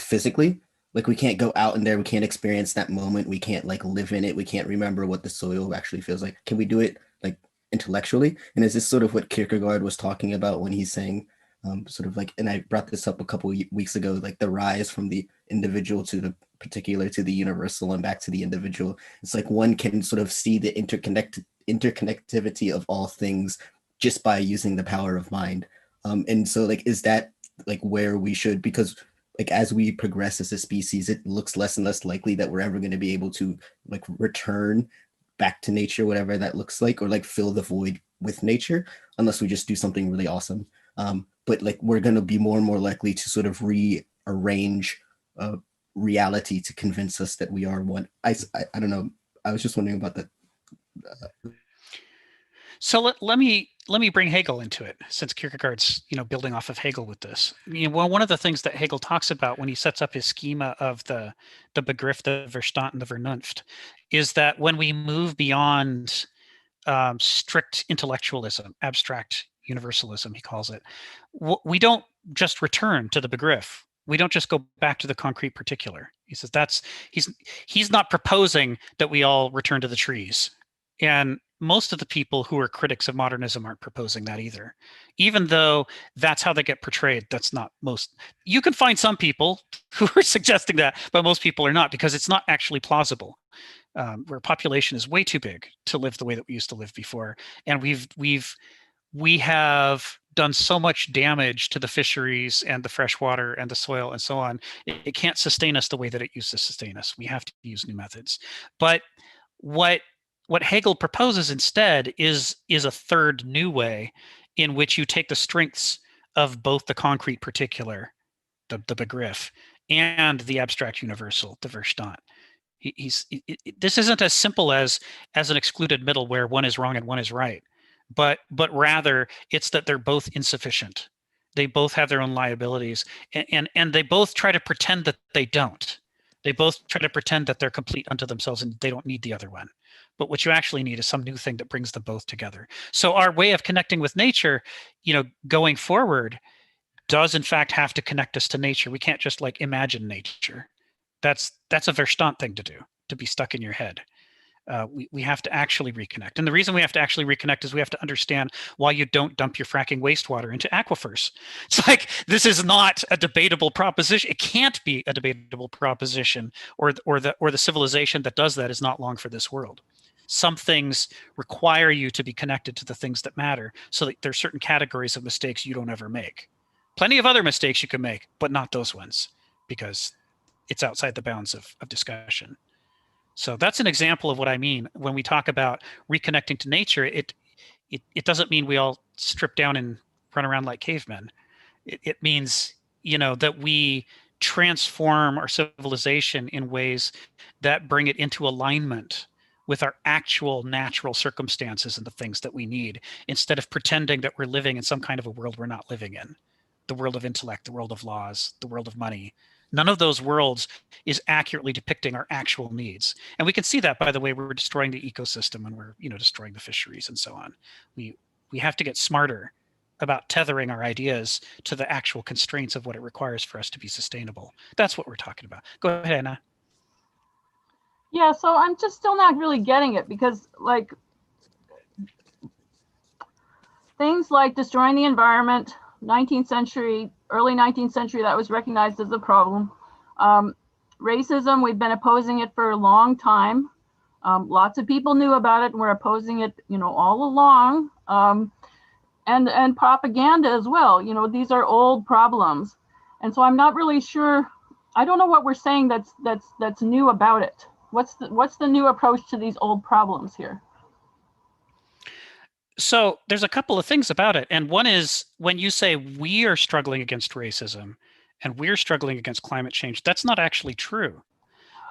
physically, like we can't go out in there, we can't experience that moment, we can't like live in it, we can't remember what the soil actually feels like, can we do it like intellectually? And is this sort of what Kierkegaard was talking about when he's saying sort of like, and I brought this up a couple of weeks ago, like the rise from the individual to the particular to the universal and back to the individual? It's like one can sort of see the interconnectivity of all things just by using the power of mind. And so like, is that like where we should, because like as we progress as a species, it looks less and less likely that we're ever going to be able to like return back to nature, whatever that looks like, or like fill the void with nature, unless we just do something really awesome. But like we're going to be more and more likely to sort of rearrange reality to convince us that we are one. I don't know. I was just wondering about that.
So let me bring Hegel into it, since Kierkegaard's building off of Hegel with this. Well, one of the things that Hegel talks about when he sets up his schema of the Begriff, the Verstand, and the Vernunft, is that when we move beyond strict intellectualism, abstract universalism, he calls it, we don't just return to the Begriff. We don't just go back to the concrete particular. He says he's not proposing that we all return to the trees. And most of the people who are critics of modernism aren't proposing that either, even though that's how they get portrayed. That's not most. You can find some people who are suggesting that, but most people are not, because it's not actually plausible. Our population is way too big to live the way that we used to live before, and we have done so much damage to the fisheries and the fresh water and the soil and so on. It can't sustain us the way that it used to sustain us. We have to use new methods. But what Hegel proposes instead is a third new way in which you take the strengths of both the concrete particular, the Begriff, and the abstract universal, the Verstand. This isn't as simple as an excluded middle where one is wrong and one is right, but rather it's that they're both insufficient. They both have their own liabilities, and they both try to pretend that they don't. They both try to pretend that they're complete unto themselves and they don't need the other one. But what you actually need is some new thing that brings them both together. So our way of connecting with nature, going forward, does in fact have to connect us to nature. We can't just like imagine nature. That's a Verstand thing to do, to be stuck in your head. We have to actually reconnect. And the reason we have to actually reconnect is we have to understand why you don't dump your fracking wastewater into aquifers. It's like, this is not a debatable proposition. It can't be a debatable proposition, or the civilization that does that is not long for this world. Some things require you to be connected to the things that matter, so that there's certain categories of mistakes you don't ever make. Plenty of other mistakes you can make, but not those ones, because it's outside the bounds of discussion. So that's an example of what I mean when we talk about reconnecting to nature. It doesn't mean we all strip down and run around like cavemen. It means, that we transform our civilization in ways that bring it into alignment with our actual natural circumstances and the things that we need, instead of pretending that we're living in some kind of a world we're not living in. The world of intellect, the world of laws, the world of money. None of those worlds is accurately depicting our actual needs. And we can see that by the way we're destroying the ecosystem and we're, destroying the fisheries and so on. We have to get smarter about tethering our ideas to the actual constraints of what it requires for us to be sustainable. That's what we're talking about. Go ahead, Anna.
Yeah, so I'm just still not really getting it, because like things like destroying the environment, 19th century, early 19th century, that was recognized as a problem. Racism, we've been opposing it for a long time. Lots of people knew about it and were opposing it, all along. And propaganda as well. These are old problems. And so I'm not really sure. I don't know what we're saying that's new about it. What's the new approach to these old problems here?
So there's a couple of things about it. And one is, when you say we are struggling against racism and we're struggling against climate change, that's not actually true.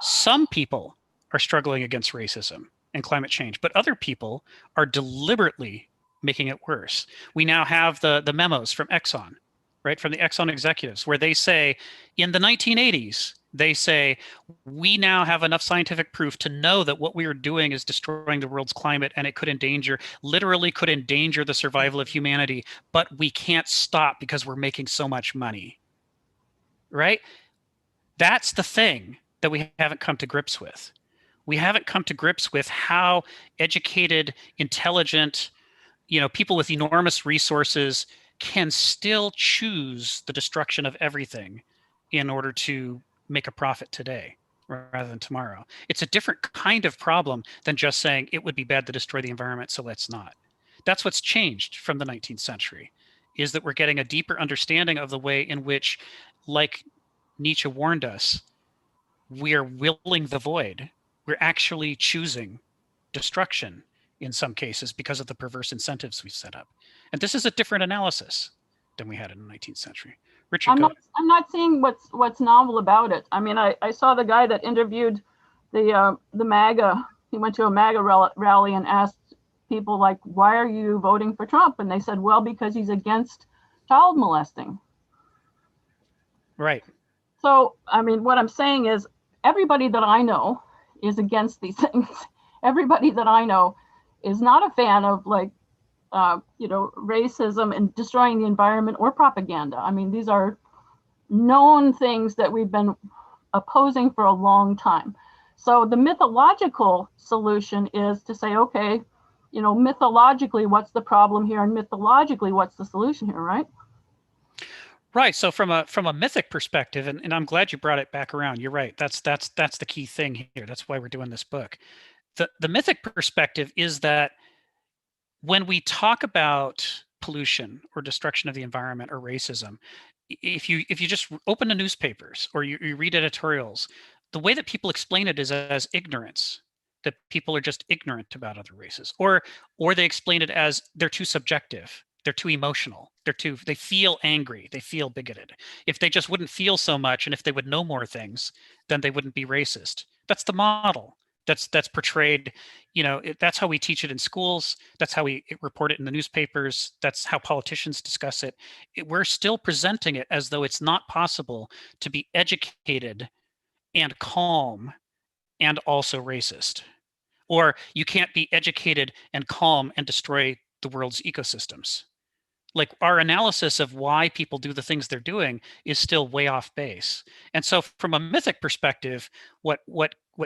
Some people are struggling against racism and climate change, but other people are deliberately making it worse. We now have the memos from Exxon, right? From the Exxon executives, where they say in the 1980s, they say, we now have enough scientific proof to know that what we are doing is destroying the world's climate, and it literally could endanger the survival of humanity, but we can't stop because we're making so much money, right? That's the thing that we haven't come to grips with. We haven't come to grips with how educated, intelligent, people with enormous resources can still choose the destruction of everything in order to make a profit today rather than tomorrow. It's a different kind of problem than just saying it would be bad to destroy the environment, so let's not. That's what's changed from the 19th century, is that we're getting a deeper understanding of the way in which, like Nietzsche warned us, we are willing the void. We're actually choosing destruction in some cases because of the perverse incentives we've set up. And this is a different analysis than we had in the 19th century. Richard,
I'm not seeing what's novel about it. I mean, I saw the guy that interviewed the MAGA. He went to a MAGA rally and asked people, like, why are you voting for Trump? And they said, well, because he's against child molesting.
Right.
So, I mean, what I'm saying is everybody that I know is against these things. Everybody that I know is not a fan of racism and destroying the environment or propaganda. I mean, these are known things that we've been opposing for a long time. So the mythological solution is to say, okay, mythologically, what's the problem here? And mythologically, what's the solution here, right?
Right. So from a mythic perspective, and I'm glad you brought it back around. You're right. That's the key thing here. That's why we're doing this book. The mythic perspective is that when we talk about pollution or destruction of the environment or racism, if you just open the newspapers or you read editorials, the way that people explain it is as ignorance, that people are just ignorant about other races, or they explain it as they're too subjective, they're too emotional, they feel angry, they feel bigoted. If they just wouldn't feel so much, and if they would know more things, then they wouldn't be racist. That's the model that's portrayed. That's how we teach it in schools. That's how we report it in the newspapers. That's how politicians discuss it. We're still presenting it as though it's not possible to be educated and calm and also racist. Or you can't be educated and calm and destroy the world's ecosystems. Like, our analysis of why people do the things they're doing is still way off base. And so from a mythic perspective, what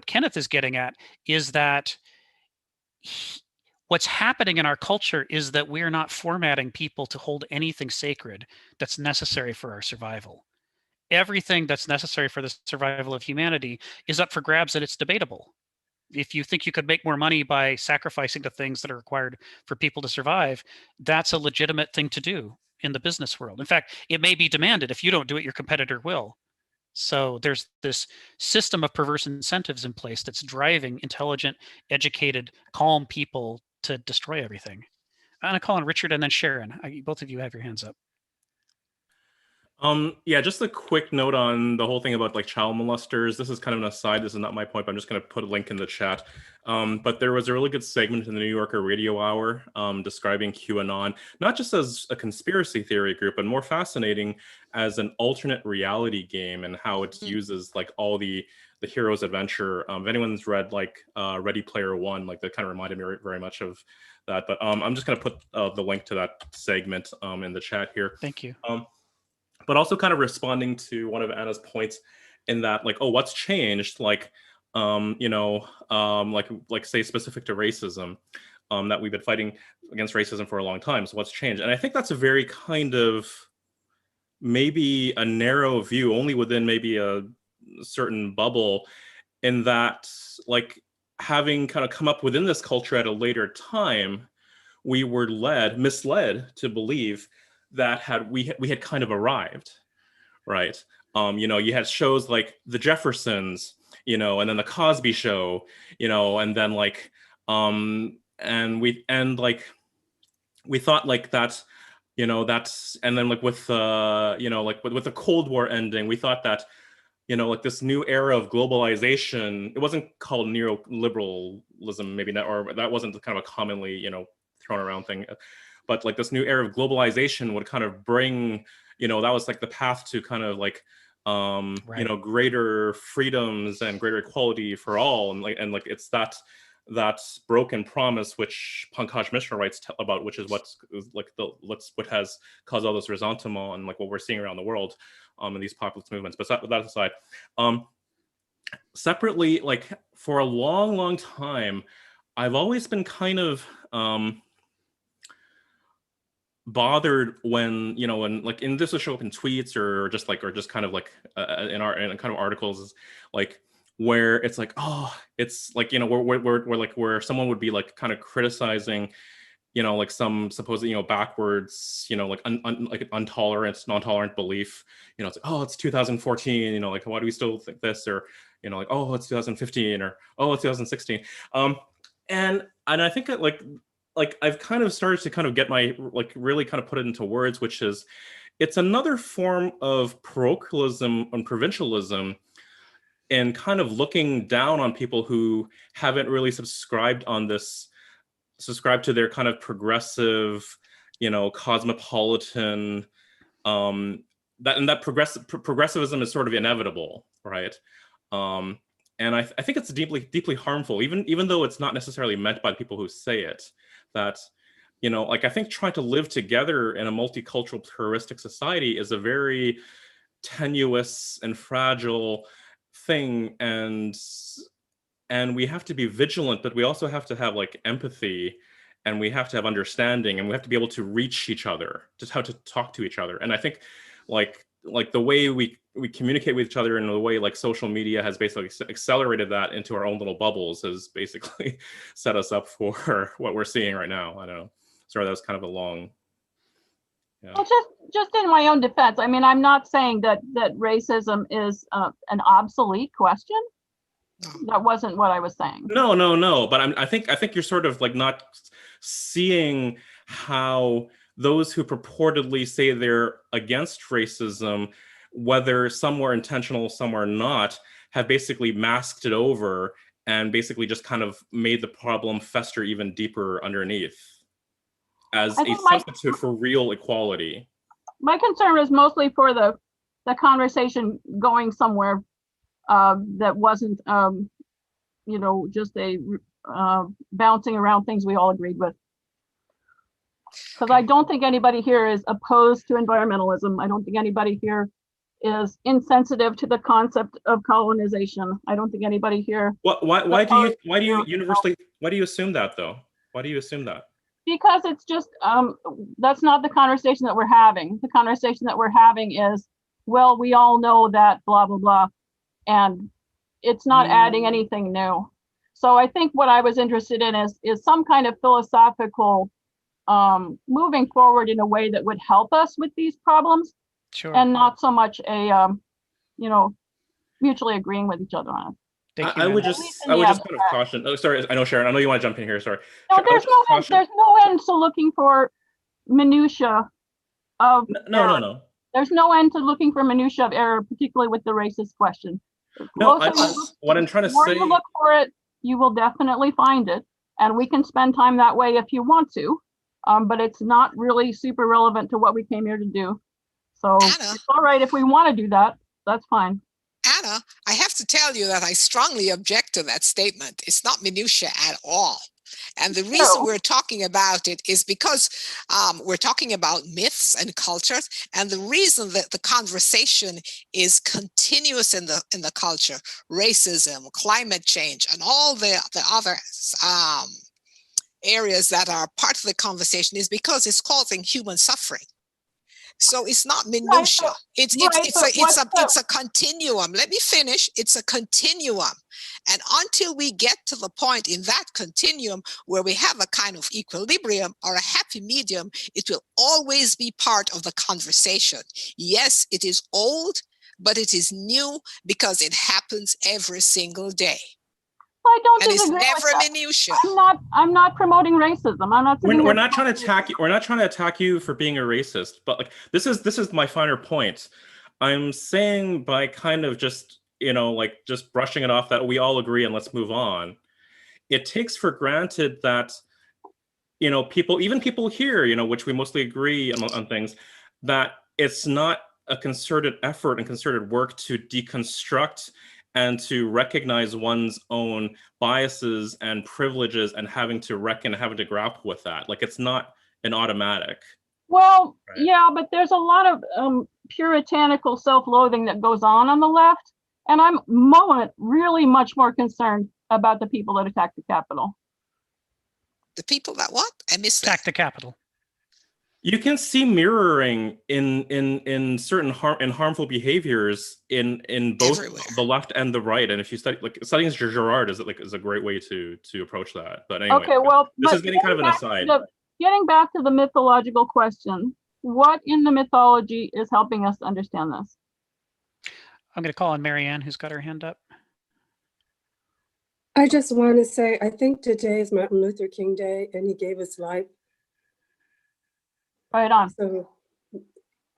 Kenneth is getting at is that what's happening in our culture is that we're not formatting people to hold anything sacred that's necessary for our survival. Everything that's necessary for the survival of humanity is up for grabs, and it's debatable. If you think you could make more money by sacrificing the things that are required for people to survive, that's a legitimate thing to do in the business world. In fact, it may be demanded. If you don't do it, your competitor will. So there's this system of perverse incentives in place that's driving intelligent, educated, calm people to destroy everything. I'm going to call on Richard and then Sharon. Both of you have your hands up.
Yeah, just a quick note on the whole thing about like child molesters. This is kind of an aside. This is not my point, but I'm just going to put a link in the chat. But there was a really good segment in the New Yorker Radio Hour describing QAnon, not just as a conspiracy theory group, but more fascinating as an alternate reality game, and how it uses like all the hero's adventure. If anyone's read like Ready Player One, like that kind of reminded me very much of that. But I'm just going to put the link to that segment in the chat here.
Thank you.
But also kind of responding to one of Anna's points in that, like, oh, what's changed? Like, like say specific to racism, that we've been fighting against racism for a long time. So what's changed? And I think that's a very kind of maybe a narrow view, only within maybe a certain bubble, in that, like, having kind of come up within this culture at a later time, we were misled to believe that we had kind of arrived, right? You had shows like The Jeffersons, and then The Cosby Show, and then like, we thought like that, that's, and then like with with the Cold War ending, we thought that, like this new era of globalization, it wasn't called neoliberalism, maybe not, or that wasn't kind of a commonly, thrown around thing. But like this new era of globalization would kind of bring, that was like the path to kind of like, right, greater freedoms and greater equality for all. And like it's that broken promise which Pankaj Mishra writes about, which is what has caused all this ressentiment and like what we're seeing around the world in these populist movements. But that aside, separately, like for a long time, I've always been kind of bothered when like, and this will show up in tweets or just kind of like in kind of articles, like where it's like, oh, it's like, where someone would be like kind of criticizing, like some supposed, backwards, like like non-tolerant belief, it's like, oh, it's 2014, like why do we still think this, or like, oh, it's 2015, or oh, it's 2016, and I think that like I've kind of started to kind of get my, like, really kind of put it into words, which is, it's another form of parochialism and provincialism, and kind of looking down on people who haven't really subscribed to their kind of progressive, cosmopolitan, that progressivism is sort of inevitable, right? And I think it's deeply harmful, even though it's not necessarily meant by the people who say it. That, like, I think trying to live together in a multicultural pluralistic society is a very tenuous and fragile thing, and we have to be vigilant, but we also have to have like empathy, and we have to have understanding, and we have to be able to reach each other, just how to talk to each other. And I think like the way we communicate with each other, in the way like social media has basically accelerated that into our own little bubbles, has basically set us up for what we're seeing right now. I don't know. Sorry, that was kind of a long
Yeah.
Well, just in my own defense, I mean, I'm not saying that racism is an obsolete question. That wasn't what I was saying.
No. But I think you're sort of like not seeing how those who purportedly say they're against racism, whether some were intentional, some are not, have basically masked it over and basically just kind of made the problem fester even deeper underneath as a substitute for real equality.
My concern is mostly for the conversation going somewhere that wasn't, just a bouncing around things we all agreed with. Because I don't think anybody here is opposed to environmentalism. I don't think anybody here is insensitive to the concept of colonization. I don't think anybody here.
Why do you assume that though? Why do you assume that?
Because it's just that's not the conversation that we're having. The conversation that we're having is, well, we all know that blah blah blah, and it's not adding anything new. So I think what I was interested in is some kind of philosophical moving forward in a way that would help us with these problems,
Sure.
and not so much a mutually agreeing with each other on it.
I would just kind of caution. Oh, sorry, I know Sharon. I know you want to jump in here. Sorry.
No, there's no end to looking for minutia of error.
No.
There's no end to looking for minutia of error, particularly with the racist question.
No, what I'm trying to say.
The more you look for it, you will definitely find it, and we can spend time that way if you want to. But it's not really super relevant to what we came here to do. So
Anna,
it's all right if we want to do that. That's fine.
Anna, I have to tell you that I strongly object to that statement. It's not minutia at all. And the reason we're talking about it is because we're talking about myths and cultures. And the reason that the conversation is continuous in the culture, racism, climate change, and all the other areas that are part of the conversation is because it's causing human suffering. So it's not minutia. It's a continuum. Let me finish. It's a continuum. And until we get to the point in that continuum where we have a kind of equilibrium or a happy medium, it will always be part of the conversation. Yes, it is old, but it is new because it happens every single day.
I don't
and it's
disagree
never
with
minutia.
I'm not promoting racism. I'm not.
We're not trying to attack you. We're not trying to attack you for being a racist. But like this is my finer point. I'm saying by kind of just just brushing it off that we all agree and let's move on. It takes for granted that people here, which we mostly agree on things, that it's not a concerted effort and concerted work to deconstruct and to recognize one's own biases and privileges and having to grapple with that. Like it's not an automatic.
Well, right. Yeah, but there's a lot of puritanical self-loathing that goes on the left. And I'm really much more concerned about the people that attack the Capitol.
The people that what? I missed
attack
that.
the Capitol.
You can see mirroring in certain harmful behaviors in both everywhere. The left and the right. And if you studying Girard is a great way to approach that. But anyway,
okay, well,
this is getting kind of an aside.
Getting back to the mythological question, what in the mythology is helping us understand this?
I'm going to call on Marianne, who's got her hand up.
I just want to say, I think today is Martin Luther King Day, and he gave his life.
Right on.
So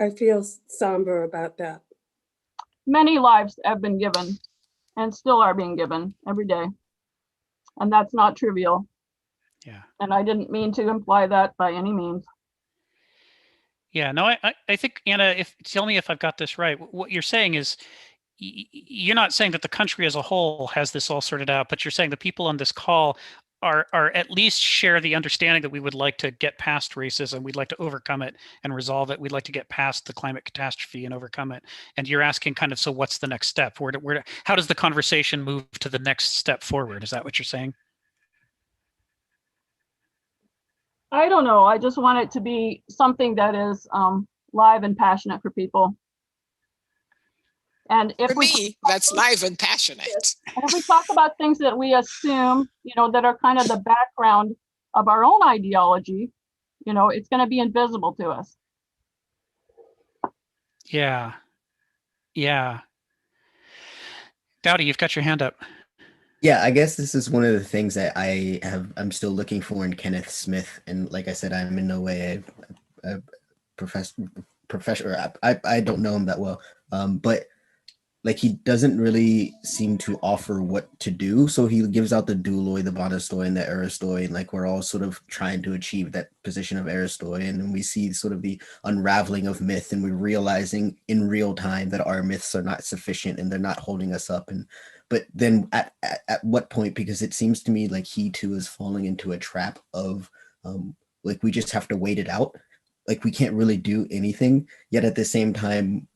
I feel somber about that.
Many lives have been given and still are being given every day. And that's not trivial.
Yeah.
And I didn't mean to imply that by any means.
Yeah, no, I think, Anna, tell me if I've got this right. What you're saying is, you're not saying that the country as a whole has this all sorted out, but you're saying the people on this call are at least share the understanding that we would like to get past racism. We'd like to overcome it and resolve it. We'd like to get past the climate catastrophe and overcome it. And you're asking kind of, so what's the next step? How does the conversation move to the next step forward? Is that what you're saying?
I don't know. I just want it to be something that is live and passionate for people. And if
that's live and passionate.
And if we talk about things that we assume, that are kind of the background of our own ideology, it's going to be invisible to us.
Yeah. Yeah. Dowdy, you've got your hand up.
Yeah, I guess this is one of the things that I'm still looking for in Kenneth Smith. And like I said, I'm in no way a professor. I don't know him that well. But like he doesn't really seem to offer what to do. So he gives out the douloi, the monastoi, and the aristoi, and like we're all sort of trying to achieve that position of aristoi. And then we see sort of the unraveling of myth, and we're realizing in real time that our myths are not sufficient and they're not holding us up. And but then at what point? Because it seems to me like he too is falling into a trap of like we just have to wait it out. Like we can't really do anything. Yet at the same time,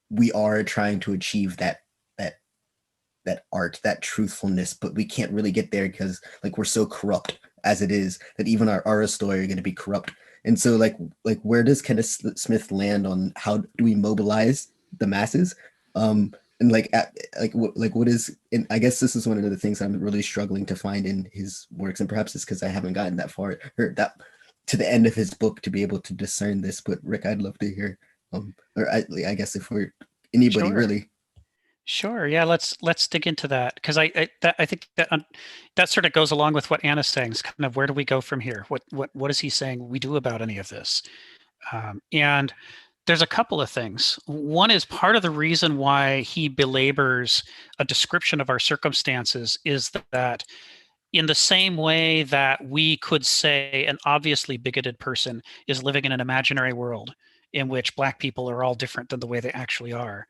we are trying to achieve that art, that truthfulness, but we can't really get there because like we're so corrupt as it is that even our aristoi are going to be corrupt. And so like where does Kenneth Smith land on how do we mobilize the masses? And what is, and I guess this is one of the things I'm really struggling to find in his works, and perhaps it's because I haven't gotten that far or that to the end of his book to be able to discern this. But Rick, I'd love to hear or I guess if we're anybody
Sure.
really.
Sure. Yeah. Let's dig into that because I think that that sort of goes along with what Anna's saying. It's kind of where do we go from here? What is he saying we do about any of this? And there's a couple of things. One is part of the reason why he belabors a description of our circumstances is that in the same way that we could say an obviously bigoted person is living in an imaginary world in which Black people are all different than the way they actually are.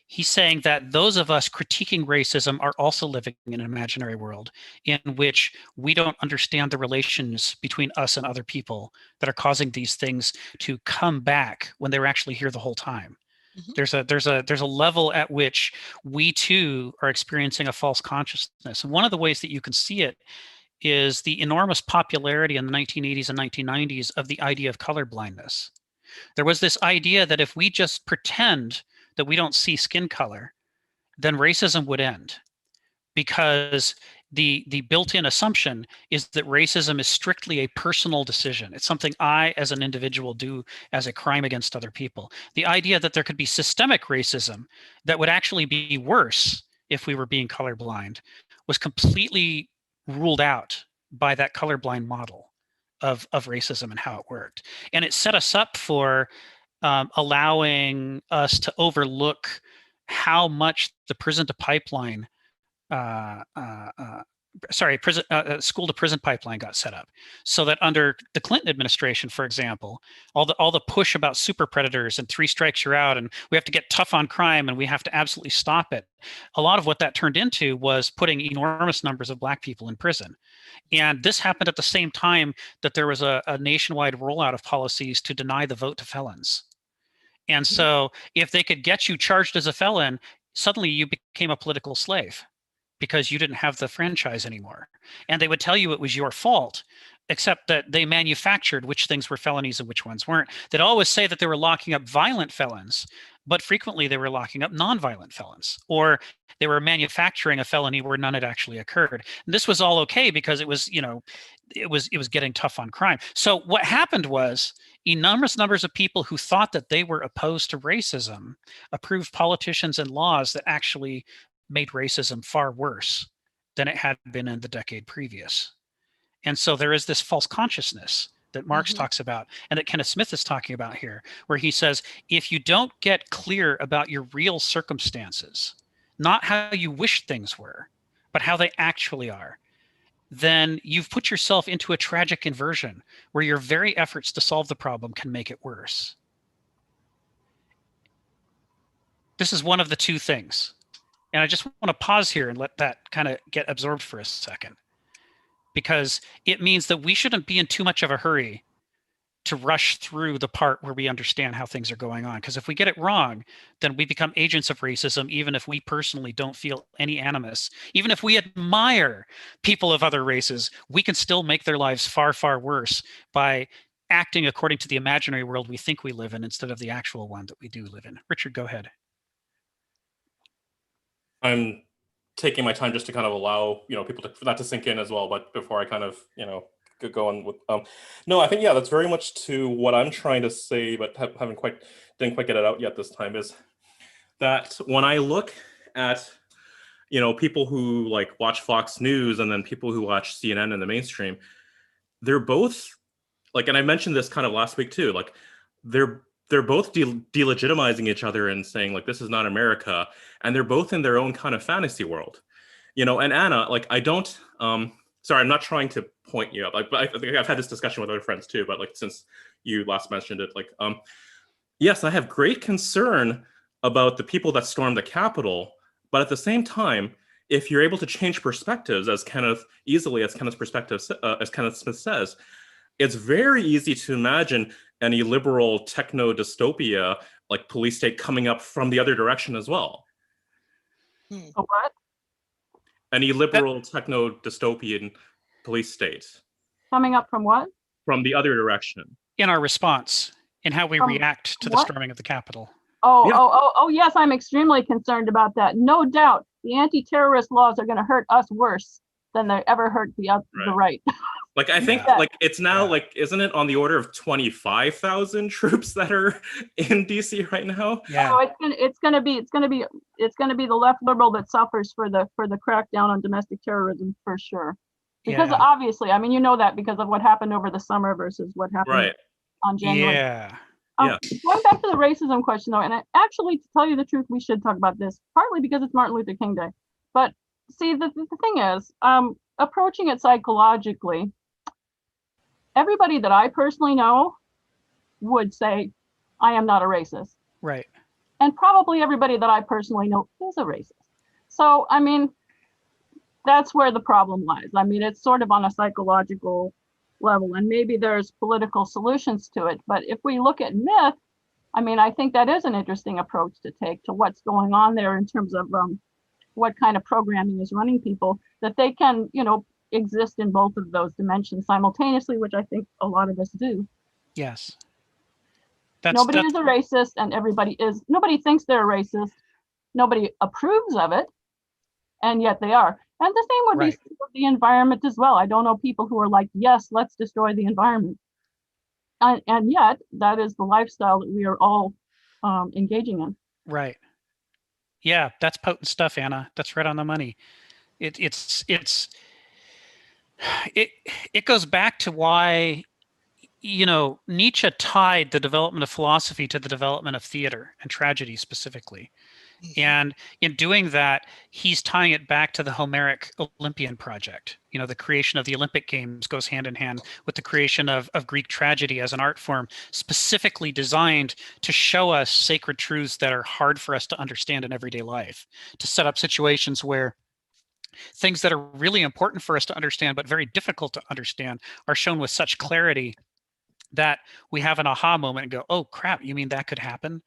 He's saying that those of us critiquing racism are also living in an imaginary world in which we don't understand the relations between us and other people that are causing these things to come back when they were actually here the whole time.
Mhm.
There's a level at which we too are experiencing a false consciousness. And one of the ways that you can see it is the enormous popularity in the 1980s and 1990s of the idea of colorblindness. There was this idea that if we just pretend that we don't see skin color, then racism would end because the built-in assumption is that racism is strictly a personal decision. It's something I as an individual do as a crime against other people. The idea that there could be systemic racism that would actually be worse if we were being colorblind was completely ruled out by that colorblind model of racism and how it worked. And it set us up for allowing us to overlook how much the prison to pipeline, school to prison pipeline got set up, so that under the Clinton administration, for example, all the push about super predators and 3 strikes you're out, and we have to get tough on crime and we have to absolutely stop it. A lot of what that turned into was putting enormous numbers of Black people in prison. And this happened at the same time that there was a nationwide rollout of policies to deny the vote to felons. And so if they could get you charged as a felon, suddenly you became a political slave because you didn't have the franchise anymore. And they would tell you it was your fault, except that they manufactured which things were felonies and which ones weren't. They'd always say that they were locking up violent felons, but frequently they were locking up nonviolent felons, or they were manufacturing a felony where none had actually occurred. And this was all okay because it was, it was getting tough on crime. So what happened was enormous numbers of people who thought that they were opposed to racism approved politicians and laws that actually made racism far worse than it had been in the decade previous. And so there is this false consciousness that Marx talks about and that Kenneth Smith is talking about here, where he says, if you don't get clear about your real circumstances, not how you wish things were, but how they actually are, then you've put yourself into a tragic inversion where your very efforts to solve the problem can make it worse. This is one of the two things. And I just want to pause here and let that kind of get absorbed for a second, because it means that we shouldn't be in too much of a hurry to rush through the part where we understand how things are going on. Because if we get it wrong, then we become agents of racism, even if we personally don't feel any animus. Even if we admire people of other races, we can still make their lives far, far worse by acting according to the imaginary world we think we live in instead of the actual one that we do live in. Richard, go ahead.
I'm taking my time just to kind of allow, people for that to sink in as well. But before I kind of, going with no, I think yeah, that's very much to what I'm trying to say, but didn't quite get it out yet this time, is that when I look at people who like watch Fox News and then people who watch CNN in the mainstream, they're both like, and I mentioned this kind of last week too, like they're both delegitimizing each other and saying like this is not America, and they're both in their own kind of fantasy world. And Anna, like I don't sorry, I'm not trying to point you up, like, but I think I've had this discussion with other friends too, but like since you last mentioned it, like yes, I have great concern about the people that stormed the Capitol, but at the same time, if you're able to change perspectives as Kenneth Smith says, it's very easy to imagine any liberal techno dystopia like police state coming up from the other direction as well.
A what?
Any liberal techno dystopian police state
Coming up from what?
from the other direction.
In our response, in how we react to the storming of the Capitol.
Oh, yes, I'm extremely concerned about that. No doubt, the anti-terrorist laws are going to hurt us worse than they ever hurt the right.
Like I think, like it's now like, isn't it on the order of 25,000 troops that are in DC right now?
Yeah. Oh, it's gonna be the left liberal that suffers for the crackdown on domestic terrorism for sure. Because obviously, I mean, you know that because of what happened over the summer versus what happened on January. Going back to the racism question though, and actually, to tell you the truth, we should talk about this partly because it's Martin Luther King Day. But see, the thing is, approaching it psychologically, everybody that I personally know would say, I am not a racist.
Right.
And probably everybody that I personally know is a racist. So, I mean, that's where the problem lies. I mean, it's sort of on a psychological level, and maybe there's political solutions to it. But if we look at myth, I mean, I think that is an interesting approach to take to what's going on there in terms of what kind of programming is running people, that they can, exist in both of those dimensions simultaneously, which I think a lot of us do.
Yes.
Nobody is a racist, and nobody thinks they're a racist. Nobody approves of it, and yet they are. And the same would be for the environment as well. I don't know people who are like, yes, let's destroy the environment. And yet that is the lifestyle that we are all engaging in.
Right. Yeah, that's potent stuff, Anna. That's right on the money. It goes back to why, Nietzsche tied the development of philosophy to the development of theater and tragedy specifically. And in doing that, he's tying it back to the Homeric Olympian project. The creation of the Olympic Games goes hand in hand with the creation of Greek tragedy as an art form, specifically designed to show us sacred truths that are hard for us to understand in everyday life, to set up situations where things that are really important for us to understand, but very difficult to understand, are shown with such clarity that we have an aha moment and go, oh crap, you mean that could happen?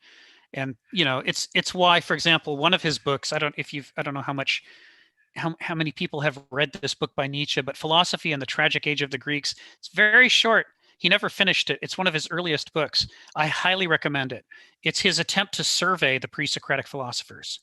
And it's why, for example, one of his books, I don't know how many people have read this book by Nietzsche, but Philosophy and the Tragic Age of the Greeks. It's very short. He never finished it. It's one of his earliest books. I highly recommend it. It's his attempt to survey the pre-Socratic philosophers.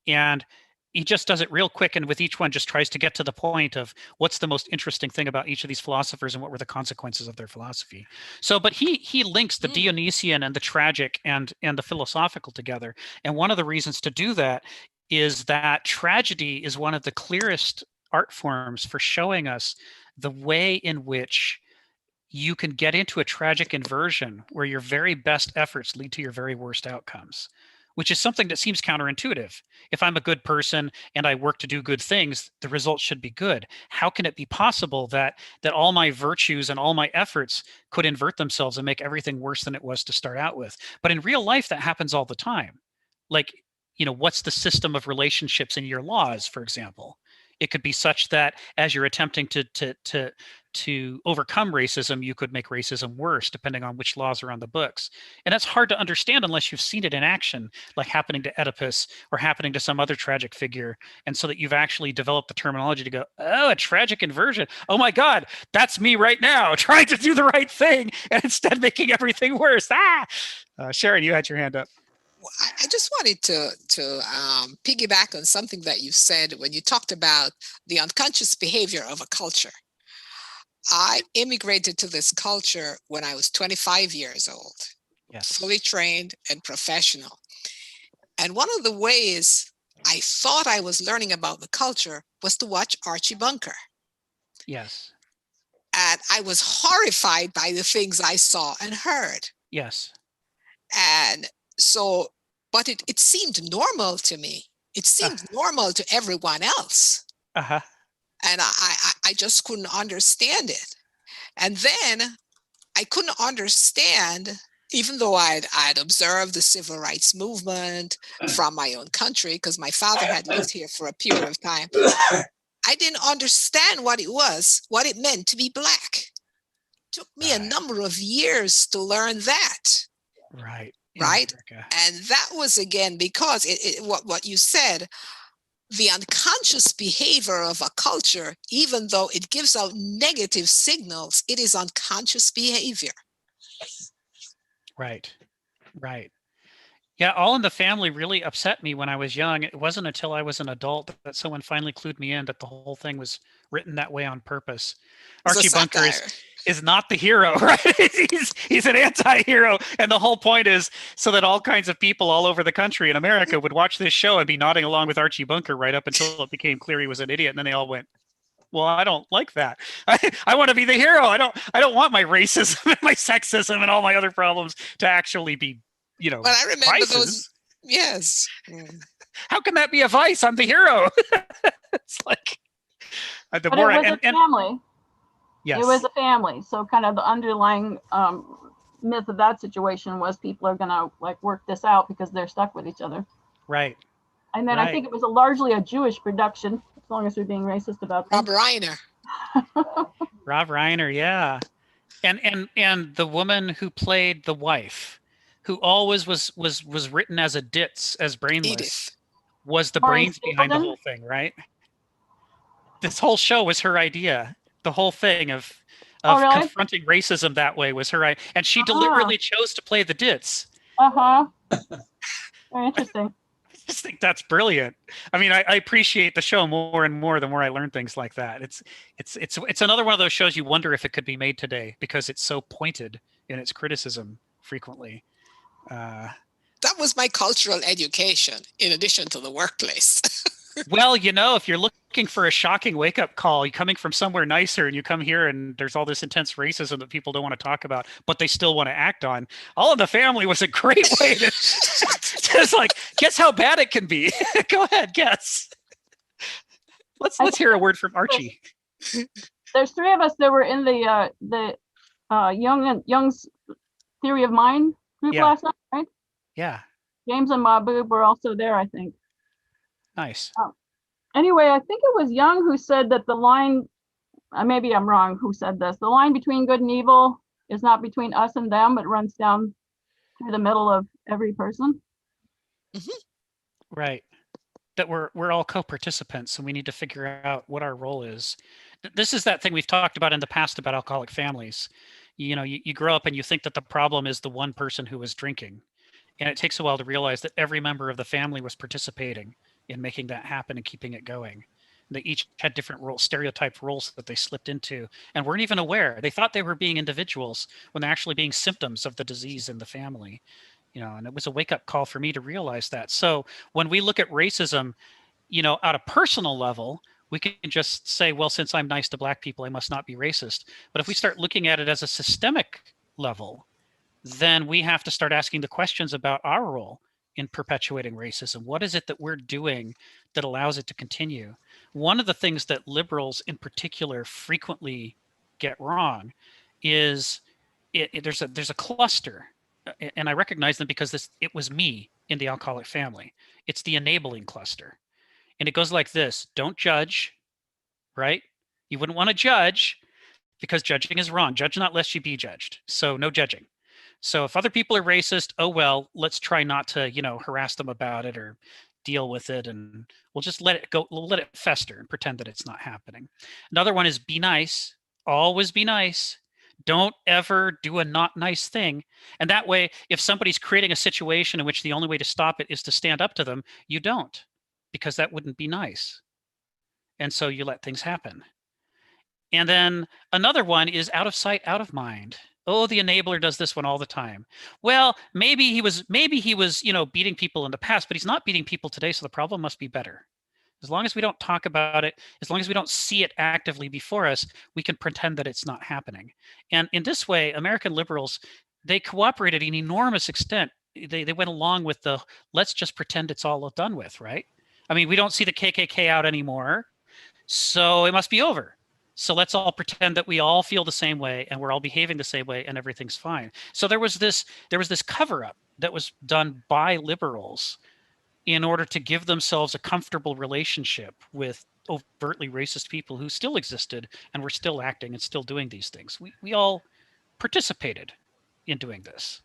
And he just does it real quick, and with each one just tries to get to the point of what's the most interesting thing about each of these philosophers and what were the consequences of their philosophy. So, but he links the Dionysian and the tragic and the philosophical together. And one of the reasons to do that is that tragedy is one of the clearest art forms for showing us the way in which you can get into a tragic inversion where your very best efforts lead to your very worst outcomes, which is something that seems counterintuitive. If I'm a good person and I work to do good things, the results should be good. How can it be possible that all my virtues and all my efforts could invert themselves and make everything worse than it was to start out with? But in real life, that happens all the time. Like, what's the system of relationships in your laws, for example? It could be such that as you're attempting to overcome racism, you could make racism worse depending on which laws are on the books. And that's hard to understand unless you've seen it in action, like happening to Oedipus or happening to some other tragic figure. And so that you've actually developed the terminology to go, oh, a tragic inversion. Oh my God, that's me right now trying to do the right thing and instead making everything worse. Sharon, you had your hand up.
I just wanted to piggyback on something that you said when you talked about the unconscious behavior of a culture. I immigrated to this culture when I was 25 years old,
Yes.
fully trained and professional. And one of the ways I thought I was learning about the culture was to watch Archie Bunker.
Yes.
And I was horrified by the things I saw and heard.
Yes.
And so, but it seemed normal to me. It seemed normal to everyone else.
Uh-huh.
And I just couldn't understand it. And then I couldn't understand, even though I'd observed the civil rights movement from my own country, because my father had lived here for a period of time. I didn't understand what it meant to be Black. It took me a number of years to learn that.
Right.
Right.
America.
And that was, again, because what you said, the unconscious behavior of a culture, even though it gives out negative signals, it is unconscious behavior.
Right. Right. Yeah, All in the Family really upset me when I was young. It wasn't until I was an adult that someone finally clued me in that the whole thing was written that way on purpose.
It's a
Archie Bunker
satire.
is not the hero, right? He's an anti-hero. And the whole point is so that all kinds of people all over the country in America would watch this show and be nodding along with Archie Bunker right up until it became clear he was an idiot. And then they all went, well, I don't like that. I want to be the hero. I don't want my racism and my sexism and all my other problems to actually be,
But I remember
vices.
those. Yes.
How can that be a vice? I'm the hero. It's like the
But
more
it was a family.
yes,
It was a family. So kind of the underlying myth of that situation was people are gonna like work this out because they're stuck with each other.
right.
And then
Right.
I think it was largely a Jewish production, as long as we're being racist about that.
Rob Reiner.
Rob Reiner, yeah, and the woman who played the wife, who always was written as a ditz, as brainless,
Edith.
was the
Maureen
brains behind the
Stapleton?
whole thing, right? This whole show was her idea. The whole thing of
Oh, really?
confronting racism that way was her idea, and she deliberately chose to play the ditz.
Uh-huh. Very interesting.
I just think that's brilliant. I mean, I appreciate the show more and more the more I learn things like that. It's another one of those shows you wonder if it could be made today because it's so pointed in its criticism frequently.
That was my cultural education, in addition to the workplace.
Well, if you're looking for a shocking wake-up call, you're coming from somewhere nicer and you come here and there's all this intense racism that people don't want to talk about, but they still want to act on. All in the Family was a great way to just like, guess how bad it can be. Go ahead, guess. Let's hear a word from Archie.
There's three of us that were in the Young's Theory of Mind group
Yeah.
last night, right?
Yeah,
James and Mahbub were also there, I think.
nice.
Anyway, I think it was Young who said that the line, maybe I'm wrong who said this, the line between good and evil is not between us and them, but runs down through the middle of every person.
Right. That we're all co-participants and we need to figure out what our role is. This is that thing we've talked about in the past about alcoholic families. You grow up and you think that the problem is the one person who was drinking. And it takes a while to realize that every member of the family was participating in making that happen and keeping it going. They each had different roles, stereotyped roles that they slipped into and weren't even aware. They thought they were being individuals when they're actually being symptoms of the disease in the family. And it was a wake-up call for me to realize that. So when we look at racism, at a personal level, we can just say, well, since I'm nice to Black people, I must not be racist. But if we start looking at it as a systemic level, then we have to start asking the questions about our role in perpetuating racism. What is it that we're doing that allows it to continue? One of the things that liberals in particular frequently get wrong is there's a cluster, and I recognize them because it was me in the alcoholic family. It's the enabling cluster. And it goes like this: don't judge, right? You wouldn't want to judge because judging is wrong. Judge not lest you be judged. So no judging. So if other people are racist, oh, well, let's try not to, harass them about it or deal with it. And we'll just let it go, we'll let it fester and pretend that it's not happening. Another one is be nice, always be nice. Don't ever do a not nice thing. And that way, if somebody's creating a situation in which the only way to stop it is to stand up to them, you don't, because that wouldn't be nice. And so you let things happen. And then another one is out of sight, out of mind. Oh, the enabler does this one all the time. Well, maybe he was, beating people in the past, but he's not beating people today, so the problem must be better. As long as we don't talk about it, as long as we don't see it actively before us, we can pretend that it's not happening. And in this way, American liberals, they cooperated in enormous extent. They went along with the let's just pretend it's all done with, right? I mean, we don't see the KKK out anymore, so it must be over. So let's all pretend that we all feel the same way and we're all behaving the same way and everything's fine. So there was this cover up that was done by liberals in order to give themselves a comfortable relationship with overtly racist people who still existed and were still acting and still doing these things. We all participated in doing this.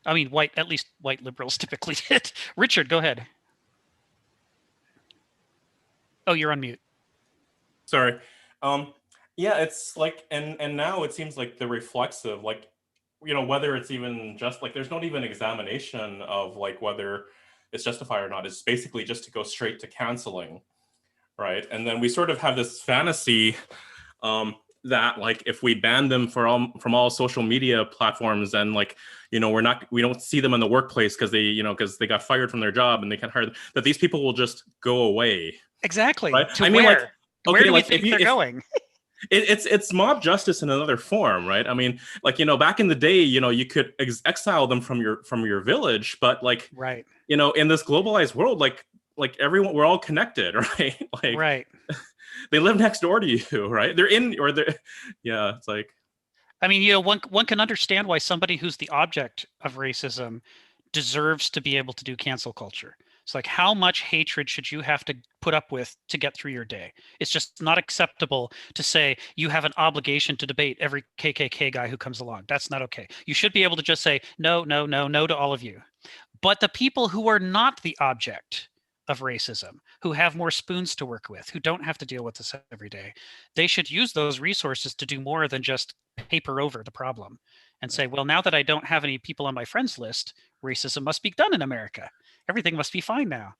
I mean, at least white liberals typically did. Richard, go ahead. Oh, you're on mute.
Sorry. Yeah, it's like, and now it seems like the reflexive, like, whether it's even just like, there's not even examination of like whether it's justified or not. It's basically just to go straight to canceling, right? And then we sort of have this fantasy that like if we ban them from all social media platforms, and like we don't see them in the workplace because they got fired from their job and they can't hire them, that these people will just go away.
Exactly.
Right?
I mean, like, where do we think they're going?
It's mob justice in another form, right? I mean, like, back in the day, you could exile them from your village, but like,
right,
in this globalized world, like everyone, we're all connected, right? Like,
right.
They live next door to you, right? Yeah, it's like,
I mean, one can understand why somebody who's the object of racism deserves to be able to do cancel culture. It's like, how much hatred should you have to put up with to get through your day? It's just not acceptable to say you have an obligation to debate every KKK guy who comes along. That's not okay. You should be able to just say, no, no, no, no to all of you. But the people who are not the object of racism, who have more spoons to work with, who don't have to deal with this every day, they should use those resources to do more than just paper over the problem and say, well, now that I don't have any people on my friends list, racism must be done in America. Everything must be fine now.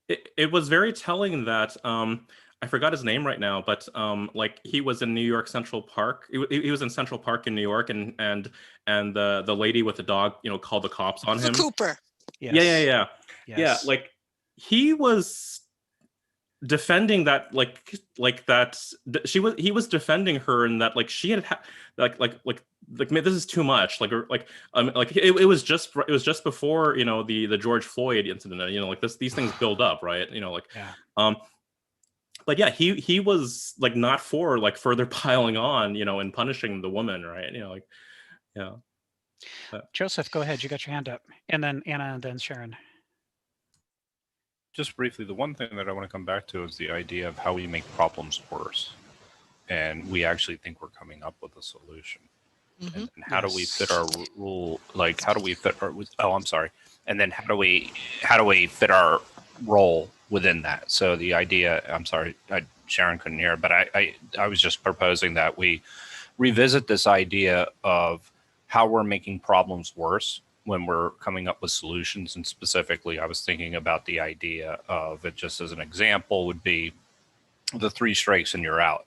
It was very telling that I forgot his name right now, but like he was in New York Central Park. He was in Central Park in New York, and the lady with the dog, called the cops on him.
Cooper.
Yes.
Yeah.
Yes.
Yeah, like he was defending that, he was defending her, and that like she had like this is too much, it was just before the George Floyd incident, like these things build up, right?
Yeah.
But yeah, he was like not for like further piling on, and punishing the woman, right? Yeah.
Joseph, go ahead. You got your hand up, and then Anna, and then Sharon.
Just briefly, the one thing that I want to come back to is the idea of how we make problems worse. And we actually think we're coming up with a solution. Mm-hmm. And how do we fit our rule? Like, how do we fit our, and then how do we fit our role within that? So the idea, Sharon couldn't hear, but I was just proposing that we revisit this idea of how we're making problems worse when we're coming up with solutions. And specifically, I was thinking about the idea of it, just as an example, would be the 3 strikes and you're out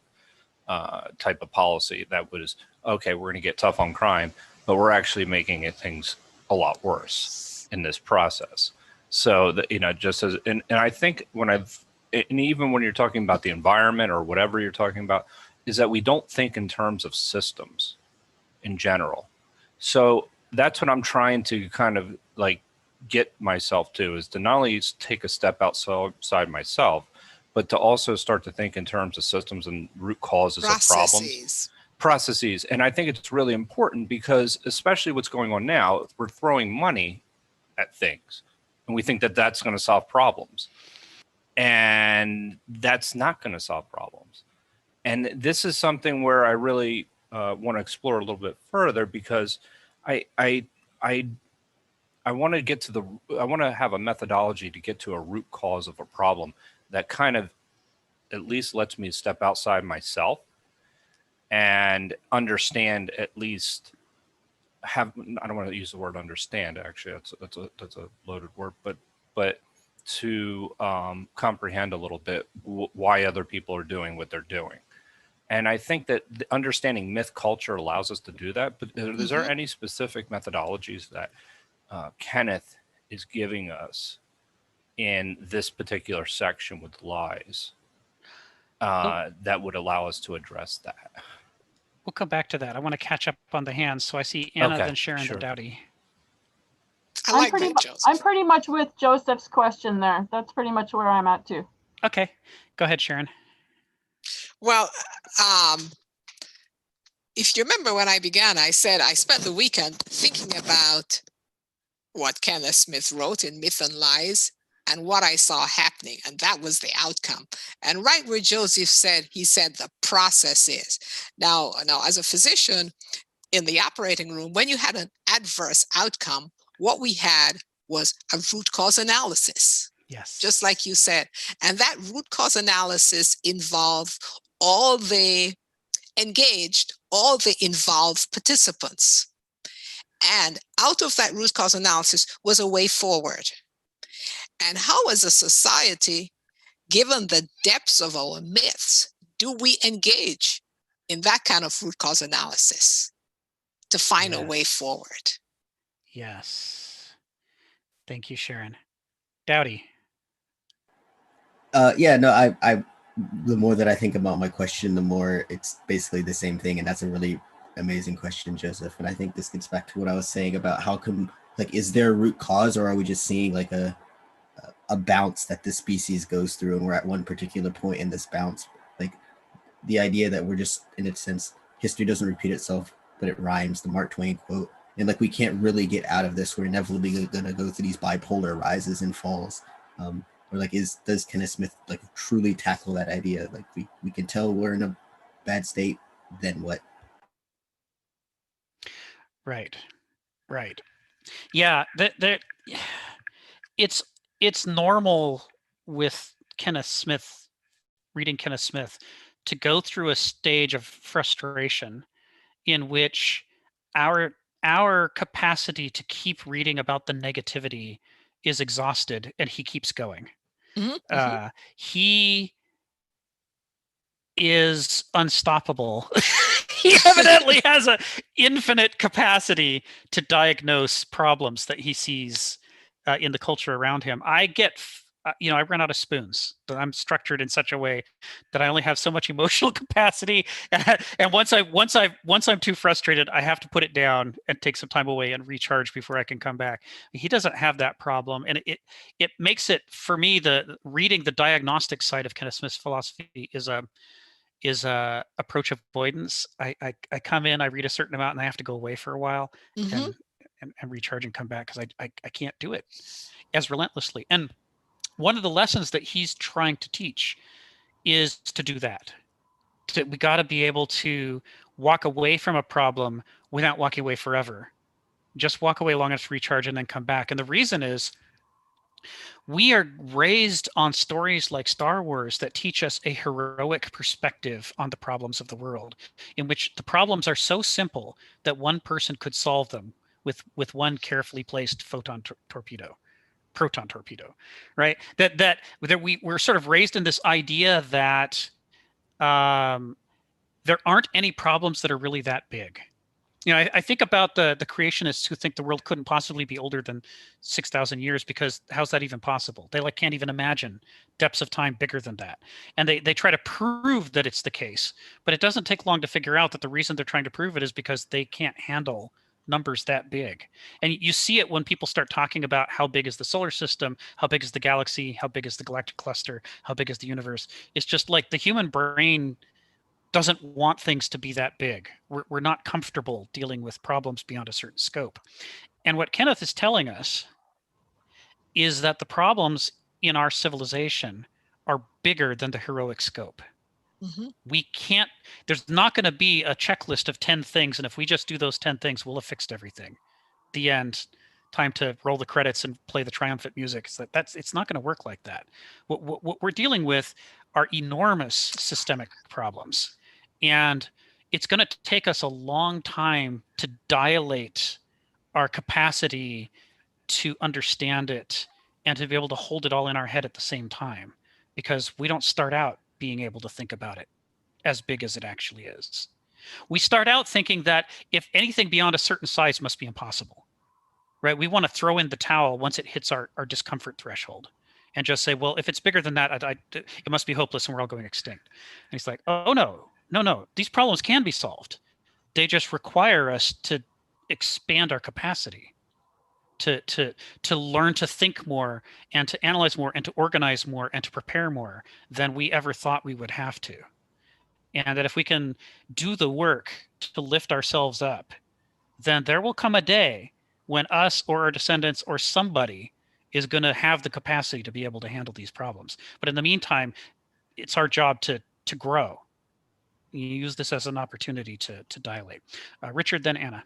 type of policy. That was, okay, we're going to get tough on crime, but we're actually making things a lot worse in this process. So that, just as, and I think and even when you're talking about the environment or whatever you're talking about, is that we don't think in terms of systems in general. So that's what I'm trying to kind of like get myself to, is to not only take a step outside myself, but to also start to think in terms of systems and root causes of processes. And I think it's really important because, especially what's going on now, we're throwing money at things and we think that that's going to solve problems, and that's not going to solve problems. And this is something where I really want to explore a little bit further, because I want to have a methodology to get to a root cause of a problem that kind of at least lets me step outside myself and understand, at least I don't want to use the word understand, actually, that's a loaded word, but to comprehend a little bit why other people are doing what they're doing. And I think that understanding myth culture allows us to do that. But is there any specific methodologies that Kenneth is giving us in this particular section with lies that would allow us to address that?
We'll come back to that. I want to catch up on the hands. So I see Anna,
Okay,
then Sharon,
sure.
then Dowdy.
I'm pretty much with Joseph's question there. That's pretty much where I'm at too.
Okay, go ahead, Sharon.
Well, if you remember when I began, I said I spent the weekend thinking about what Kenneth Smith wrote in Myth and Lies and what I saw happening, and that was the outcome. And right where Joseph said, he said the process is. Now, as a physician in the operating room, when you had an adverse outcome, what we had was a root cause analysis.
Yes.
Just like you said. And that root cause analysis involved all the involved participants. And out of that root cause analysis was a way forward. And how, as a society, given the depths of our myths, do we engage in that kind of root cause analysis to find a way forward?
Yes. Thank you, Sharon. Dowdy.
Yeah, no, I the more that I think about my question, the more it's basically the same thing. And that's a really amazing question, Joseph. And I think this gets back to what I was saying about how come, like, is there a root cause, or are we just seeing like a bounce that this species goes through, and we're at one particular point in this bounce? Like the idea that we're just, in a sense, history doesn't repeat itself, but it rhymes, the Mark Twain quote. And like, we can't really get out of this. We're inevitably going to go through these bipolar rises and falls. Or like, does Kenneth Smith like truly tackle that idea? Like we can tell we're in a bad state, then what?
Right. Yeah, it's normal with Kenneth Smith, reading Kenneth Smith, to go through a stage of frustration in which our capacity to keep reading about the negativity is exhausted, and he keeps going. He is unstoppable. He evidently has an infinite capacity to diagnose problems that he sees in the culture around him. I get, I run out of spoons. I'm structured in such a way that I only have so much emotional capacity, and once I'm too frustrated, I have to put it down and take some time away and recharge before I can come back. He doesn't have that problem, and it makes it, for me, the reading the diagnostic side of Kenneth Smith's philosophy is a approach avoidance. I come in, I read a certain amount, and I have to go away for a while and recharge and come back, because I can't do it as relentlessly. And one of the lessons that he's trying to teach is to do that. We got to be able to walk away from a problem without walking away forever. Just walk away long enough to recharge and then come back. And the reason is, we are raised on stories like Star Wars that teach us a heroic perspective on the problems of the world, in which the problems are so simple that one person could solve them with one carefully placed proton torpedo, right? That we're sort of raised in this idea that there aren't any problems that are really that big. I think about the creationists who think the world couldn't possibly be older than 6,000 years, because how's that even possible? They can't even imagine depths of time bigger than that. And they try to prove that it's the case, but it doesn't take long to figure out that the reason they're trying to prove it is because they can't handle numbers that big. And you see it when people start talking about how big is the solar system, how big is the galaxy, how big is the galactic cluster, how big is the universe. It's just like the human brain doesn't want things to be that big. We're not comfortable dealing with problems beyond a certain scope. And what Kenneth is telling us is that the problems in our civilization are bigger than the heroic scope. We can't, there's not going to be a checklist of 10 things, and if we just do those 10 things, we'll have fixed everything. The end. Time to roll the credits and play the triumphant music. It's not going to work like that. What we're dealing with are enormous systemic problems. And it's going to take us a long time to dilate our capacity to understand it and to be able to hold it all in our head at the same time, because we don't start out being able to think about it as big as it actually is. We start out thinking that if anything beyond a certain size must be impossible, right? We want to throw in the towel once it hits our discomfort threshold and just say, well, if it's bigger than that, it must be hopeless and we're all going extinct. And he's like, oh, no. These problems can be solved. They just require us to expand our capacity, to learn to think more and to analyze more and to organize more and to prepare more than we ever thought we would have to. And that if we can do the work to lift ourselves up, then there will come a day when us or our descendants or somebody is going to have the capacity to be able to handle these problems. But in the meantime, it's our job to grow. You use this as an opportunity to dilate. Richard, then Anna.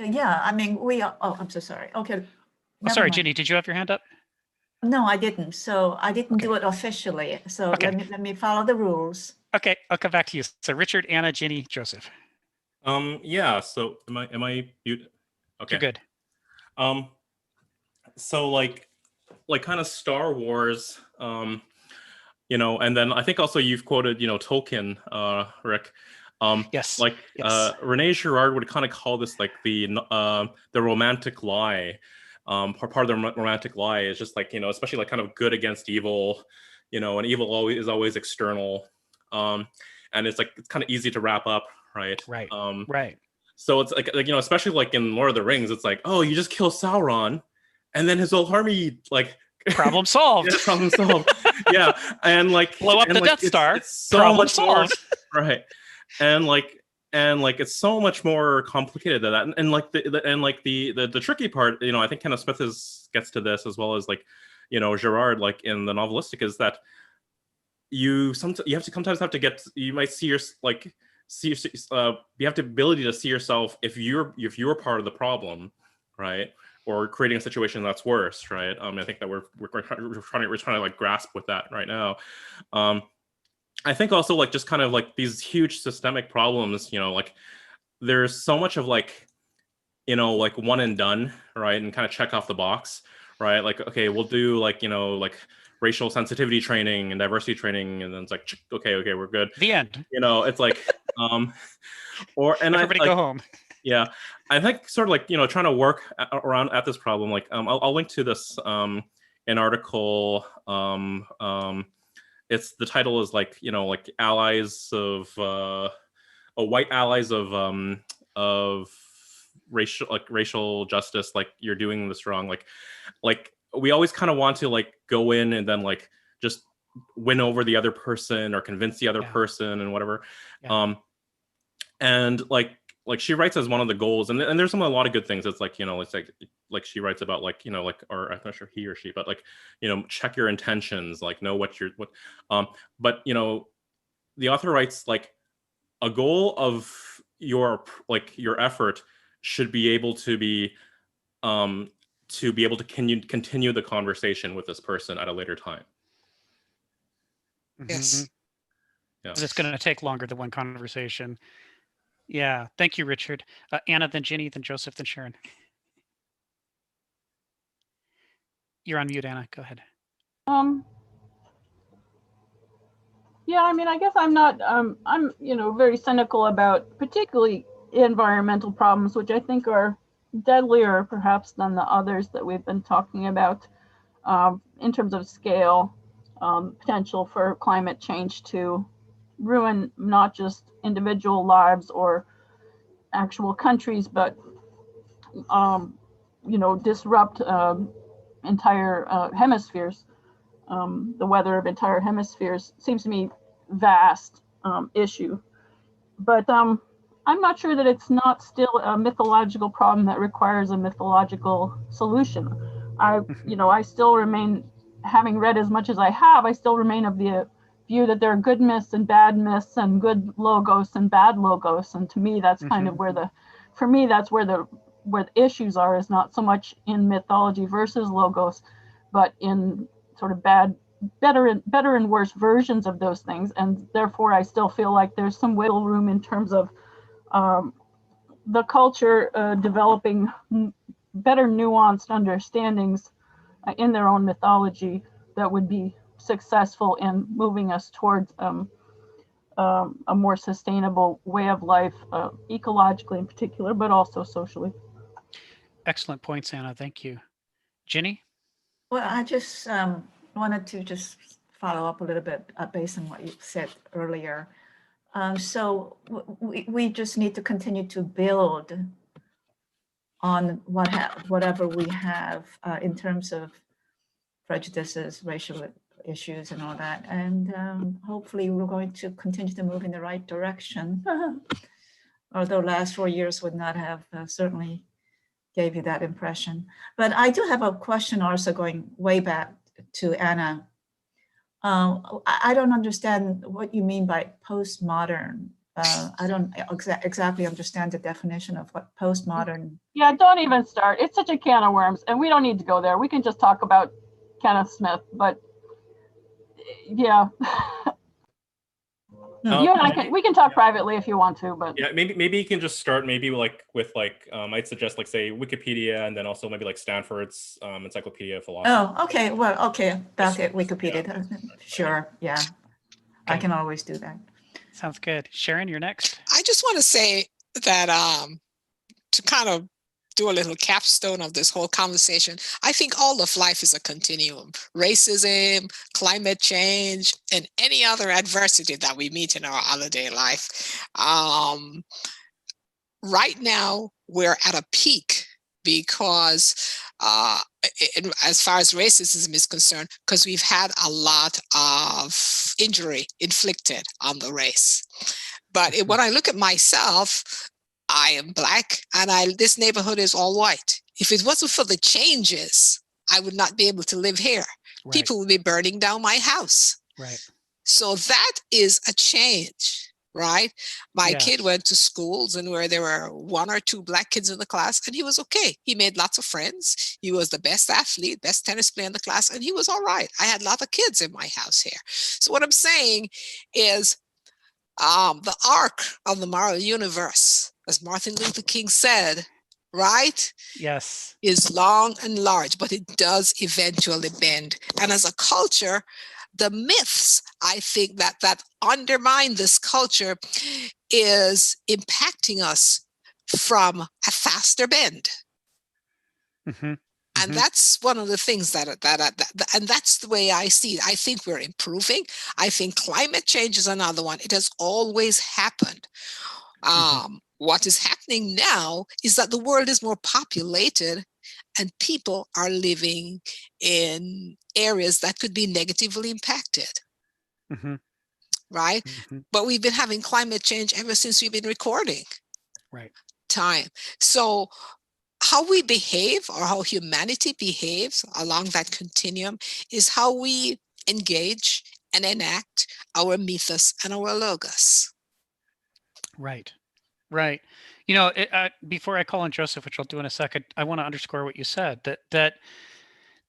Yeah, I mean, we are, oh, I'm so sorry. Okay.
Oh, sorry,
mind.
Ginny, did you have your hand up?
No, I didn't. So I didn't
Okay.
do it officially. So
Okay.
let me follow the rules.
Okay, I'll come back to you. So Richard, Anna, Ginny, Joseph.
Yeah, so am I mute? Okay.
You're good.
So like kind of Star Wars, you know, and then I think also you've quoted, you know, Tolkien, Rick.
Yes.
Like
yes.
Rene Girard would kind of call this like the romantic lie. Part of the romantic lie is just like, you know, especially like kind of good against evil, you know, and evil is always external. And it's like, it's kind of easy to wrap up, right?
Right.
Right. So it's like, you know, especially like in Lord of the Rings, it's like, oh, you just kill Sauron, and then his whole army like
problem solved.
Yeah, problem solved. Yeah, and like
blow up the Death Star.
It's so
problem
much
solved.
More, right? And like it's so much more complicated than that. And like the tricky part, you know, I think Kenneth Smith gets to this as well as like, you know, Girard, like in the novelistic, is that you sometimes have to get, you might see your like you have the ability to see yourself if you're part of the problem, right? Or creating a situation that's worse, right? I think that we're trying to like grasp with that right now. I think also like just kind of like these huge systemic problems, you know, like there's so much of like, you know, like one and done, right? And kind of check off the box, right? Like, okay, we'll do like, you know, like racial sensitivity training and diversity training, and then it's like, okay, we're good.
The end.
You know, it's like,
everybody go home.
Yeah, I think sort of like, you know, trying to work around at this problem. Like, I'll link to this an article. It's the title is like, you know, like allies of white allies of racial justice. Like, you're doing this wrong. Like we always kind of want to like go in and then like just win over the other person or convince the other person and whatever. Yeah. And like she writes as one of the goals, and there's a lot of good things. It's like, you know, it's like she writes about like, you know, like, or I'm not sure he or she, but like, you know, check your intentions, like know what but you know, the author writes like a goal of your effort should be able to be able to continue the conversation with this person at a later time.
Yes.
Yeah. It's going to take longer than one conversation. Yeah. Thank you, Richard. Anna, then Ginny, then Joseph, then Sharon. You're on mute, Anna. Go ahead.
Yeah, I mean, I guess I'm not, I'm, you know, very cynical about particularly environmental problems, which I think are deadlier perhaps than the others that we've been talking about in terms of scale, potential for climate change to ruin not just individual lives or actual countries, but, you know, disrupt entire hemispheres. The weather of entire hemispheres seems to me vast issue, but I'm not sure that it's not still a mythological problem that requires a mythological solution. You know, I still remain, having read as much as I have, I still remain of the view that there are good myths and bad myths and good logos and bad logos, and to me that's kind of where for me that's where the issues are, is not so much in mythology versus logos, but in sort of better and worse versions of those things. And therefore I still feel like there's some wiggle room in terms of the culture developing better nuanced understandings in their own mythology that would be successful in moving us towards a more sustainable way of life, ecologically in particular, but also socially.
Excellent points, Anna. Thank you. Ginny?
Well, I just wanted to just follow up a little bit based on what you said earlier. So we just need to continue to build on whatever we have in terms of prejudices, racial issues, and all that. And hopefully we're going to continue to move in the right direction. Although last 4 years would not have certainly gave you that impression. But I do have a question also going way back to Anna. I don't understand what you mean by postmodern. I don't exactly understand the definition of what postmodern.
Yeah, don't even start. It's such a can of worms, and we don't need to go there. We can just talk about Kenneth Smith, but yeah. You and I we can talk privately if you want to, but
yeah, maybe you can just start with I'd suggest say Wikipedia, and then also maybe Stanford's Encyclopedia of Philosophy.
Oh, okay. Well, okay. Back at Wikipedia. Yeah. Sure. Yeah. Okay. I can always do that.
Sounds good. Sharon, you're next.
I just want to say that to kind of do a little capstone of this whole conversation, I think all of life is a continuum. Racism, climate change, and any other adversity that we meet in our holiday life. Right now, we're at a peak because as far as racism is concerned, because we've had a lot of injury inflicted on the race. But when I look at myself, I am Black, and this neighborhood is all white. If it wasn't for the changes, I would not be able to live here. Right. People would be burning down my house.
Right.
So that is a change, right? My kid went to schools and where there were 1 or 2 Black kids in the class, and he was okay. He made lots of friends. He was the best athlete, best tennis player in the class, and he was all right. I had a lot of kids in my house here. So what I'm saying is the arc of the moral universe, as Martin Luther King said, right?
Yes.
Is long and large, but it does eventually bend. And as a culture, the myths, I think that undermine this culture is impacting us from a faster bend.
Mm-hmm.
And that's one of the things and that's the way I see it. I think we're improving. I think climate change is another one. It has always happened. What is happening now is that the world is more populated and people are living in areas that could be negatively impacted.
Mm-hmm.
Right? Mm-hmm. But we've been having climate change ever since we've been recording.
Right.
Time. So how we behave, or how humanity behaves along that continuum, is how we engage and enact our mythos and our logos.
Right. Right. Before I call on Joseph, which I'll do in a second, I want to underscore what you said, that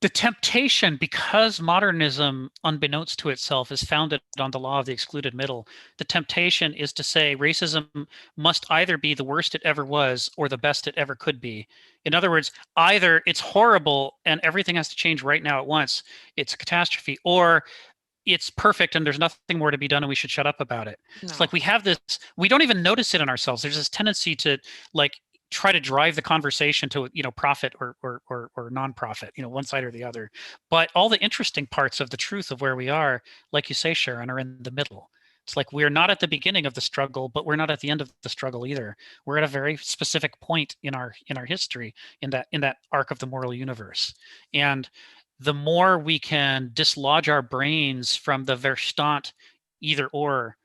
the temptation, because modernism, unbeknownst to itself, is founded on the law of the excluded middle, the temptation is to say racism must either be the worst it ever was or the best it ever could be. In other words, either it's horrible and everything has to change right now at once, it's a catastrophe, or it's perfect and there's nothing more to be done and we should shut up about it. No. It's like we have this, we don't even notice it in ourselves. There's this tendency to try to drive the conversation to profit or non-profit, one side or the other. But all the interesting parts of the truth of where we are, like you say, Sharon, are in the middle. It's like we're not at the beginning of the struggle, but we're not at the end of the struggle either. We're at a very specific point in our history in that arc of the moral universe. And the more we can dislodge our brains from the Verstand either or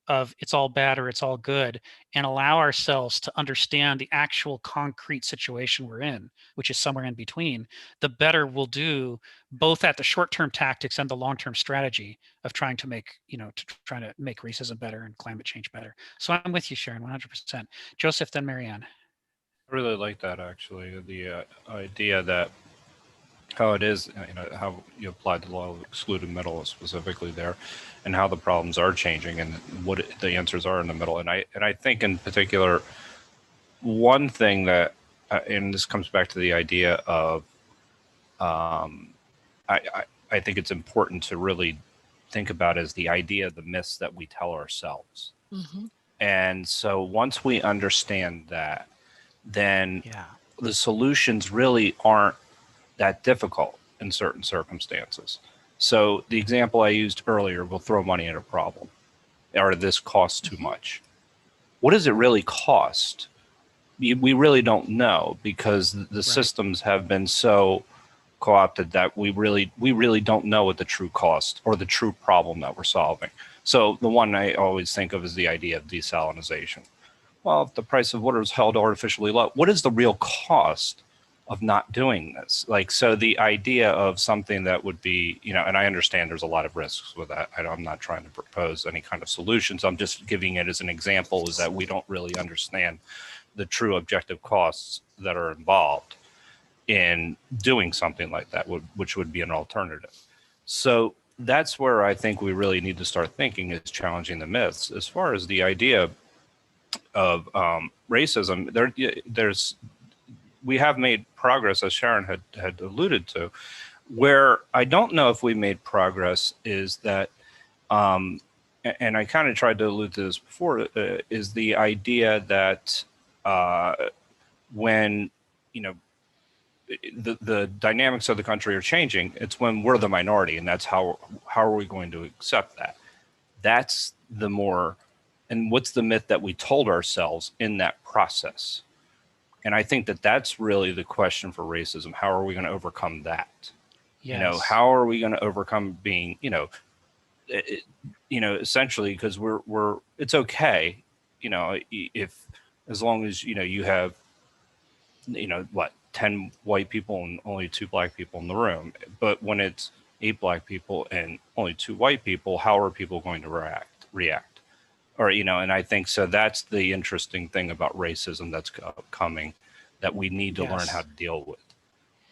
of it's all bad or it's all good, and allow ourselves to understand the actual concrete situation we're in, which is somewhere in between, the better we'll do both at the short-term tactics and the long-term strategy of trying to make racism better and climate change better. So I'm with you, Sharon, 100%. Joseph, then Marianne.
I really like that, actually, the idea that how it is, how you applied the law of excluded middle specifically there, and how the problems are changing and what the answers are in the middle. And I think in particular, one thing that, and this comes back to the idea of, I think it's important to really think about as the idea of the myths that we tell ourselves.
Mm-hmm.
And so once we understand that, then
Yeah.
the solutions really aren't that difficult in certain circumstances. So the example I used earlier, we'll throw money at a problem, or this costs too much. What does it really cost? We really don't know, because the systems have been so co-opted that we really don't know what the true cost or the true problem that we're solving. So the one I always think of is the idea of desalinization. Well, if the price of water is held artificially low, what is the real cost of not doing this? Like, so the idea of something that would be, you know, and I understand there's a lot of risks with that. I'm not trying to propose any kind of solutions. I'm just giving it as an example, is that we don't really understand the true objective costs that are involved in doing something like that, which would be an alternative. So that's where I think we really need to start thinking, is challenging the myths. As far as the idea of racism, we have made progress, as Sharon had alluded to. Where I don't know if we made progress is that, and I kind of tried to allude to this before, is the idea that when, you know, the dynamics of the country are changing, it's when we're the minority, and that's how are we going to accept that? That's the more, and what's the myth that we told ourselves in that process? And I think that that's really the question for racism. How are we going to overcome that?
Yes.
You know, how are we going to overcome being, essentially, because we're it's okay, you know, if, as long as, you know, you have, 10 white people and only 2 black people in the room. But when it's 8 black people and only 2 white people, how are people going to react? Or, and I think so that's the interesting thing about racism that's coming, that we need to learn how to deal with.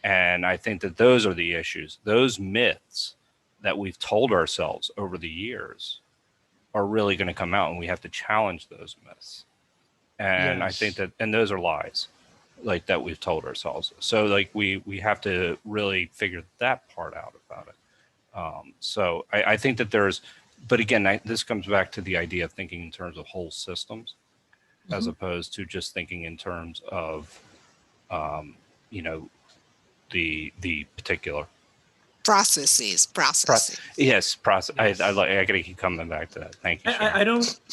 And I think that those are the issues. Those myths that we've told ourselves over the years are really going to come out, and we have to challenge those myths. And I think that, and those are lies, like, that we've told ourselves. So, like, we have to really figure that part out about it. So I think that there's, but again, this comes back to the idea of thinking in terms of whole systems, as opposed to just thinking in terms of, the particular
processes.
Yes, process. Yes. I gotta keep coming back to that. Thank you.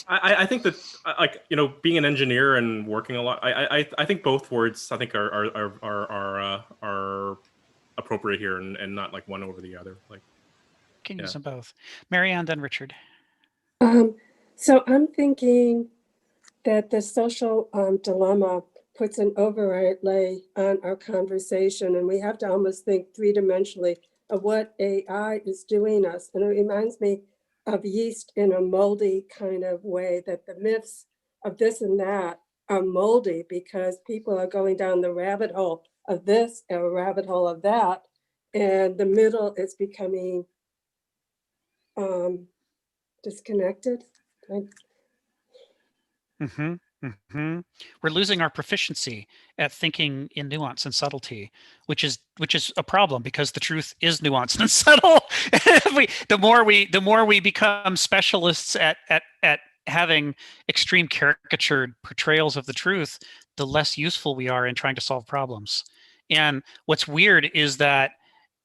I think that, like, being an engineer and working a lot, I think both words, I think, are appropriate here, and not like one over the other. Like,
can use them both. Marianne, then Richard.
So I'm thinking that the social dilemma puts an overlay on our conversation, and we have to almost think 3-dimensionally of what AI is doing us. And it reminds me of yeast in a moldy kind of way, that the myths of this and that are moldy because people are going down the rabbit hole of this and a rabbit hole of that. And the middle is becoming disconnected.
We're losing our proficiency at thinking in nuance and subtlety, which is a problem, because the truth is nuanced and subtle. the more we become specialists at having extreme caricatured portrayals of the truth, the less useful we are in trying to solve problems. And what's weird is that,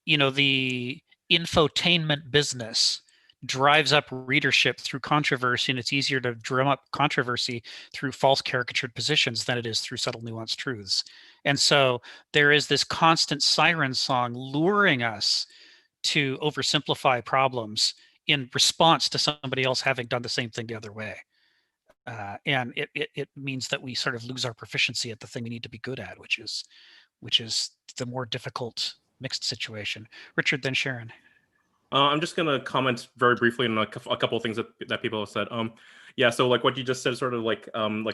the infotainment business drives up readership through controversy, and it's easier to drum up controversy through false caricatured positions than it is through subtle nuanced truths. And so there is this constant siren song luring us to oversimplify problems in response to somebody else having done the same thing the other way. And it means that we sort of lose our proficiency at the thing we need to be good at, which is the more difficult mixed situation. Richard, then Sharon.
I'm just going to comment very briefly on a couple of things that people have said. Yeah, so like what you just said, sort of like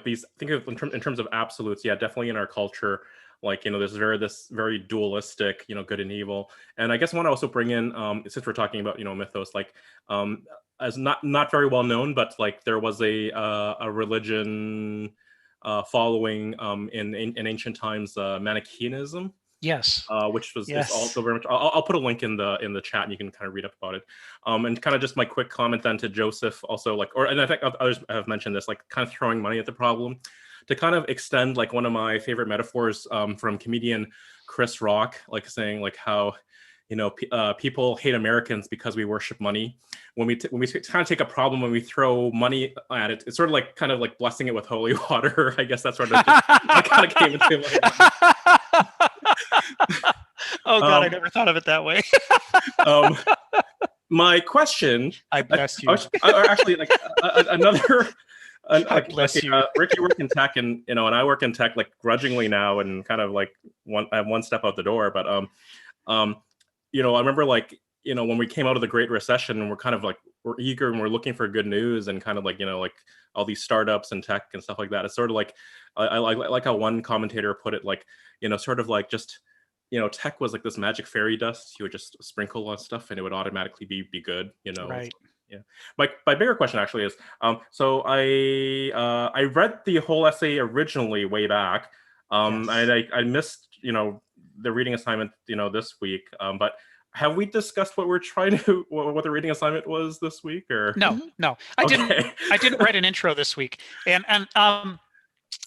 these, think of in terms of absolutes. Yeah, definitely in our culture, like, there's this very dualistic, good and evil. And I guess I want to also bring in, since we're talking about, mythos, like, as not very well known, but like there was a religion following in ancient times, Manichaeism.
Yes.
Which was
Yes.
is also very much. I'll put a link in the chat, and you can kind of read up about it. And kind of just my quick comment then to Joseph, also and I think others have mentioned this, like kind of throwing money at the problem, to kind of extend like one of my favorite metaphors from comedian Chris Rock, like saying like how, people hate Americans because we worship money. When we kind of take a problem, when we throw money at it, it's sort of like blessing it with holy water. I guess that's sort of that kind of came into my mind.
Oh God, I never thought of it that way.
My question.
I bless you.
Actually, like another.
Bless you.
Rick, you work in tech, and and I work in tech, like grudgingly now, and kind of like I have one step out the door. But I remember like when we came out of the Great Recession, and we're kind of like we're eager and we're looking for good news, and kind of like like all these startups and tech and stuff like that. It's sort of like I like how one commentator put it, like sort of like just tech was like this magic fairy dust. You would just sprinkle on stuff, and it would automatically be good.
Right.
Yeah. My bigger question actually is, so I read the whole essay originally way back, and I missed the reading assignment this week, but have we discussed what we're trying to what the reading assignment was this week, or
no? I didn't write an intro this week, and I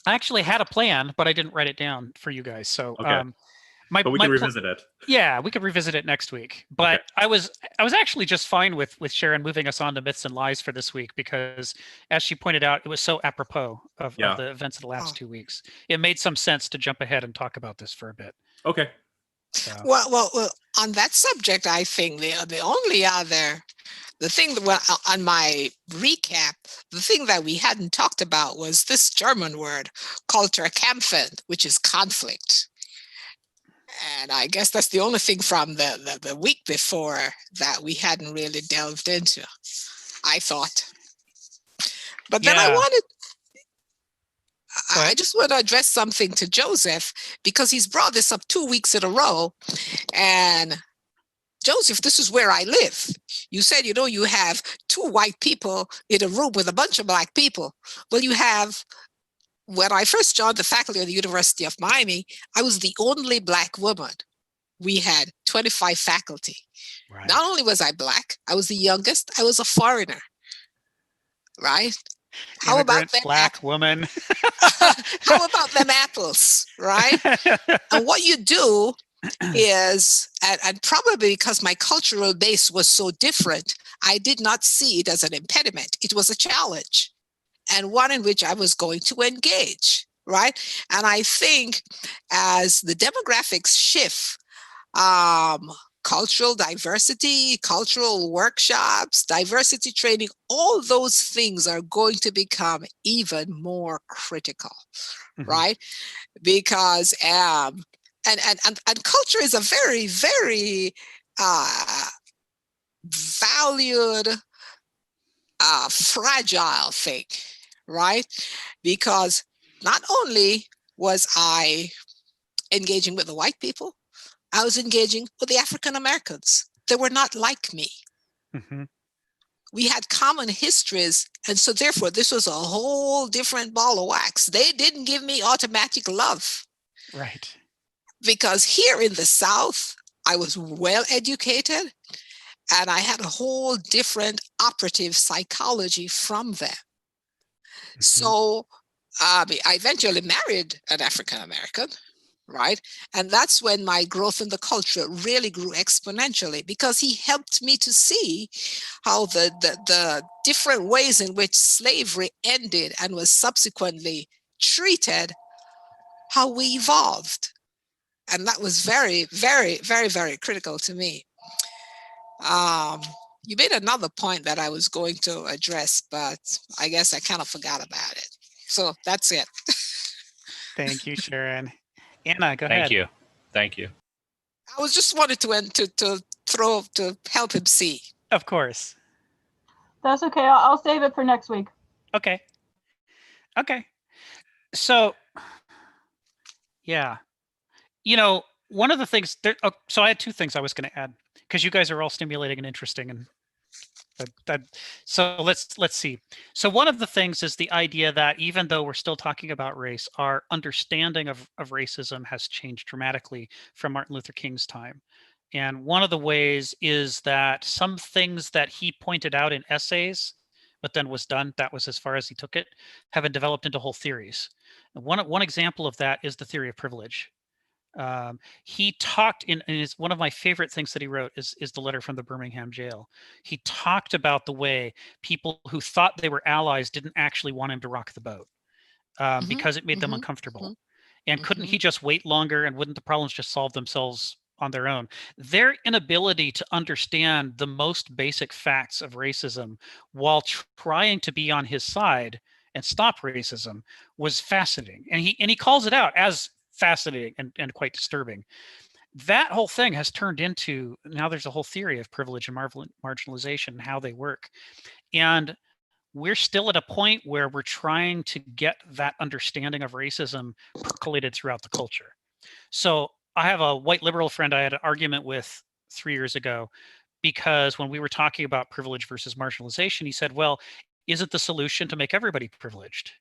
actually had a plan, but I didn't write it down for you guys. So
okay. But we can revisit it.
Yeah, we could revisit it next week. But
okay.
I was actually just fine with Sharon moving us on to myths and lies for this week, because, as she pointed out, it was so apropos of the events of the last 2 weeks. It made some sense to jump ahead and talk about this for a bit.
Okay.
So.
Well, on that subject, I think the only other on my recap, the thing that we hadn't talked about was this German word, Kulturkampfen, which is conflict. And I guess that's the only thing from the week before that we hadn't really delved into, I thought. But then I just want to address something to Joseph, because he's brought this up 2 weeks in a row. And Joseph, this is where I live. You said, you have 2 white people in a room with a bunch of black people. Well, you have. When I first joined the faculty of the University of Miami, I was the only Black woman. We had 25 faculty. Right. Not only was I Black, I was the youngest. I was a foreigner. Right? How about them
Black woman?
How about them apples? Right? And what you do is, and probably because my cultural base was so different, I did not see it as an impediment. It was a challenge, and one in which I was going to engage, right? And I think as the demographics shift, cultural diversity, cultural workshops, diversity training, all those things are going to become even more critical, right? Because, and culture is a very, very valued, fragile thing, right? Because not only was I engaging with the white people, I was engaging with the African Americans. They were not like me. We had common histories, and so therefore this was a whole different ball of wax. They didn't give me automatic love.
Right.
Because here in the South, I was well educated, and I had a whole different operative psychology from them. So I eventually married an African American, right? And that's when my growth in the culture really grew exponentially, because he helped me to see how the different ways in which slavery ended and was subsequently treated, how we evolved. And that was very, very, very, very critical to me. You made another point that I was going to address, but I guess I kind of forgot about it. So that's it.
Thank you, Sharon. Anna, go ahead.
Thank you.
I was just wanted to help him see.
Of course.
That's okay. I'll save it for next week.
Okay. So, yeah. One of the things so I had 2 things I was going to add, because you guys are all stimulating and interesting, and So let's see. So one of the things is the idea that even though we're still talking about race, our understanding of racism has changed dramatically from Martin Luther King's time. And one of the ways is that some things that he pointed out in essays, but then was done, that was as far as he took it, have been developed into whole theories. And one example of that is the theory of privilege. He talked in his, one of my favorite things that he wrote is the letter from the Birmingham jail. He talked about the way people who thought they were allies didn't actually want him to rock the boat because it made them uncomfortable. And couldn't he just wait longer, and wouldn't the problems just solve themselves on their own? Their inability to understand the most basic facts of racism while trying to be on his side and stop racism was fascinating. And he calls it out as fascinating and quite disturbing. That whole thing has turned into, now there's a whole theory of privilege and marginalization and how they work. And we're still at a point where we're trying to get that understanding of racism percolated throughout the culture. So I have a white liberal friend I had an argument with 3 years ago, because when we were talking about privilege versus marginalization, he said, well, isn't the solution to make everybody privileged?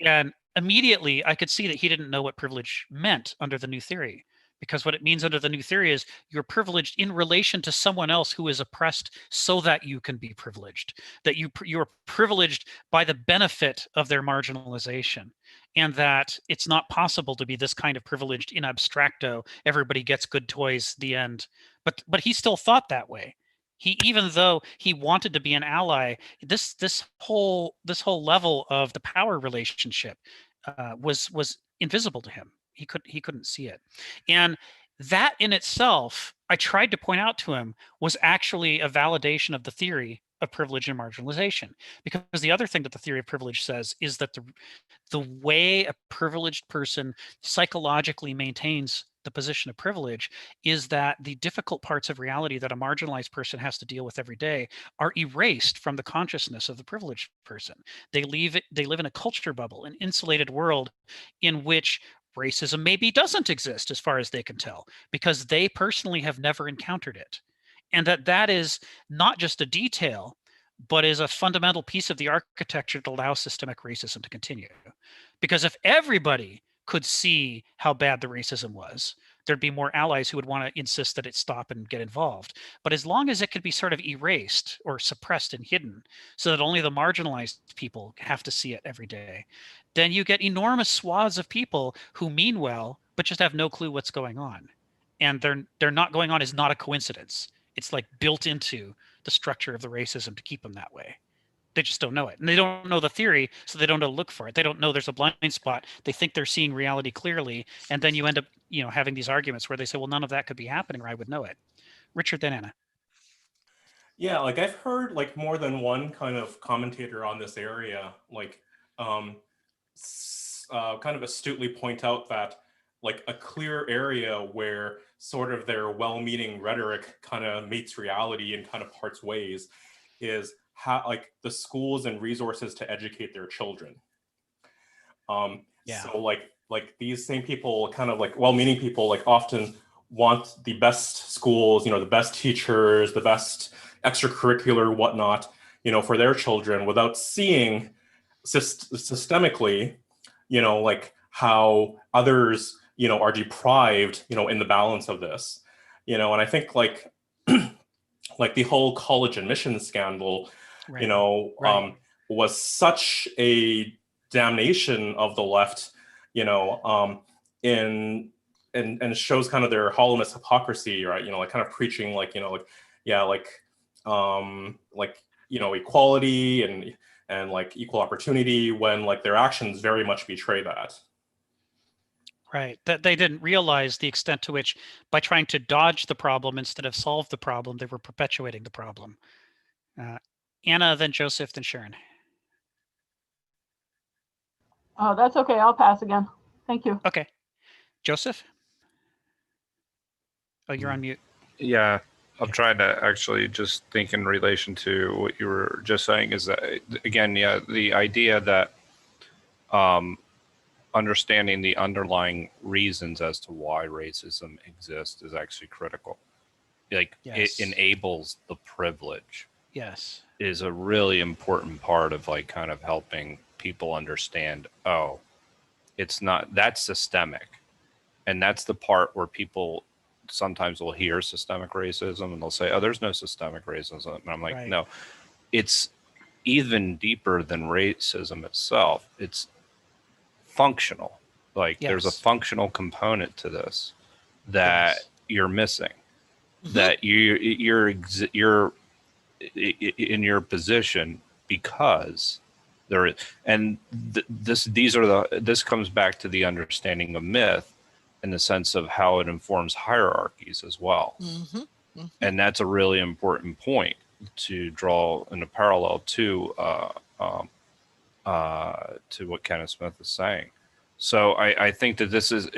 And immediately I could see that he didn't know what privilege meant under the new theory, because what it means under the new theory is you're privileged in relation to someone else who is oppressed so that you can be privileged, that you're privileged by the benefit of their marginalization, and that it's not possible to be this kind of privileged in abstracto, everybody gets good toys, the end. But he still thought that way. He, even though he wanted to be an ally, this whole level of the power relationship was invisible to him. He couldn't see it. And that in itself, I tried to point out to him, was actually a validation of the theory of privilege and marginalization. Because the other thing that the theory of privilege says is that the way a privileged person psychologically maintains the position of privilege is that the difficult parts of reality that a marginalized person has to deal with every day are erased from the consciousness of the privileged person. They live in a culture bubble, an insulated world in which racism maybe doesn't exist as far as they can tell, because they personally have never encountered it. And that is not just a detail, but is a fundamental piece of the architecture that allows systemic racism to continue. Because if everybody could see how bad the racism was, there'd be more allies who would want to insist that it stop and get involved. But as long as it could be sort of erased or suppressed and hidden so that only the marginalized people have to see it every day, then you get enormous swaths of people who mean well, but just have no clue what's going on. And they're not going on is not a coincidence. It's like built into the structure of the racism to keep them that way. They just don't know it. And they don't know the theory, so they don't know to look for it. They don't know there's a blind spot. They think they're seeing reality clearly. And then you end up, having these arguments where they say, well, none of that could be happening, or I would know it. Richard, then Anna.
Yeah, like I've heard like more than one kind of commentator on this area, like kind of astutely point out that like a clear area where sort of their well-meaning rhetoric kind of meets reality and kind of parts ways is how like the schools and resources to educate their children. So like these same people, kind of like well-meaning people, like often want the best schools, the best teachers, the best extracurricular whatnot, for their children, without seeing systemically, like how others, are deprived, in the balance of this, and I think like like the whole college admissions scandal, right. Was such a damnation of the left, and shows kind of their hollowness, hypocrisy, right? Like kind of preaching like, equality and like equal opportunity, when like their actions very much betray that.
Right. That they didn't realize the extent to which, by trying to dodge the problem instead of solve the problem, they were perpetuating the problem. Anna, then Joseph, then Sharon.
Oh, that's okay. I'll pass again. Thank you.
Okay. Joseph? Oh, you're on mute.
Yeah, I'm trying to actually just think in relation to what you were just saying, is that, again, the idea that understanding the underlying reasons as to why racism exists is actually critical. Like, yes. It enables the privilege.
Yes.
is a really important part of like kind of helping people understand, oh, it's not, that's systemic. And that's the part where people sometimes will hear systemic racism and they'll say, oh, there's no systemic racism. And I'm like,
Right.
no, it's even deeper than racism itself. It's functional. Like there's a
Yes.
functional component to this that
Yes.
you're missing.
Mhm.
That you're in your position because there is, and this comes back to the understanding of myth in the sense of how it informs hierarchies as well.
Mhm. Mhm.
And that's a really important point to draw in a parallel to what Kenneth Smith is saying. So I think that this is,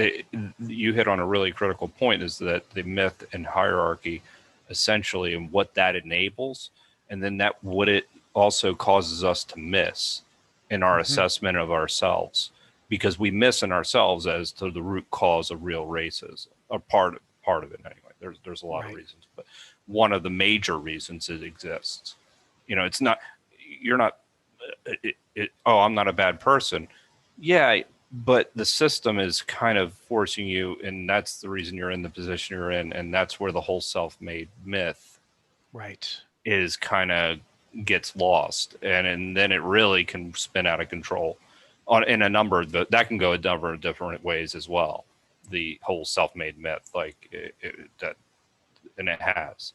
you hit on a really critical point, is that the myth and hierarchy essentially, and what that enables, and then that what it also causes us to miss in our assessment of ourselves, because we miss in ourselves as to the root cause of real racism, or part of it anyway. There's a lot of reasons, but one of the major reasons it exists. You know, it's not, you're not, oh, I'm not a bad person. Yeah, but the system is kind of forcing you, and that's the reason you're in the position you're in, and that's where the whole self-made myth
Right.
is kind of gets lost, and then it really can spin out of control on in a number of that can go a number of different ways as well. The whole self-made myth, like that, and it has.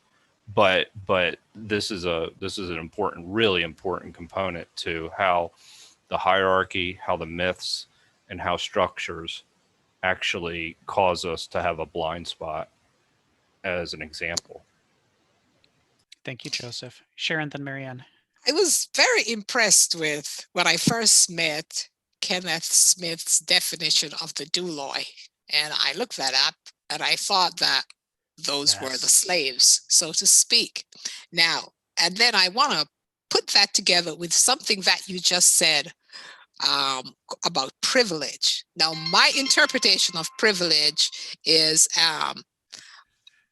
But this is an important, really important component to how the hierarchy, how the myths, and how structures actually cause us to have a blind spot, as an example.
Thank you, Joseph. Sharon, then Marianne.
I was very impressed with when I first met Kenneth Smith's definition of the douloi. And I looked that up and I thought that those were the
Yes.
slaves, so to speak. Now, and then I want to put that together with something that you just said about privilege. Now, my interpretation of privilege is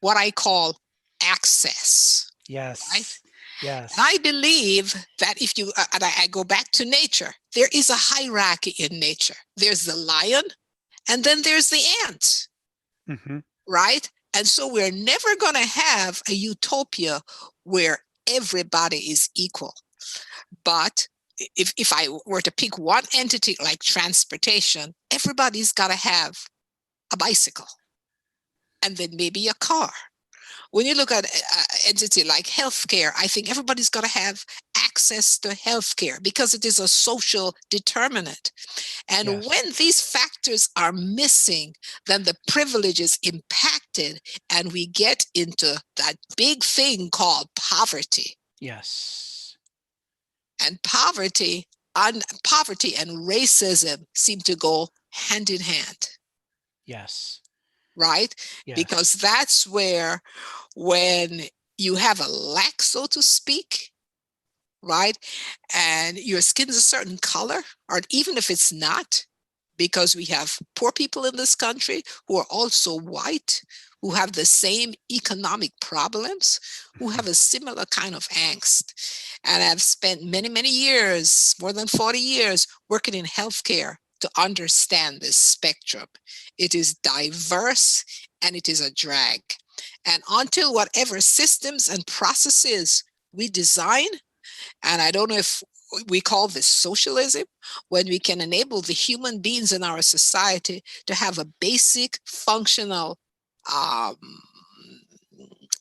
what I call access.
Yes.
Right?
Yes.
And I believe that if you, and I go back to nature, there is a hierarchy in nature. There's the lion, and then there's the ant, right? And so we're never going to have a utopia where everybody is equal. But if I were to pick one entity like transportation, everybody's got to have a bicycle and then maybe a car. When you look at an entity like healthcare, I think everybody's got to have access to healthcare because it is a social determinant. And
Yes.
when these factors are missing, then the privilege is impacted and we get into that big thing called poverty.
Yes.
And poverty and racism seem to go hand in hand.
Yes.
Right?
Yes.
Because that's where, when you have a lack, so to speak, right, and your skin's a certain color, or even if it's not, because we have poor people in this country who are also white, who have the same economic problems, who have a similar kind of angst. And I've spent many, many years, more than 40 years, working in healthcare to understand this spectrum. It is diverse and it is a drag. And until whatever systems and processes we design, and I don't know if we call this socialism, when we can enable the human beings in our society to have a basic functional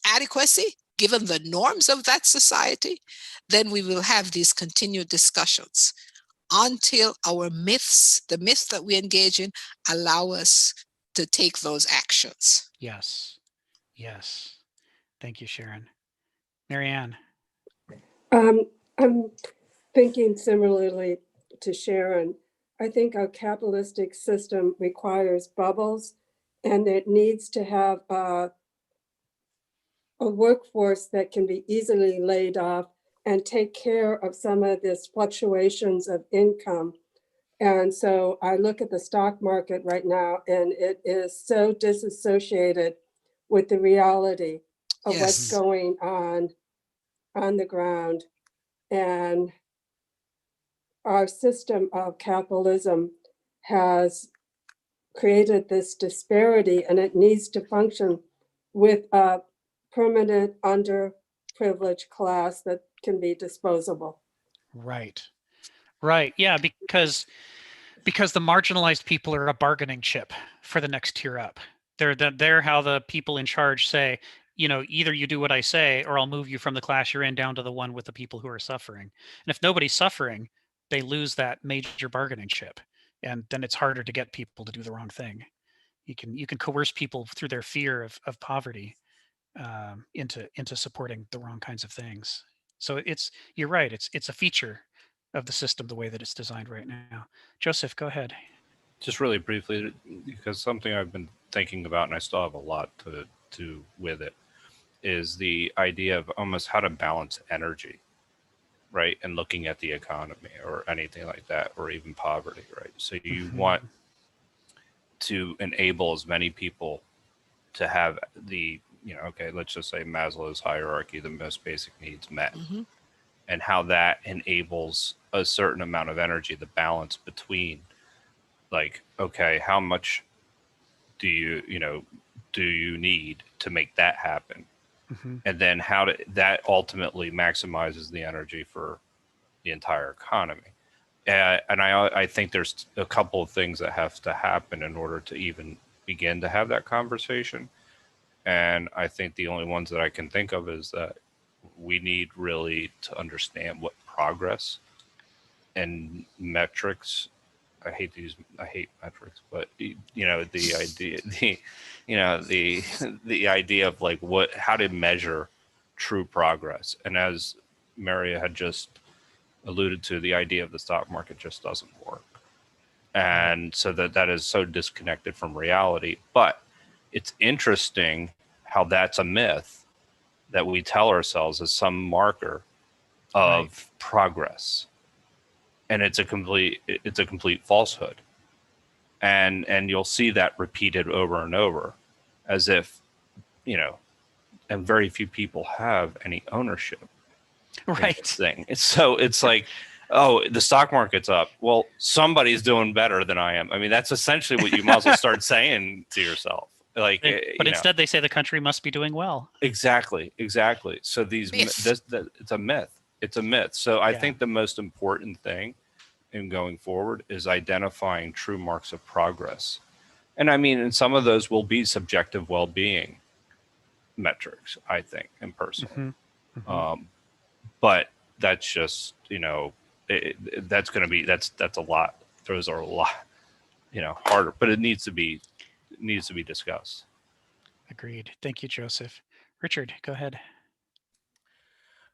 adequacy, given the norms of that society, then we will have these continued discussions until our myths, the myths that we engage in, allow us to take those actions.
Yes. Yes. Thank you, Sharon. Marianne.
I'm thinking similarly to Sharon. I think our capitalistic system requires bubbles, and it needs to have a workforce that can be easily laid off and take care of some of these fluctuations of income. And so I look at the stock market right now, and it is so disassociated with the reality of what's
Yes.
going on on the ground. And our system of capitalism has created this disparity, and it needs to function with a permanent underprivileged class that can be disposable.
Right. Right. Yeah, because the marginalized people are a bargaining chip for the next tier up. They're how the people in charge say, either you do what I say or I'll move you from the class you're in down to the one with the people who are suffering. And if nobody's suffering, they lose that major bargaining chip. And then it's harder to get people to do the wrong thing. You can coerce people through their fear of poverty into supporting the wrong kinds of things. So you're right. It's a feature of the system the way that it's designed right now. Joseph, go ahead.
Just really briefly, because something I've been thinking about, and I still have a lot to do with it, is the idea of almost how to balance energy, right? And looking at the economy or anything like that, or even poverty, right? So you want to enable as many people to have the, okay, let's just say Maslow's hierarchy, the most basic needs met, and how that enables a certain amount of energy, the balance between, like, okay, how much do you need to make that happen? And then that ultimately maximizes the energy for the entire economy. And I think there's a couple of things that have to happen in order to even begin to have that conversation. And I think the only ones that I can think of is that we need really to understand what progress and metrics. I hate metrics, but the idea of like how to measure true progress. And as Maria had just alluded to, the idea of the stock market just doesn't work. And so that is so disconnected from reality. But it's interesting how that's a myth that we tell ourselves as some marker of progress. And it's a complete falsehood. And you'll see that repeated over and over, as if, and very few people have any ownership.
Right.
Thing. It's like, oh, the stock market's up. Well, somebody's doing better than I am. I mean, that's essentially what you might as well start saying to yourself. Like,
but instead they say the country must be doing well.
Exactly. So it's a myth. It's a myth. So I think the most important thing in going forward is identifying true marks of progress. And I mean, and some of those will be subjective well-being metrics, I think, and personally. But that's just, that's going to be, that's a lot. Those are a lot, harder, but it needs to be discussed.
Agreed. Thank you, Joseph. Richard, go ahead.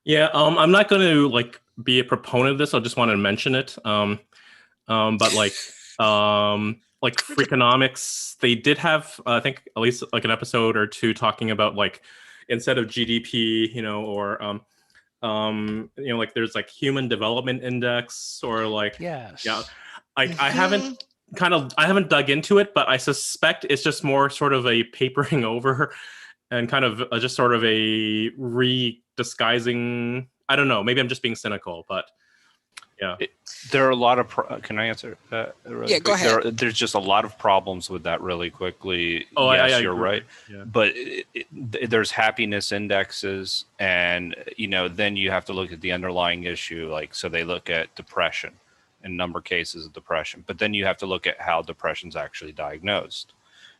Yeah, I'm not going to be a proponent of this. I just want to mention it. But Freakonomics, they did have, I think, at least an episode or two talking about instead of GDP, or there's human development index or
yes.
Yeah, I haven't haven't dug into it, but I suspect it's just more sort of a papering over and kind of just sort of a re-disguising. I don't know. Maybe I'm just being cynical, but yeah.
There are a lot of, can I answer that?
Really quick? Go ahead.
There's just a lot of problems with that really quickly.
Oh,
yes, you're
agree.
right.
Yeah.
But there's happiness indexes, and, then you have to look at the underlying issue. So they look at depression and number cases of depression, but then you have to look at how depression's actually diagnosed.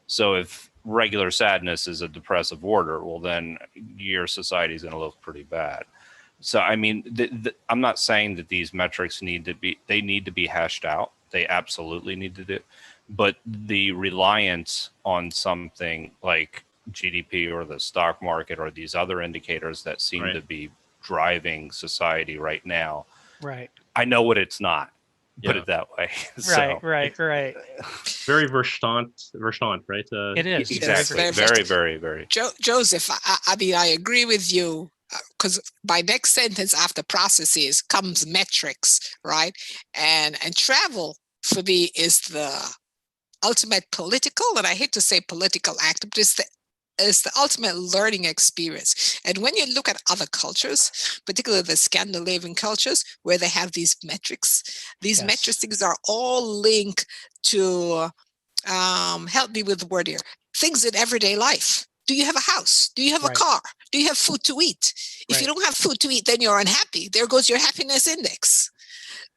So if regular sadness is a depressive order, well, then your society's going to look pretty bad. So, I mean, I'm not saying that these metrics need to be hashed out. They absolutely need to do, but the reliance on something like GDP or the stock market or these other indicators that seem to be driving society right now.
Right.
I know what it's not. Put it that way.
Right.
Very Verstand, right?
It is.
Exactly. Very, very, very.
Joseph, I mean, I agree with you, because my next sentence after processes comes metrics, right? And travel for me is the ultimate political, and I hate to say political act, but it's the is the ultimate learning experience. And when you look at other cultures, particularly the Scandinavian cultures, where they have these metrics, these metrics are all linked to, help me with the word here, things in everyday life. Do you have a house? Do you have a car? Do you have food to eat? If you don't have food to eat, then you're unhappy. There goes your happiness index.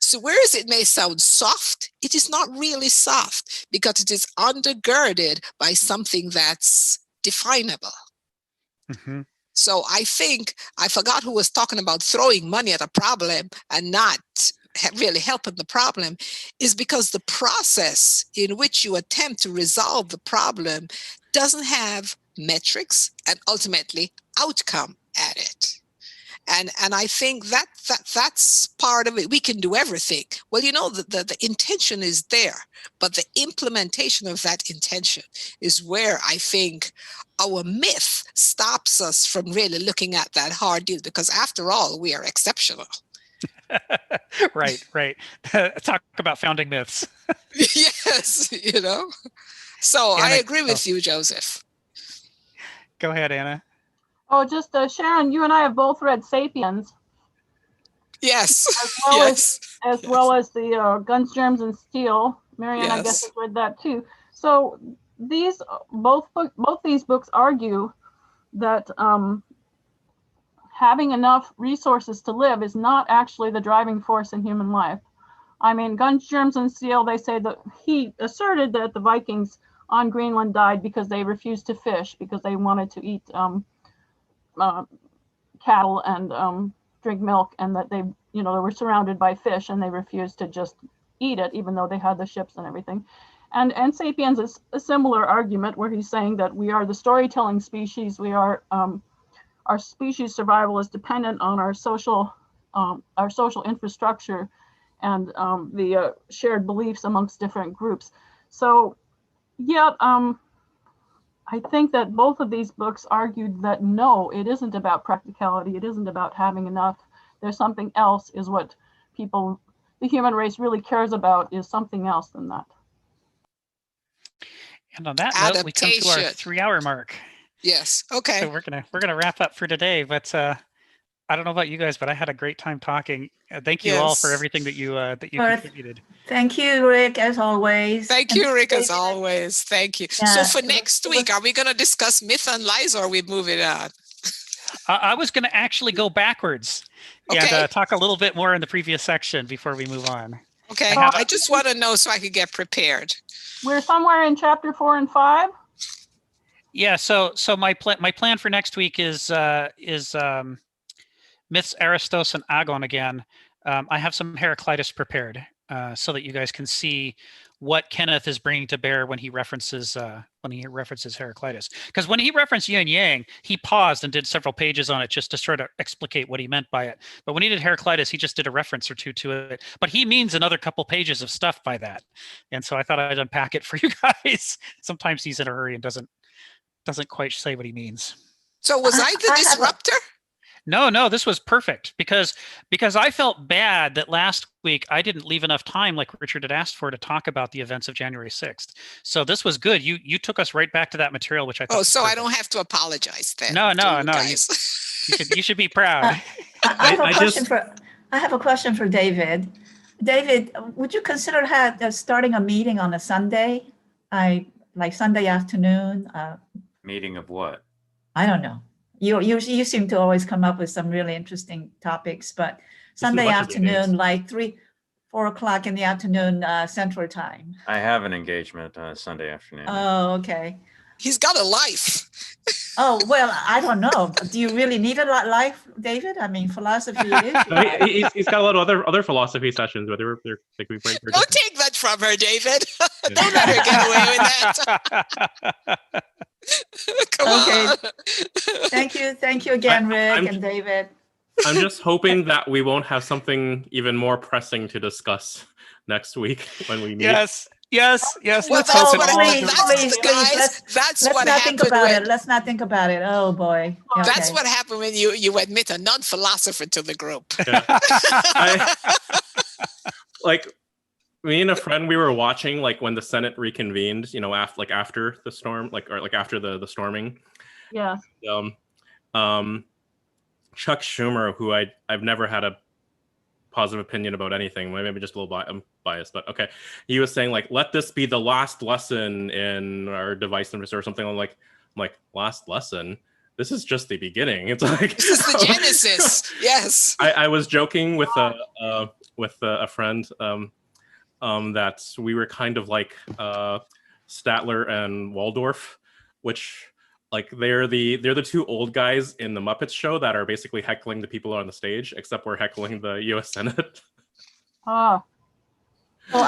So whereas it may sound soft, it is not really soft because it is undergirded by something that's definable. So I think, I forgot who was talking about throwing money at a problem and not really helping the problem, is because the process in which you attempt to resolve the problem doesn't have metrics and ultimately outcome at it. And I think that's part of it. We can do everything. Well, you know, the intention is there, but the implementation of that intention is where I think our myth stops us from really looking at that hard deal, because after all, we are exceptional.
Right. Talk about founding myths.
Yes, you know. So
Anna,
I agree with you, Joseph.
Go ahead, Anna.
Oh, just Sharon, you and I have both read *Sapiens*.
Yes.
As well as the *Guns, Germs, and Steel*. Marianne, I guess, has read that too. So these both these books argue that having enough resources to live is not actually the driving force in human life. I mean, *Guns, Germs, and Steel*, they say that he asserted that the Vikings on Greenland died because they refused to fish, because they wanted to eat cattle and drink milk, and that they, you know, they were surrounded by fish and they refused to just eat it, even though they had the ships and everything. And *Sapiens* is a similar argument, where he's saying that we are the storytelling species. We are our species survival is dependent on our social infrastructure and the shared beliefs amongst different groups. So, yeah, I think that both of these books argued that no, it isn't about practicality. It isn't about having enough. There's something else, is what people, the human race, really cares about, is something else than that.
And on that note, we come to our 3-hour mark.
Yes. Okay.
So we're gonna wrap up for today. But I don't know about you guys, but I had a great time talking. Thank you all for everything that you contributed.
Thank you, Rick, as always.
Thank you, Rick, as always. Thank you. So for next week, are we going to discuss myth and lies, or are we moving on?
I was going to actually go backwards and talk a little bit more in the previous section before we move on.
Okay. I just want to know so I can get prepared.
We're somewhere in chapter 4 and 5.
Yeah. So my plan for next week is Myths, Aristos, and Agon again. I have some Heraclitus prepared so that you guys can see what Kenneth is bringing to bear when he references Heraclitus. Because when he referenced yin yang, he paused and did several pages on it just to sort of explicate what he meant by it. But when he did Heraclitus, he just did a reference or two to it. But he means another couple pages of stuff by that. And so I thought I'd unpack it for you guys. Sometimes he's in a hurry and doesn't quite say what he means.
So was I the disruptor?
No, this was perfect because I felt bad that last week I didn't leave enough time, like Richard had asked for, to talk about the events of January 6th. So this was good. You took us right back to that material, which I thought.
Oh, so I don't have to apologize then.
No. You should be proud.
I have a question for David. David, would you consider starting a meeting on a Sunday, like Sunday afternoon?
Meeting of what?
I don't know. You seem to always come up with some really interesting topics, but Sunday afternoon, like 3-4 o'clock in the afternoon, Central Time.
I have an engagement on Sunday afternoon.
Oh, okay.
He's got a life.
Oh, well, I don't know. Do you really need a life, David? I mean, philosophy is.
He's got a lot of other philosophy sessions, but they're like we break.
Don't take that from her, David. Don't let her get away with that. Come on.
Thank you again, Rick and David.
I'm just hoping that we won't have something even more pressing to discuss next week when we meet.
Yes.
Well, that's what happened.
Let's not think about it. Oh boy. Okay.
That's what happened when you admit a non-philosopher to the group.
Yeah. Like me and a friend, we were watching like when the Senate reconvened, after the storm, after the storming,
Yes.
Chuck Schumer, who I've never had a positive opinion about anything, maybe just a little I'm biased, but okay. He was saying like, let this be the last lesson in our divisiveness or something. I'm like, last lesson? This is just the beginning. It's like
This is the genesis. Yes.
I was joking with a friend that we were kind of like Statler and Waldorf, which like they're the two old guys in the Muppets show that are basically heckling the people on the stage, except we're heckling the U.S. Senate.
Ah.
Well,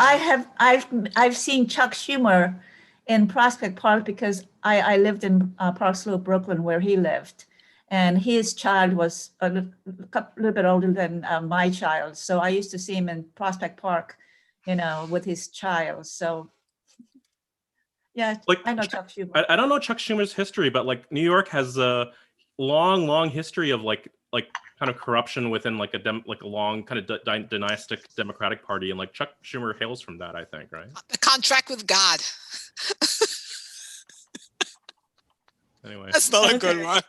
I've seen Chuck Schumer in Prospect Park because I lived in Park Slope, Brooklyn, where he lived, and his child was a little bit older than my child. So I used to see him in Prospect Park, with his child. So yeah,
Like,
I know Chuck Schumer.
I don't know Chuck Schumer's history, but like New York has a long history of like kind of corruption within like a long kind of dynastic Democratic Party, and like Chuck Schumer hails from that, I think, right?
A contract with God.
Anyway,
That's not a good one.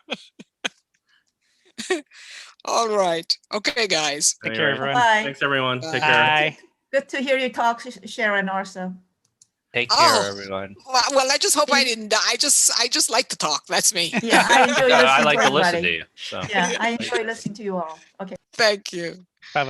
All right. Okay, guys.
Take care, everyone.
Bye.
Thanks, everyone. Take care.
Bye.
Good to hear you talk, Sharon, also.
Take care,
Oh.
everyone.
Well, I just hope I didn't die. I just like to talk. That's me.
Yeah, I enjoy listening
I like to
everybody.
listen to you. So.
Yeah, I enjoy listening to you all. Okay.
Thank you.
Bye-bye.